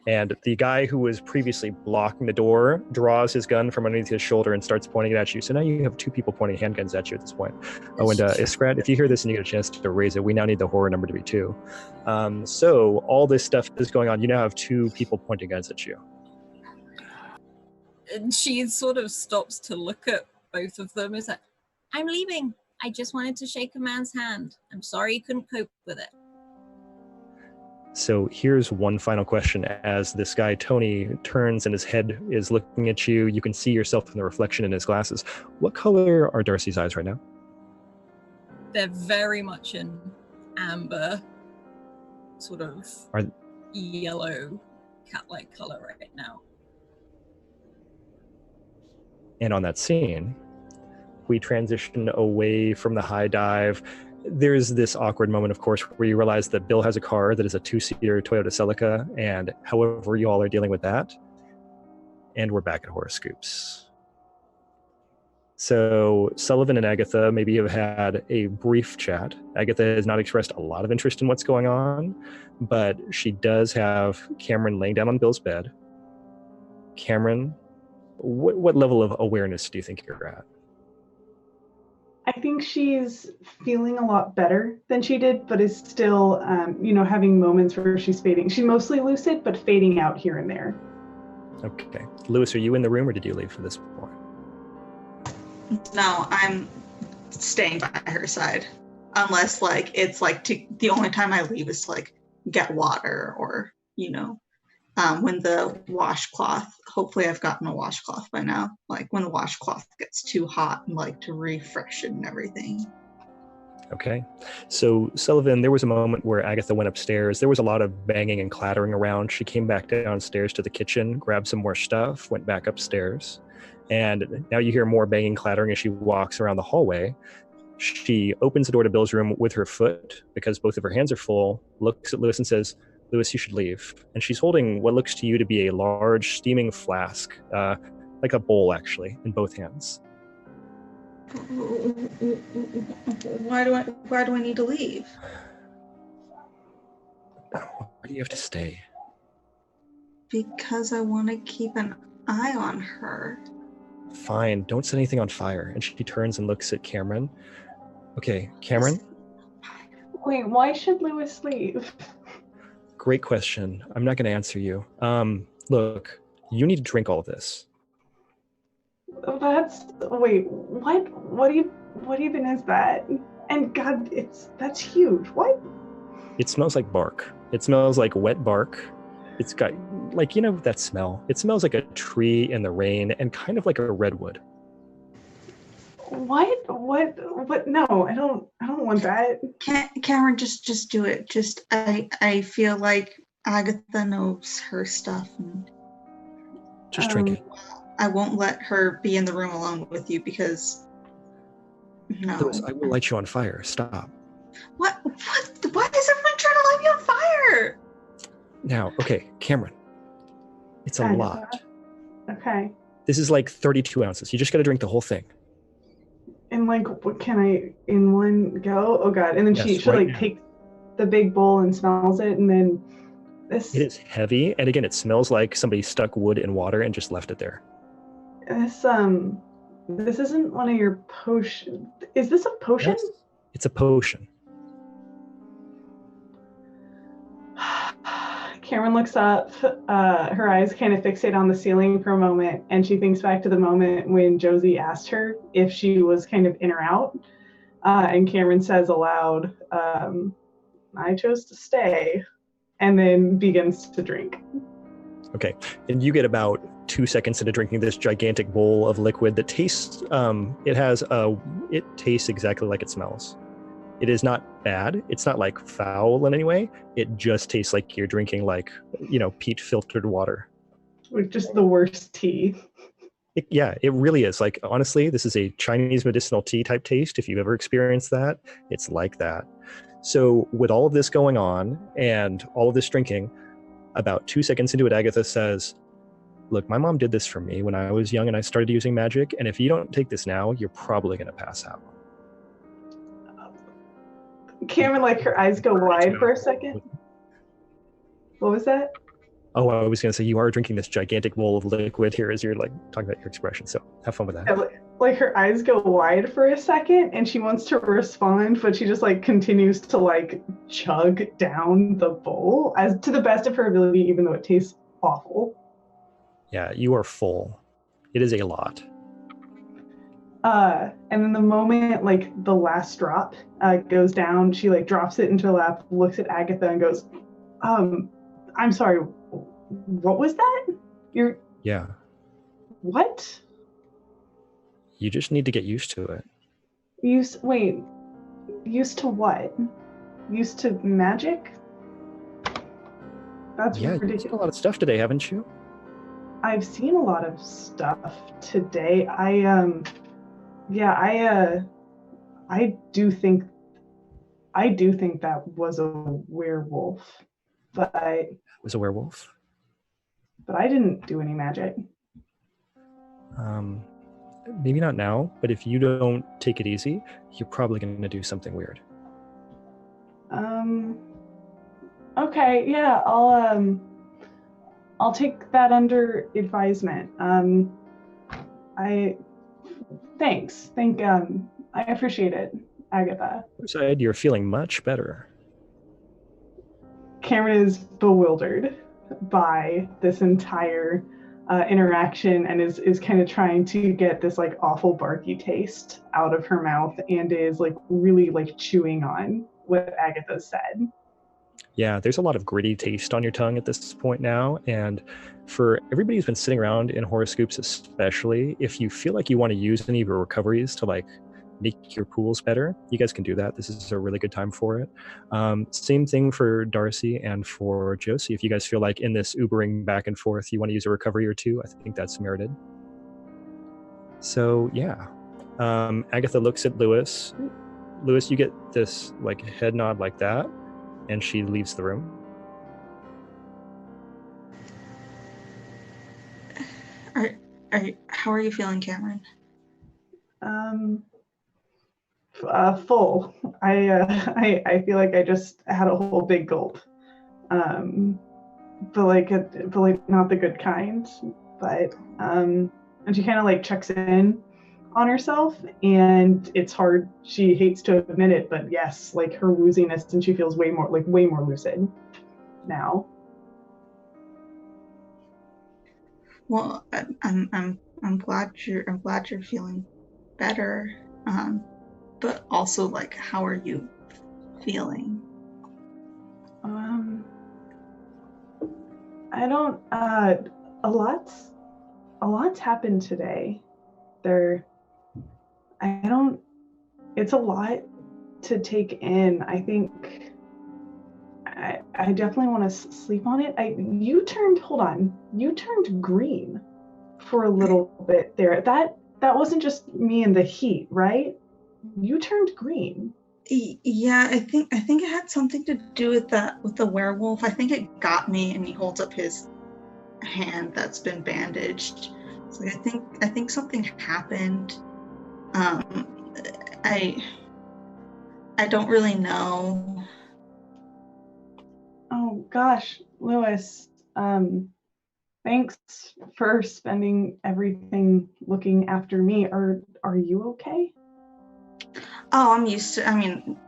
And the guy who was previously blocking the door draws his gun from underneath his shoulder and starts pointing it at you. So now you have 2 people pointing handguns at you at this point. Oh, and Scrat, if you hear this and you get a chance to raise it, we now need the horror number to be 2. So all this stuff is going on. You now have 2 people pointing guns at you. And she sort of stops to look at both of them. Is like, I'm leaving. I just wanted to shake a man's hand. I'm sorry you couldn't cope with it. So here's one final question. As this guy, Tony, turns and his head is looking at you, you can see yourself in the reflection in his glasses. What color are Darcy's eyes right now? They're very much an amber, sort of yellow, cat-like color right now. And on that scene, we transition away from the high dive. There's this awkward moment, of course, where you realize that Bill has a car that is a 2-seater Toyota Celica, and however you all are dealing with that. And we're back at Horoscoops. So Sullivan and Agatha maybe have had a brief chat. Agatha has not expressed a lot of interest in what's going on, but she does have Cameron laying down on Bill's bed. Cameron, what level of awareness do you think you're at? I think she's feeling a lot better than she did, but is still, having moments where she's fading. She's mostly lucid, but fading out here and there. Okay. Lewis, are you in the room or did you leave for this point? No, I'm staying by her side. Unless, the only time I leave is to, get water or, when the washcloth, hopefully I've gotten a washcloth by now, when the washcloth gets too hot and to refresh it and everything. Okay. So Sullivan, there was a moment where Agatha went upstairs. There was a lot of banging and clattering around. She came back downstairs to the kitchen, grabbed some more stuff, went back upstairs. And now you hear more banging, clattering as she walks around the hallway. She opens the door to Bill's room with her foot because both of her hands are full, looks at Lewis and says, Lewis, you should leave. And she's holding what looks to you to be a large steaming flask, like a bowl actually, in both hands. Why do I need to leave? Why do you have to stay? Because I want to keep an eye on her. Fine, don't set anything on fire. And she turns and looks at Cameron. Okay, Cameron? Wait, why should Lewis leave? Great question. I'm not going to answer you. Look, you need to drink all of this. Wait, what even is that? And God, that's huge. What? It smells like bark. It smells like wet bark. It's got, like, you know that smell? It smells like a tree in the rain and kind of like a redwood. What? No, I don't want that. Cameron, just do it. I feel like Agatha knows her stuff. And, just drink it. I won't let her be in the room alone with you because, no. Lewis, I will light you on fire. Stop. What? Why is everyone trying to light me on fire? Now, okay, Cameron. It's a lot. Okay. This is like 32 ounces. You just got to drink the whole thing. And like, what can I in one go? Oh God! And then Yes, she right like now. takes the big bowl and smells it, and then this. It is heavy, and again, it smells like somebody stuck wood in water and just left it there. This isn't one of your potions. Is this a potion? Yes, it's a potion. Cameron looks up, her eyes kind of fixate on the ceiling for a moment, and she thinks back to the moment when Josie asked her if she was kind of in or out. And Cameron says aloud, I chose to stay, and then begins to drink. Okay, and you get about 2 seconds into drinking this gigantic bowl of liquid that tastes, it tastes exactly like it smells. It is not bad. It's not like foul in any way. It just tastes like you're drinking like, peat filtered water. Like just the worst tea. It really is. Like, honestly, this is a Chinese medicinal tea type taste. If you've ever experienced that, it's like that. So with all of this going on and all of this drinking, about 2 seconds into it, Agatha says, look, my mom did this for me when I was young and I started using magic. And if you don't take this now, you're probably going to pass out. Cameron, like her eyes go wide for a second. What was that? Oh, I was going to say, you are drinking this gigantic bowl of liquid here as you're like talking about your expression. So have fun with that. Yeah, like her eyes go wide for a second and she wants to respond, but she just like continues to like chug down the bowl as to the best of her ability, even though it tastes awful. Yeah, you are full. It is a lot. And then the moment like the last drop goes down, she like drops it into her lap, looks at Agatha and goes, I'm sorry, what was that? Yeah. What? You just need to get used to it. Used to what? Used to magic? That's ridiculous. You've seen a lot of stuff today, haven't you? I've seen a lot of stuff today. I do think that was a werewolf, but It was a werewolf? But I didn't do any magic. Maybe not now, but if you don't take it easy, you're probably going to do something weird. Okay, yeah, I'll take that under advisement. I appreciate it, Agatha. Besides, you're feeling much better. Cameron is bewildered by this entire interaction and is kind of trying to get this like awful barky taste out of her mouth and is like really like chewing on what Agatha said. Yeah, there's a lot of gritty taste on your tongue at this point now. And for everybody who's been sitting around in Horoscoops especially, if you feel like you want to use any of your recoveries to like make your pools better, you guys can do that. This is a really good time for it. Same thing for Darcy and for Josie. If you guys feel like in this Ubering back and forth, you want to use a recovery or two, I think that's merited. So yeah, Agatha looks at Lewis Lewis, you get this like head nod like that, and she leaves the room. How are you feeling, Cameron? Full. I feel like I just had a whole big gulp. But like not the good kind. But and she kind of like checks in on herself, and it's hard. She hates to admit it, but yes, like her wooziness, and she feels way more lucid now. Well, I'm glad you're feeling better. But also, like, how are you feeling? I don't. A lot's happened today. It's a lot to take in. I think I definitely want to sleep on it. You turned green for a little bit there. That wasn't just me in the heat, right? You turned green. Yeah, I think it had something to do with the werewolf. I think it got me, and he holds up his hand that's been bandaged. So I think something happened. I don't really know. Oh gosh, Lewis. Thanks for spending everything looking after me. Are you okay? Oh, I'm used to. I mean,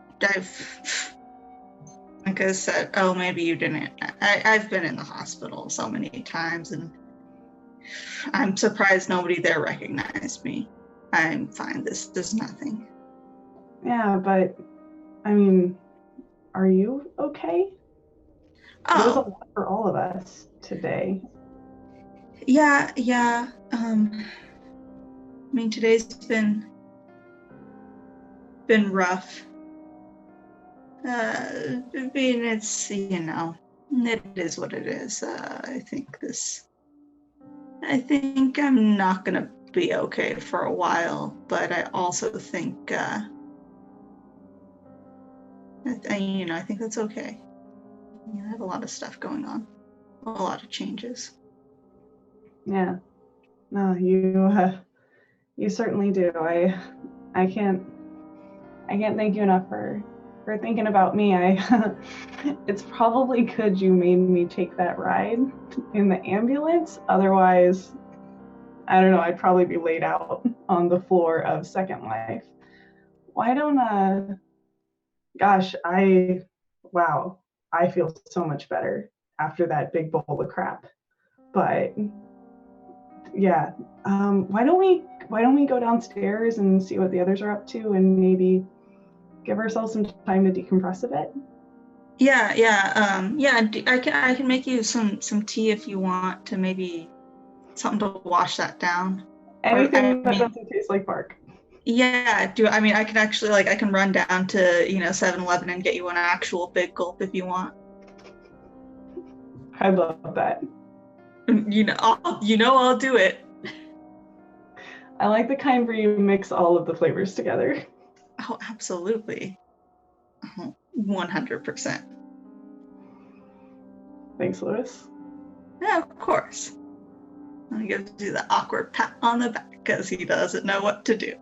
like I said, oh, maybe you didn't. I've been in the hospital so many times, and I'm surprised nobody there recognized me. I'm fine. This is nothing. Yeah, but I mean, are you okay? Oh. It was a lot for all of us today. Yeah. I mean, today's been rough. I mean, it's, it is what it is. I think I'm not gonna be okay for a while, but I also think, I think that's okay. I have a lot of stuff going on, a lot of changes. Yeah. No, you certainly do. I can't thank you enough for thinking about me. It's probably good you made me take that ride in the ambulance. Otherwise, I don't know, I'd probably be laid out on the floor of Second Life. Why don't gosh, I feel so much better after that big bowl of crap. But yeah, why don't we go downstairs and see what the others are up to, and maybe give ourselves some time to decompress a bit? Yeah. I can make you some tea if you want, to maybe something to wash that down. Anything that doesn't taste like bark. Yeah, I can actually, I can run down to 7-Eleven and get you an actual big gulp if you want. I love that. I'll do it. I like the kind where you mix all of the flavors together. Oh, absolutely. 100%. Thanks, Lewis. Yeah, of course. I give you the awkward pat on the back because he doesn't know what to do.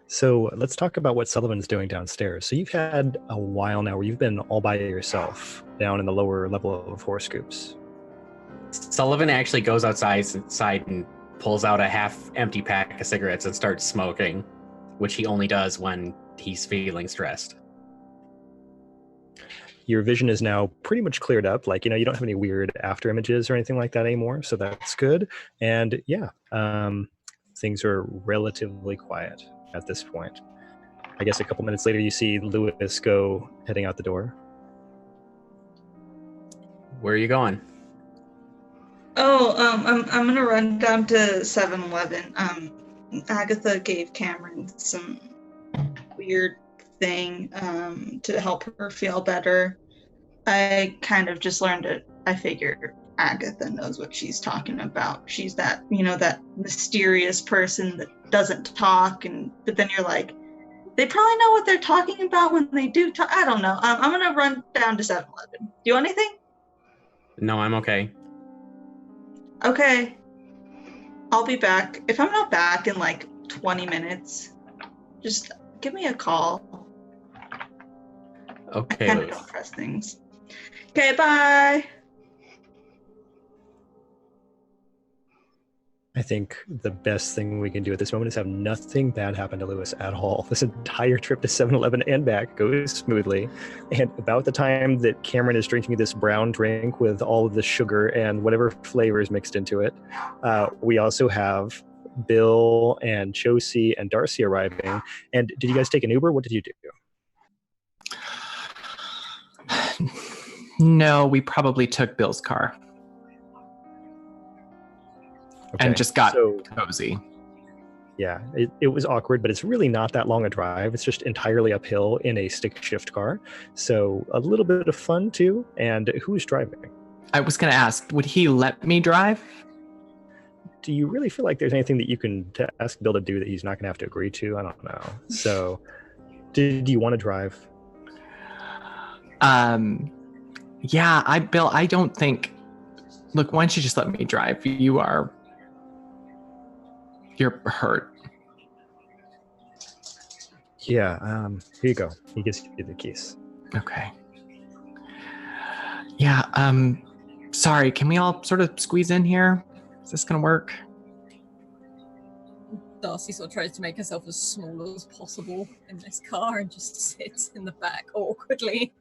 So let's talk about what Sullivan's doing downstairs. So you've had a while now where you've been all by yourself down in the lower level of Horoscoops. Sullivan actually goes outside and pulls out a half-empty pack of cigarettes and starts smoking, which he only does when he's feeling stressed. Your vision is now pretty much cleared up. You don't have any weird after images or anything like that anymore, so that's good. And yeah, things are relatively quiet at this point. I guess a couple minutes later, you see Lewis go heading out the door. Where are you going? Oh, I'm gonna run down to 7-Eleven. Agatha gave Cameron some weird thing to help her feel better. I kind of just learned it. I figured Agatha knows what she's talking about. She's that, that mysterious person that doesn't talk, but then you're like, they probably know what they're talking about when they do talk. I don't know. I'm going to run down to 7-Eleven. Do you want anything? No, I'm okay. Okay. I'll be back. If I'm not back in like 20 minutes, just give me a call. Okay. I kind of don't press things. Okay, bye. I think the best thing we can do at this moment is have nothing bad happen to Lewis at all. This entire trip to 7-Eleven and back goes smoothly. And about the time that Cameron is drinking this brown drink with all of the sugar and whatever flavors mixed into it, we also have Bill and Josie and Darcy arriving. And did you guys take an Uber? What did you do? No, we probably took Bill's car. Okay, and just got cozy. Yeah, it was awkward, but it's really not that long a drive. It's just entirely uphill in a stick shift car. So a little bit of fun too. And who's driving? I was going to ask, would he let me drive? Do you really feel like there's anything that you can ask Bill to do that he's not going to have to agree to? I don't know. So do you want to drive? Yeah, Bill, I don't think, look, why don't you just let me drive? You're hurt. Yeah, here you go. He gives you the keys. Okay. Yeah, sorry, can we all sort of squeeze in here? Is this gonna work? Darcy sort of tries to make herself as small as possible in this car and just sits in the back awkwardly.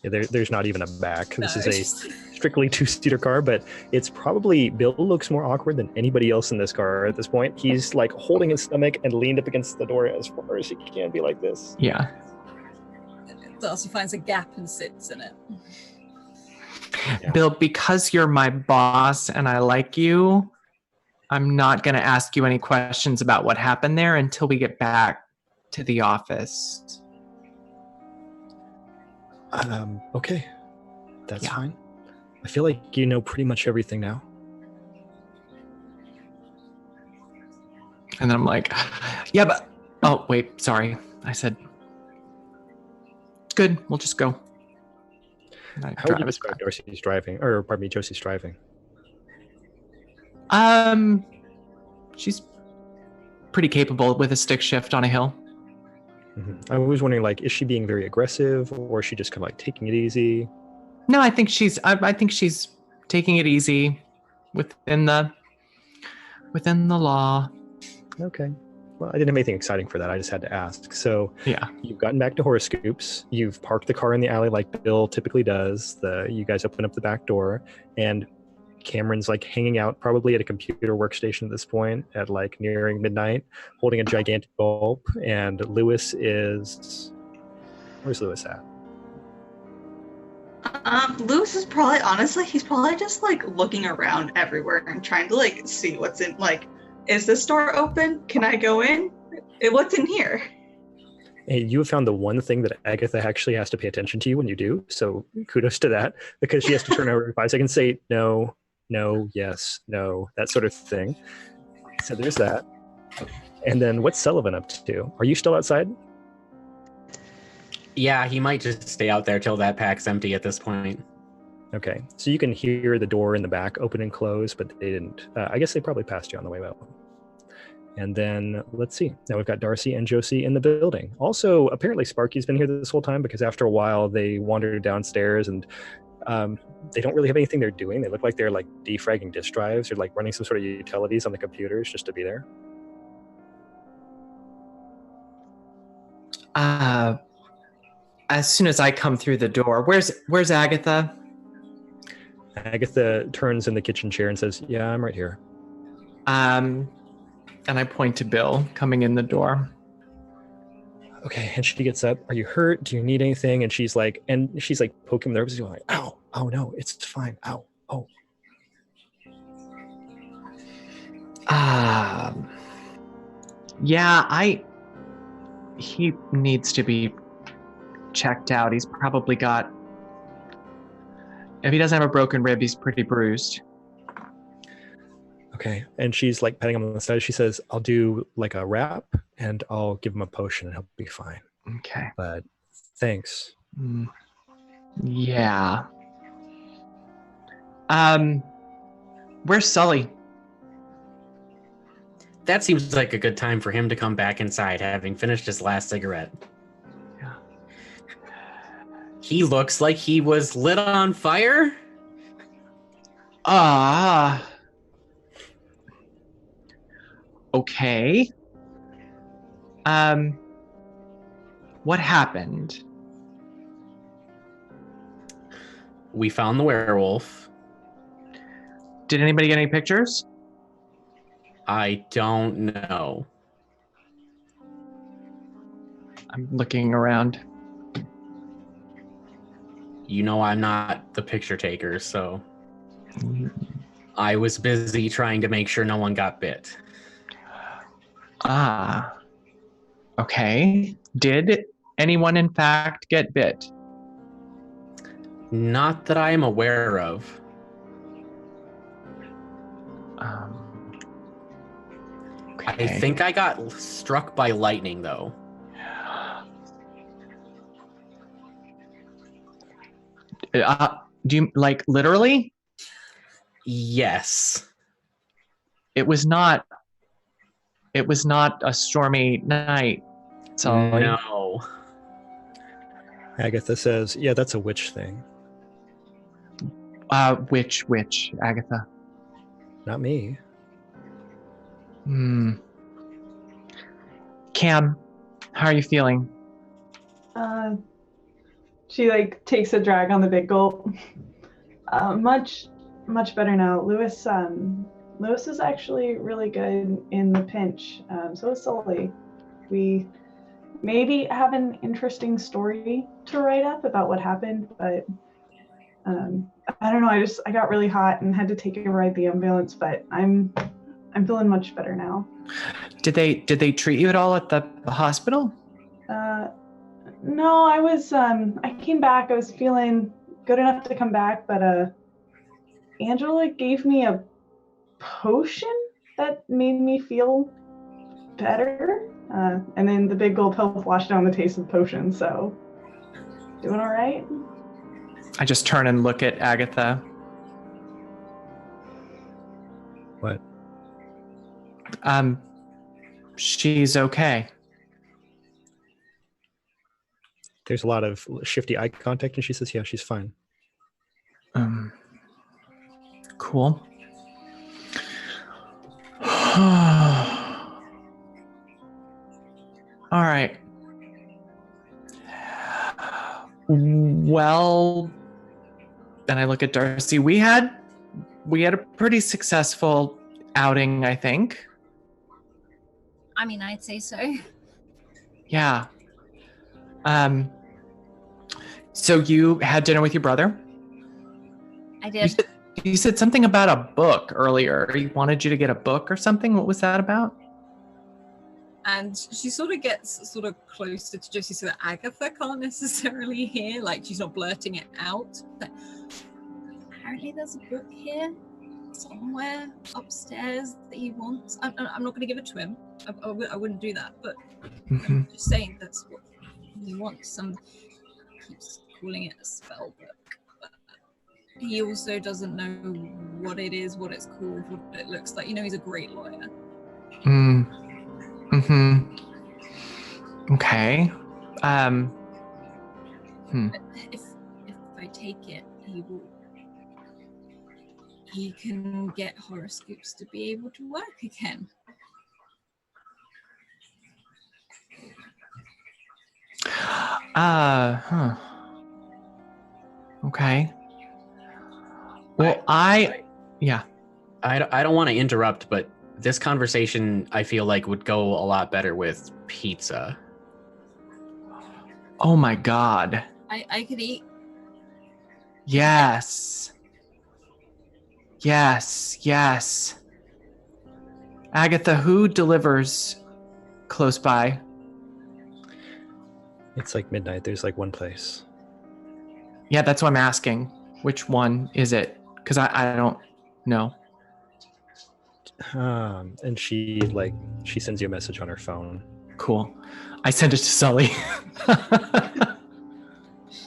Yeah, there's not even a back. No, this is a strictly two-seater car, but it's probably, Bill looks more awkward than anybody else in this car at this point. He's like holding his stomach and leaned up against the door as far as he can be like this. Yeah. Darcy finds a gap and sits in it. Yeah. Bill, because you're my boss and I like you, I'm not going to ask you any questions about what happened there until we get back to the office. Okay, that's fine. I feel like you know pretty much everything now. And then I'm like, yeah, but, oh, wait, sorry. I said, it's good, we'll just go. How would you describe Darcy's driving, or pardon me, Josie's driving? She's pretty capable with a stick shift on a hill. Mm-hmm. I was wondering, like, is she being very aggressive, or is she just kind of like taking it easy? No, I think she's taking it easy within the law. Okay. Well, I didn't have anything exciting for that. I just had to ask. So yeah, you've gotten back to Horoscoops. You've parked the car in the alley like Bill typically does. You guys open up the back door, and Cameron's like hanging out probably at a computer workstation at this point at like nearing midnight, holding a gigantic bulb. And where's Lewis at? Lewis is probably, honestly, he's probably just like looking around everywhere and trying to like see what's in, like, is this door open? Can I go in? What's in here? Hey, you have found the one thing that Agatha actually has to pay attention to you when you do. So kudos to that, because she has to turn over in 5 seconds, say no, yes, no, that sort of thing. So there's that. And then what's Sullivan up to? Are you still outside? Yeah, he might just stay out there till that pack's empty at this point. Okay, so you can hear the door in the back open and close, but they didn't. I guess they probably passed you on the way out. And then let's see. Now we've got Darcy and Josie in the building. Also, apparently Sparky's been here this whole time, because after a while they wandered downstairs and they don't really have anything they're doing. They look like they're like defragging disk drives or like running some sort of utilities on the computers just to be there. As soon as I come through the door, where's Agatha? Agatha turns in the kitchen chair and says, "Yeah, I'm right here." And I point to Bill coming in the door. Okay, and she gets up. "Are you hurt? Do you need anything?" And she's like poking him nervously, like, "Ow, oh no, it's fine. Ow, oh." Yeah, he needs to be checked out. He's probably got If he doesn't have a broken rib, he's pretty bruised. Okay. And she's like patting him on the side. She says, I'll do like a wrap and I'll give him a potion and he'll be fine. Okay. But thanks. Yeah. Where's Sully? That seems like a good time for him to come back inside, having finished his last cigarette. Yeah. He looks like he was lit on fire. Okay. What happened? We found the werewolf. Did anybody get any pictures? I don't know. I'm looking around. You know I'm not the picture taker, so I was busy trying to make sure no one got bit. Okay. Did anyone in fact get bit? Not that I am aware of. Okay. I think I got struck by lightning, though. Do you, like, literally? Yes. It was not a stormy night. Sully. No. Agatha says, yeah, that's a witch thing. Which, Agatha? Not me. Cam, how are you feeling? She like takes a drag on the big gulp. Much better now. Lewis is actually really good in the pinch. So is Sully. We maybe have an interesting story to write up about what happened, but I don't know. I got really hot and had to take a ride the ambulance, but I'm feeling much better now. Did they treat you at all at the hospital? No, I came back. I was feeling good enough to come back, but Angela gave me a potion that made me feel better. And then the big gold pill washed down the taste of the potion, so doing all right. I just turn and look at Agatha. What? She's okay. There's a lot of shifty eye contact, and she says, yeah, she's fine. Cool. All right. Well, then I look at Darcy. We had a pretty successful outing, I think. I mean, I'd say so. Yeah. So you had dinner with your brother? I did. You said something about a book earlier. He wanted you to get a book or something. What was that about? And she sort of gets sort of closer to Josie so that Agatha can't necessarily hear, like she's not blurting it out. But apparently there's a book here somewhere upstairs that he wants. I'm not going to give it to him. I wouldn't do that, but I'm just saying that's what he wants. Keeps calling it a spell book. But he also doesn't know what it is, what it's called, what it looks like. You know, he's a great lawyer. Okay. If I take it, he can get horoscopes to be able to work again. Okay. Well, I don't want to interrupt, but this conversation I feel like would go a lot better with pizza. Oh my God. I could eat. Yes. Agatha, who delivers close by? It's like midnight. There's like one place. Yeah, that's what I'm asking. Which one is it? Because I don't know. And she sends you a message on her phone. Cool. I sent it to Sully.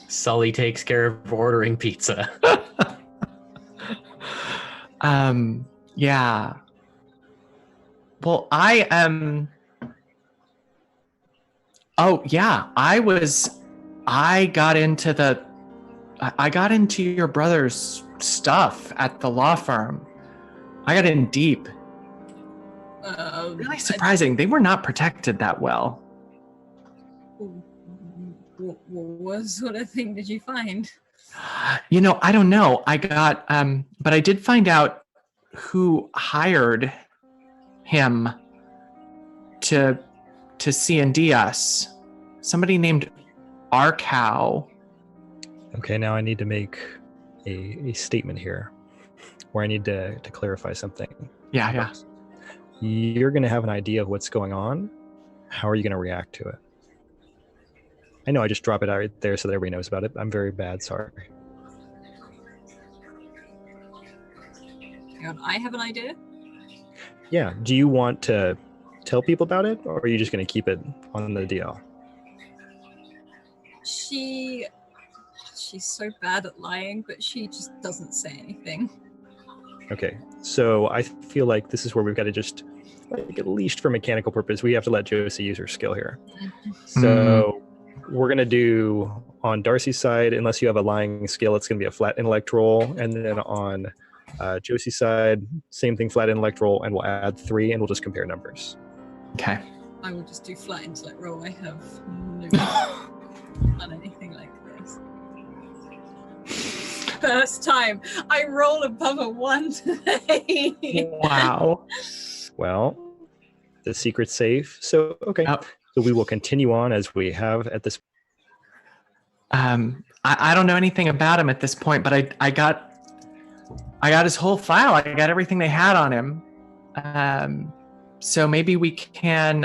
Sully takes care of ordering pizza. Yeah. Well, I am. Oh yeah, I got into your brother's stuff at the law firm. I got in deep. Really surprising. They were not protected that well. What sort of thing did you find? I don't know. I got, but I did find out who hired him to C&D us. Somebody named Arcow. Okay, now I need to make a statement here where I need to clarify something. Yeah. You're going to have an idea of what's going on. How are you going to react to it? I know I just drop it out right there so that everybody knows about it. I'm very bad, sorry. Hang on, I have an idea. Yeah, do you want to tell people about it, or are you just going to keep it on the DL? She's so bad at lying, but she just doesn't say anything. Okay, so I feel like this is where we've got to just, at least for mechanical purpose, we have to let Josie use her skill here. So we're going to do, on Darcy's side, unless you have a lying skill, it's going to be a flat intellect roll. And then on Josie's side, same thing, flat intellect roll, and we'll add 3, and we'll just compare numbers. Okay. I will just do flat intellect roll. I have no done anything like this. First time I roll above a 1 today. Wow. Well, the secret's safe. So, okay. Yep. So we will continue on as we have at this. I don't know anything about him at this point, but I got his whole file. I got everything they had on him. So maybe we can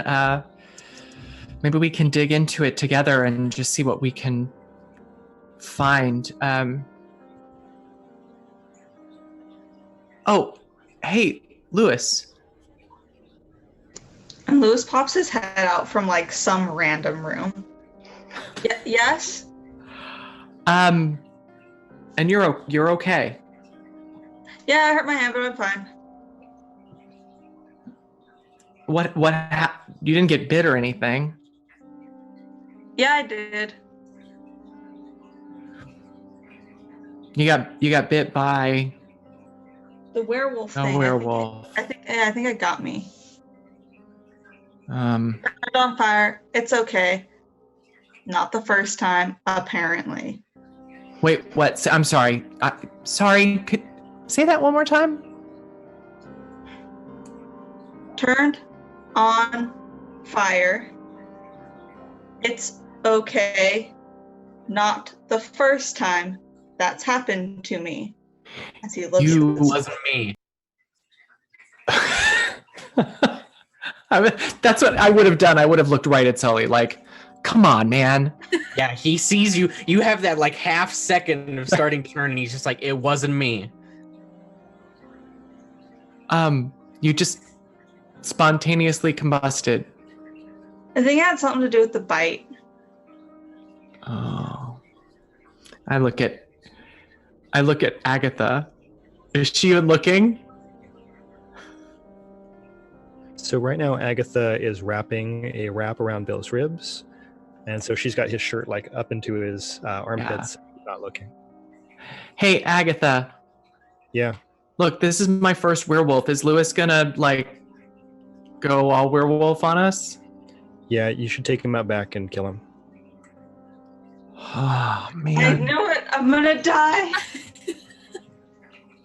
dig into it together and just see what we can find. Oh, hey, Lewis. And Lewis pops his head out from like some random room. Yes? And you're okay. Yeah, I hurt my hand, but I'm fine. What you didn't get bit or anything? Yeah, I did. You got bit by The werewolf a thing. werewolf. I think it got me. Um, Turned on fire. It's okay. Not the first time, apparently. Wait, what? I'm sorry. Sorry. Could say that one more time? Turned on fire. It's okay. Not the first time that's happened to me. As he looks You at this. Wasn't me. That's what I would have done. I would have looked right at Sully, like, come on, man. Yeah, he sees you. You have that like half second of starting to turn, and he's just like, it wasn't me. You just spontaneously combusted. I think it had something to do with the bite. Oh. I look at Agatha. Is she even looking? So right now, Agatha is wrapping a wrap around Bill's ribs. And so she's got his shirt like up into his armpits, not looking. Hey, Agatha. Yeah. Look, this is my first werewolf. Is Lewis gonna like go all werewolf on us? Yeah, you should take him out back and kill him. Oh I man. knew it. I'm gonna die.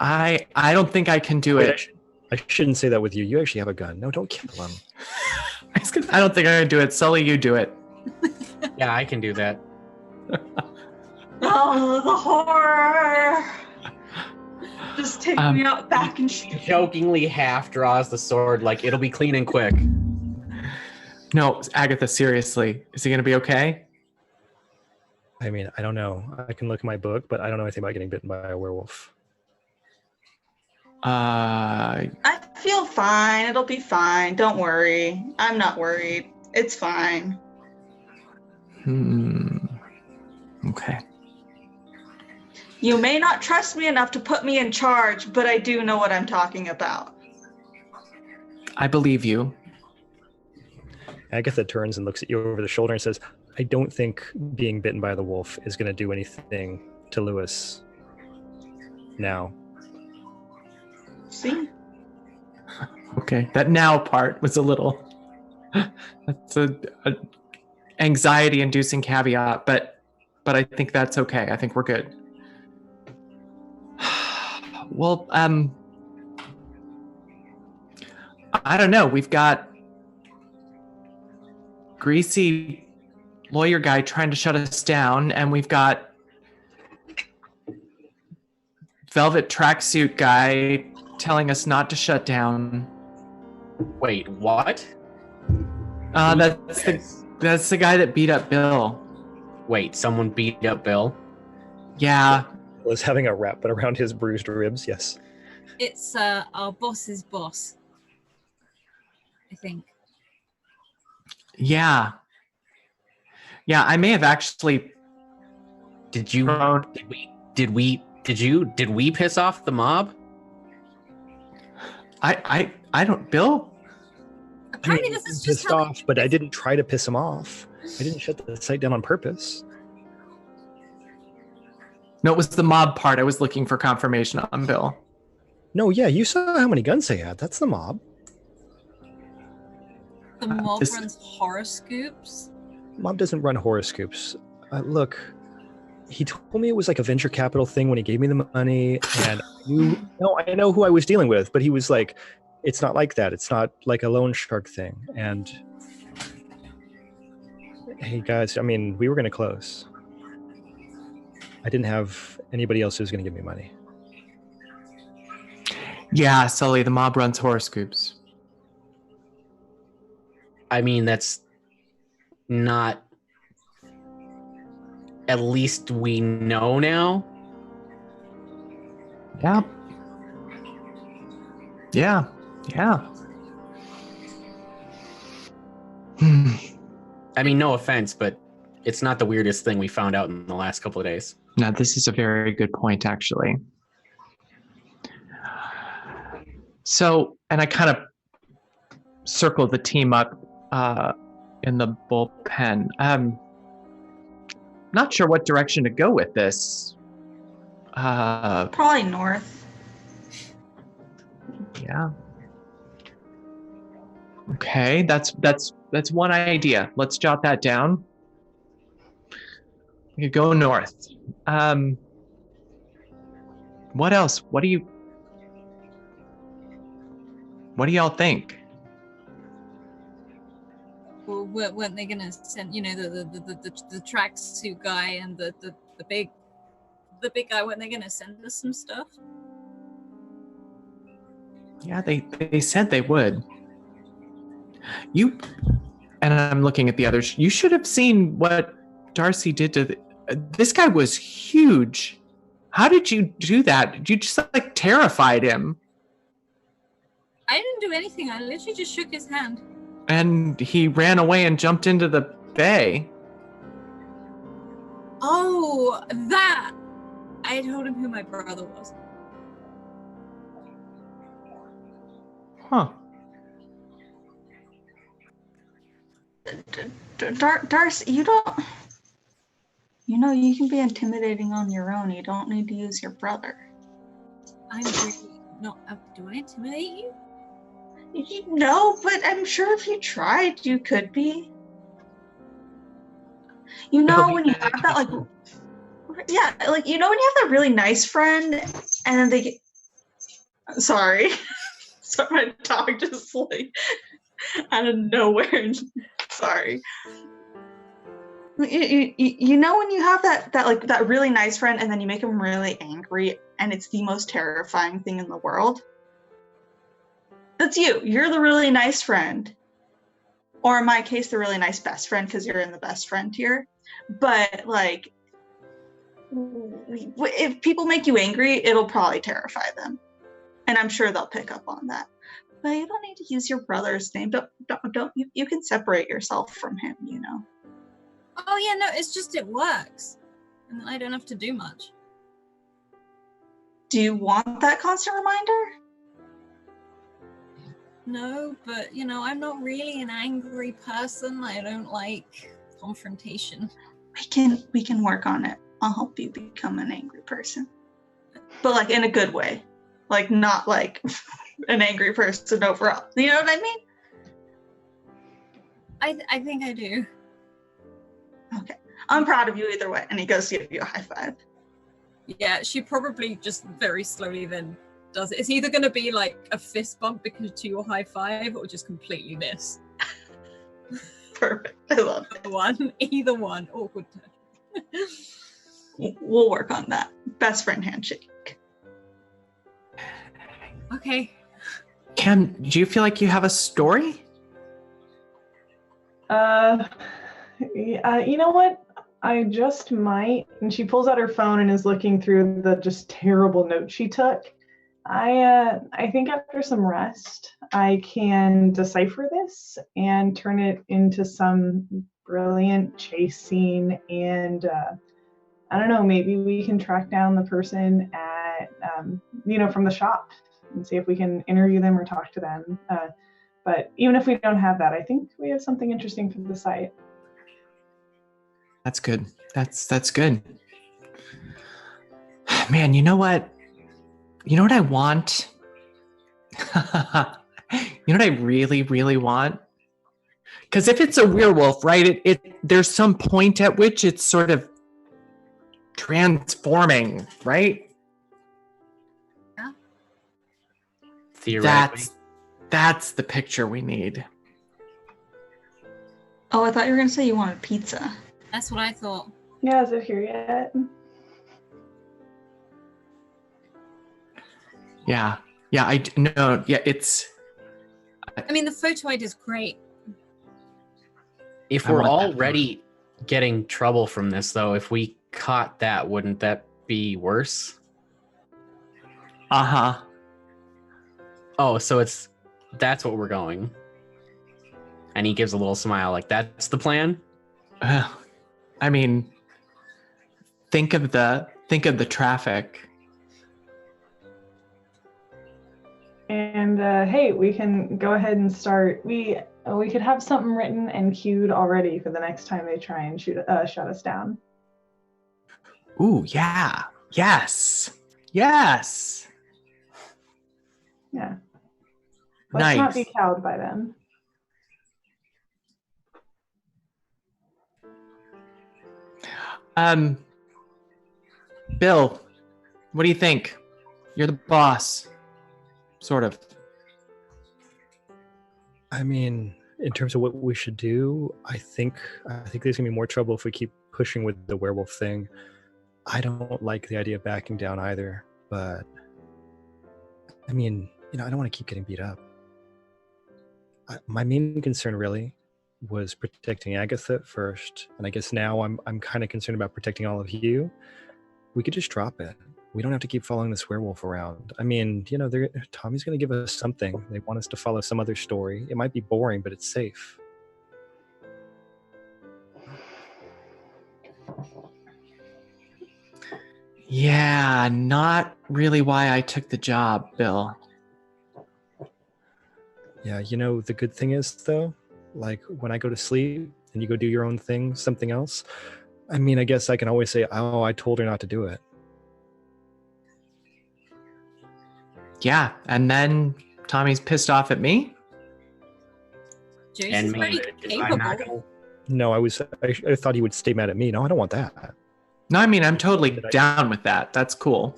I don't think I can do Wait, it. I shouldn't say that with you. You actually have a gun. No, don't kill him. I don't think I can do it. Sully, you do it. Yeah, I can do that. Oh, the horror. Just take me out back and shoot. Jokingly half draws the sword, like it'll be clean and quick. No, Agatha, seriously. Is he gonna be okay? I mean, I don't know. I can look at my book, but I don't know anything about getting bitten by a werewolf. I feel fine. It'll be fine. Don't worry. I'm not worried. It's fine. Okay. You may not trust me enough to put me in charge, but I do know what I'm talking about. I believe you. Agatha turns and looks at you over the shoulder and says, I don't think being bitten by the wolf is going to do anything to Lewis now. See? Okay, that now part was a little... That's a anxiety-inducing caveat, but I think that's okay. I think we're good. Well, I don't know. We've got greasy lawyer guy trying to shut us down, and we've got velvet tracksuit guy telling us not to shut down. Wait, what? That's the guy that beat up Bill. Wait, someone beat up Bill? Yeah. Was having a wrap but around his bruised ribs, yes. It's our boss's boss, I think. Yeah. Yeah, I may have actually... Did we piss off the mob? I don't... Bill? Apparently this is just pissed off, but I didn't try to piss him off. I didn't shut the site down on purpose. No, it was the mob part. I was looking for confirmation on Bill. No, yeah, you saw how many guns they had. That's the mob. The mob runs Horoscoops. Mob doesn't run Horoscoops. Look, he told me it was like a venture capital thing when he gave me the money, and I know who I was dealing with, but he was like, it's not like that. It's not like a loan shark thing. And hey guys, I mean, we were going to close. I didn't have anybody else who was going to give me money. Yeah, Sully, the mob runs Horoscoops. I mean, that's not... At least we know now? Yeah. Yeah. Yeah. I mean, no offense, but it's not the weirdest thing we found out in the last couple of days. No, this is a very good point, actually. So, and I kind of circled the team up in the bullpen. Not sure what direction to go with this. Probably north. Yeah. Okay, that's one idea. Let's jot that down. We could go north. What else? What do y'all think? Well, weren't they gonna send, the tracksuit guy and the big guy? Weren't they gonna send us some stuff? Yeah, they said they would. And I'm looking at the others. You should have seen what Darcy did to this guy was huge. How did you do that? You just terrified him. I didn't do anything. I literally just shook his hand. And he ran away and jumped into the bay. Oh, that! I told him who my brother was. Huh. Darcy, you don't... you can be intimidating on your own. You don't need to use your brother. I'm really not... do I intimidate you? No, but I'm sure if you tried, you could be. When you have that, when you have that really nice friend, and then they get... Sorry. So my dog just, out of nowhere. Sorry. When you have that really nice friend, and then you make him really angry, and it's the most terrifying thing in the world? That's you. You're the really nice friend. Or in my case, the really nice best friend, because you're in the best friend tier. But, if people make you angry, it'll probably terrify them. And I'm sure they'll pick up on that. But you don't need to use your brother's name. Don't you can separate yourself from him, you know. Oh yeah, no, it's just it works. And I don't have to do much. Do you want that constant reminder? No, but you know, I'm not really an angry person. I don't like confrontation. We can work on it. I'll help you become an angry person. But like in a good way. Like not like an angry person overall. You know what I mean? I think I do. Okay. I'm proud of you either way. And he goes to give you a high five. Yeah, she probably just very slowly then does it. It's either going to be like a fist bump because to your high five or just completely miss. Perfect. I love it. Either one. Awkward. We'll work on that. Best friend handshake. Okay. Cam, do you feel like you have a story? You know what? I just might. And she pulls out her phone and is looking through the just terrible notes she took. I think after some rest, I can decipher this and turn it into some brilliant chase scene. And I don't know, maybe we can track down the person at, from the shop and see if we can interview them or talk to them. But even if we don't have that, I think we have something interesting for the site. That's good. That's good. Man, you know what? You know what I want? You know what I really, really want? Because if it's a werewolf, right, there's some point at which it's sort of transforming, right? Yeah. Theoretically. That's the picture we need. Oh, I thought you were going to say you wanted pizza. That's what I thought. Yeah, is it here yet? Yeah, it's... I mean, the photo ID is great. If I we're want that already getting trouble from this, though, if we caught that, wouldn't that be worse? Uh-huh. Oh, so that's what we're going. And he gives a little smile, like, that's the plan? I mean, think of the traffic. And hey, we can go ahead and start. We could have something written and queued already for the next time they try and shut us down. Ooh, yeah. Yes. Yes. Yeah. Let's not be Nice. cowed by them. Bill, what do you think? You're the boss. Sort of. I mean, in terms of what we should do, I think there's gonna be more trouble if we keep pushing with the werewolf thing. I don't like the idea of backing down either, but I mean, I don't want to keep getting beat up. My main concern really was protecting Agatha at first, and I guess now I'm kind of concerned about protecting all of you. We could just drop it. We don't have to keep following this werewolf around. I mean, Tommy's going to give us something. They want us to follow some other story. It might be boring, but it's safe. Yeah, not really why I took the job, Bill. Yeah, the good thing is, though, like when I go to sleep and you go do your own thing, something else, I mean, I guess I can always say, oh, I told her not to do it. Yeah, and then Tommy's pissed off at me. Jason's pretty capable. No, I thought he would stay mad at me. No, I don't want that. No, I mean, I'm totally down with that. That's cool.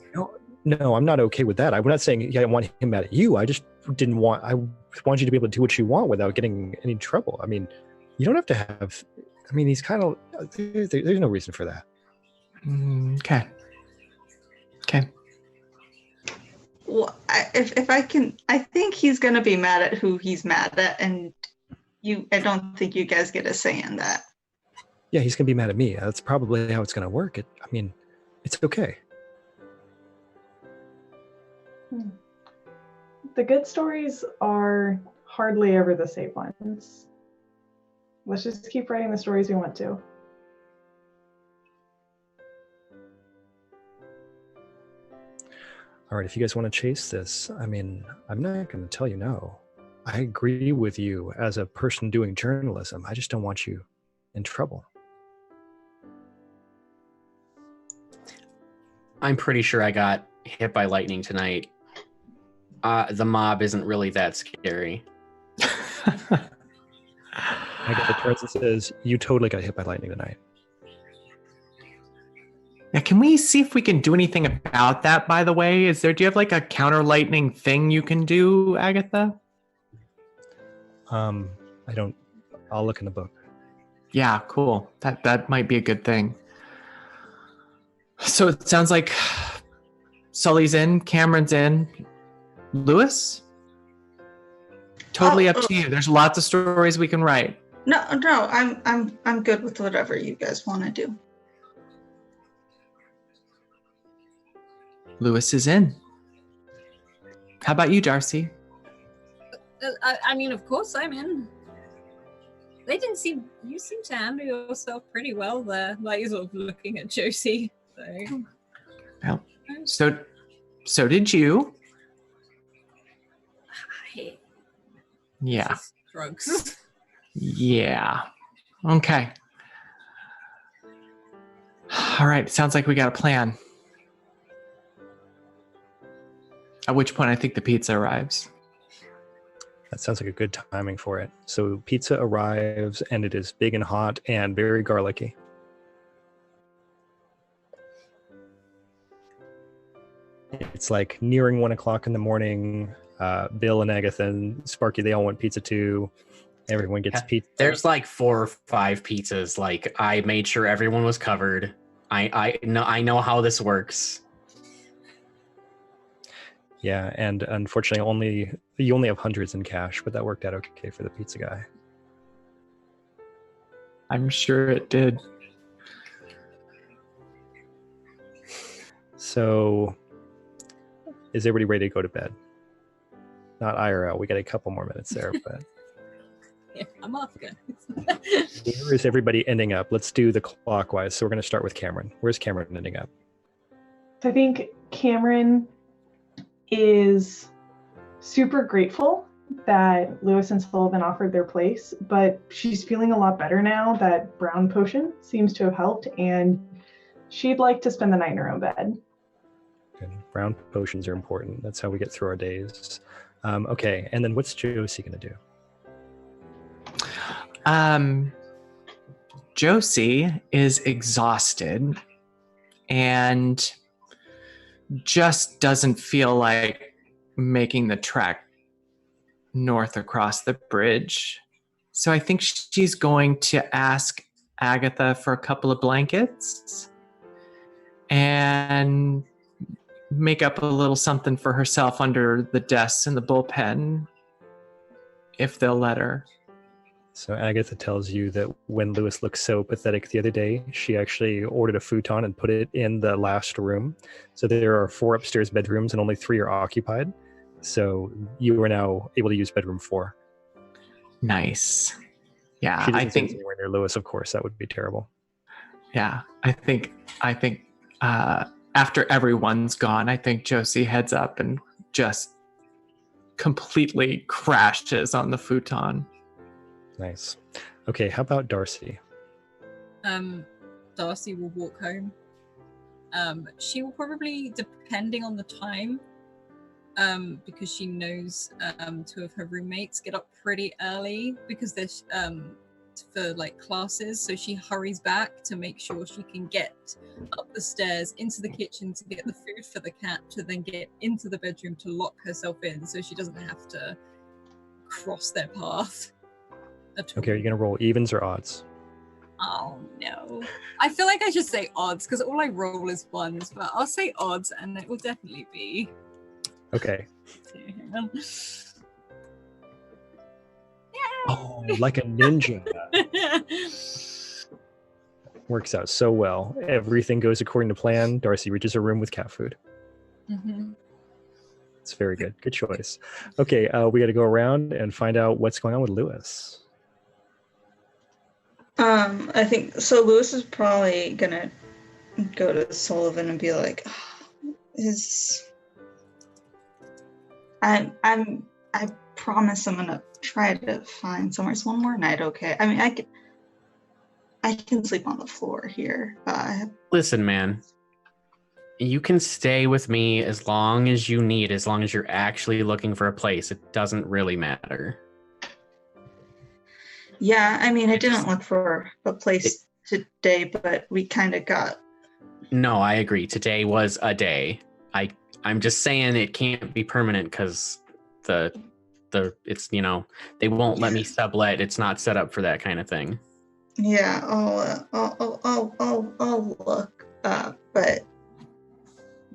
No, I'm not okay with that. I'm not saying I want him mad at you. I just I want you to be able to do what you want without getting any trouble. I mean, you don't have to have, I mean, he's kind of, there's no reason for that. Okay. Well, if I can, I think he's going to be mad at who he's mad at, and I don't think you guys get a say in that. Yeah, he's going to be mad at me. That's probably how it's going to work. I mean, It's okay. The good stories are hardly ever the safe ones. Let's just keep writing the stories we want to. All right, if you guys want to chase this, I mean, I'm not going to tell you no. I agree with you as a person doing journalism. I just don't want you in trouble. I'm pretty sure I got hit by lightning tonight. The mob isn't really that scary. Agatha turns and says, "You totally got hit by lightning tonight." Yeah, can we see if we can do anything about that, by the way? Do you have like a counter lightning thing you can do, Agatha? I don't. I'll look in the book. Yeah, cool. That might be a good thing. So it sounds like Sully's in, Cameron's in. Lewis? Totally up to you. There's lots of stories we can write. No, I'm good with whatever you guys want to do. Lewis is in. How about you, Darcy? I mean, of course I'm in. You seem to handle yourself pretty well there, like sort of looking at Josie. Well, so did you. Yeah. Drugs. Yeah. Okay. All right. Sounds like we got a plan. At which point I think the pizza arrives. That sounds like a good timing for it. So pizza arrives, and it is big and hot and very garlicky. It's like nearing 1 o'clock in the morning. Bill and Agatha and Sparky, they all want pizza too. Everyone gets pizza. There's like 4 or 5 pizzas. Like, I made sure everyone was covered. I know how this works. Yeah, and unfortunately, you only have hundreds in cash, but that worked out okay for the pizza guy. I'm sure it did. So, is everybody ready to go to bed? Not IRL. We got a couple more minutes there, but Yeah, I'm off, guys. where is everybody ending up? Let's do the clockwise. So we're going to start with Cameron. Where's Cameron ending up? I think Cameron is super grateful that Lewis and Sullivan offered their place, but she's feeling a lot better now that brown potion seems to have helped, and she'd like to spend the night in her own bed. Good. Brown potions are important. That's how we get through our days. Okay, and then what's Josie going to do? Josie is exhausted and just doesn't feel like making the trek north across the bridge. So I think she's going to ask Agatha for a couple of blankets and make up a little something for herself under the desks in the bullpen, if they'll let her. So Agatha tells you that when Lewis looked so pathetic the other day, she actually ordered a futon and put it in the last room. So there are 4 upstairs bedrooms and only 3 are occupied. So you are now able to use bedroom 4. Nice. Yeah, She doesn't I think sit anywhere near Lewis, of course. That would be terrible. Yeah, I think after everyone's gone, I think Josie heads up and just completely crashes on the futon. Nice. Okay, how about Darcy? Darcy will walk home. She will probably, depending on the time, because she knows 2 of her roommates get up pretty early because there's for like classes, so she hurries back to make sure she can get up the stairs into the kitchen to get the food for the cat, to then get into the bedroom to lock herself in so she doesn't have to cross their path at all. Okay, are you going to roll evens or odds? Oh no, I feel like I should say odds because all I roll is ones, but I'll say odds and it will definitely be Okay. hang on. Oh, like a ninja. Works out so well. Everything goes according to plan. Darcy reaches her room with cat food. Mm-hmm. It's very good. Good choice. Okay, we got to go around and find out what's going on with Lewis. I think so. Lewis is probably gonna go to Sullivan and be like, I promise I'm gonna try to find somewhere. It's one more night, okay? I mean, I can sleep on the floor here. Listen, man. You can stay with me as long as you need, as long as you're actually looking for a place. It doesn't really matter. Yeah, I mean, I didn't look for a place today, but we kind of got... No, I agree. Today was a day. I'm just saying it can't be permanent because it's, you know, they won't let me sublet. It's not set up for that kind of thing. Yeah, I'll look. But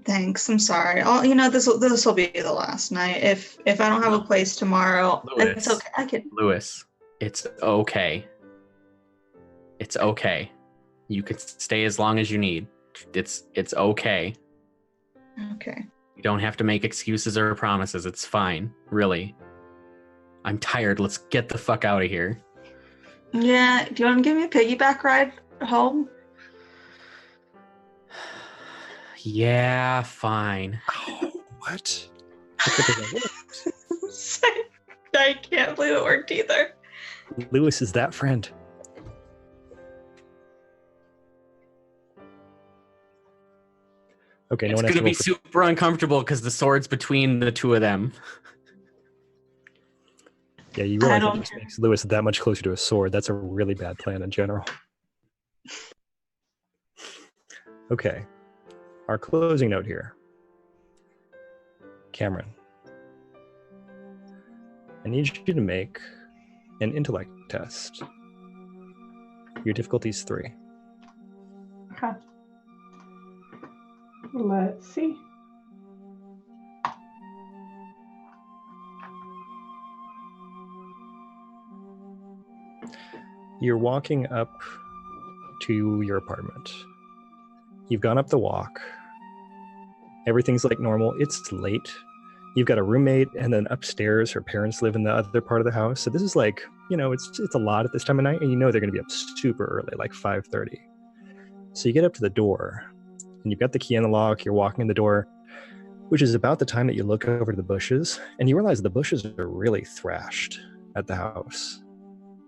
thanks. I'm sorry. This will be the last night. If I don't have a place tomorrow, Lewis, it's okay. Lewis, it's okay. It's okay. You can stay as long as you need. It's okay. Okay. You don't have to make excuses or promises. It's fine. Really. I'm tired. Let's get the fuck out of here. Yeah. Do you want to give me a piggyback ride home? Yeah, fine. Oh, what? I can't believe it worked either. Lewis is that friend. Okay, It's going to be super uncomfortable because the sword's between the two of them. Yeah, you realize that just makes Lewis that much closer to a sword. That's a really bad plan in general. Okay, our closing note here. Cameron, I need you to make an intellect test. Your difficulty is 3. Okay. Let's see. You're walking up to your apartment. You've gone up the walk. Everything's like normal. It's late. You've got a roommate, and then upstairs, her parents live in the other part of the house. So this is like, it's a lot at this time of night, and they're going to be up super early, like 5:30. So you get up to the door, and you've got the key in the lock. You're walking in the door, which is about the time that you look over to the bushes, and you realize the bushes are really thrashed at the house.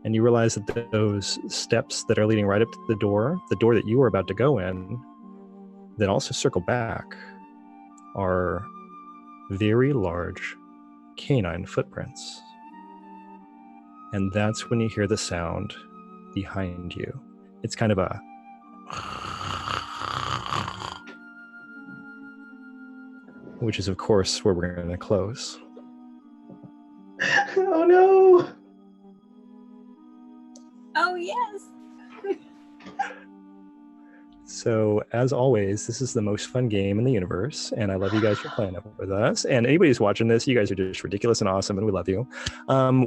And you realize that those steps that are leading right up to the door that you were about to go in, that also circle back, are very large canine footprints. And that's when you hear the sound behind you. It's kind of a... which is, of course, where we're going to close. Oh, no! Oh, yes! So, as always, this is the most fun game in the universe, and I love you guys for playing up with us. And anybody who's watching this, you guys are just ridiculous and awesome, and we love you.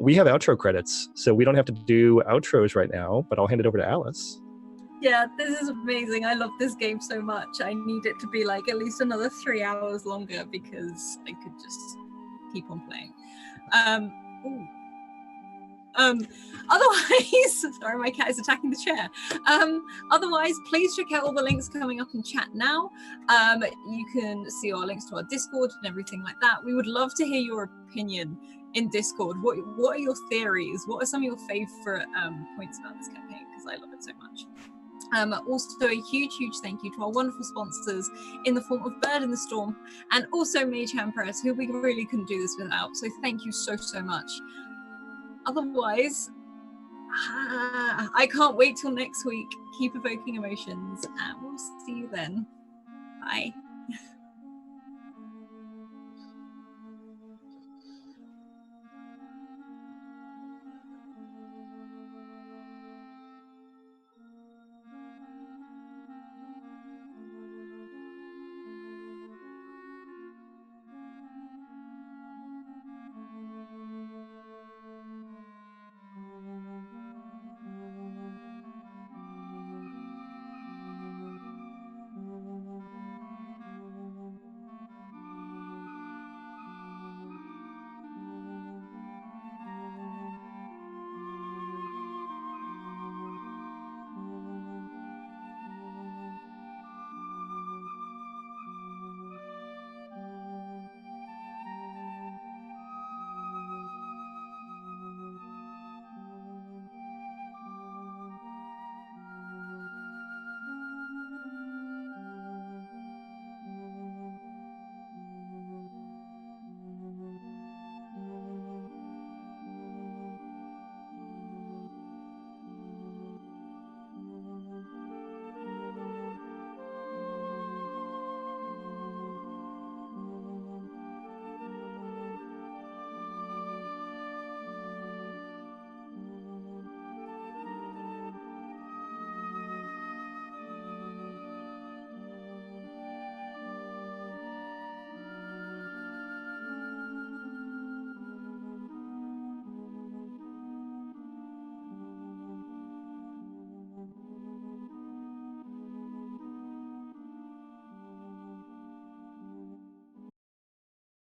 We have outro credits, so we don't have to do outros right now, but I'll hand it over to Alice. Yeah, this is amazing. I love this game so much. I need it to be like at least another 3 hours longer because I could just keep on playing. Otherwise, sorry, my cat is attacking the chair. Otherwise, please check out all the links coming up in chat now. You can see our links to our Discord and everything like that. We would love to hear your opinion in Discord. What are your theories? What are some of your favorite points about this campaign? Because I love it so much. Also, a huge thank you to our wonderful sponsors in the form of Bird in the Storm and also Mage Hand Press, who we really couldn't do this without. So thank you so much. Otherwise, I can't wait till next week. Keep evoking emotions, and we'll see you then. Bye.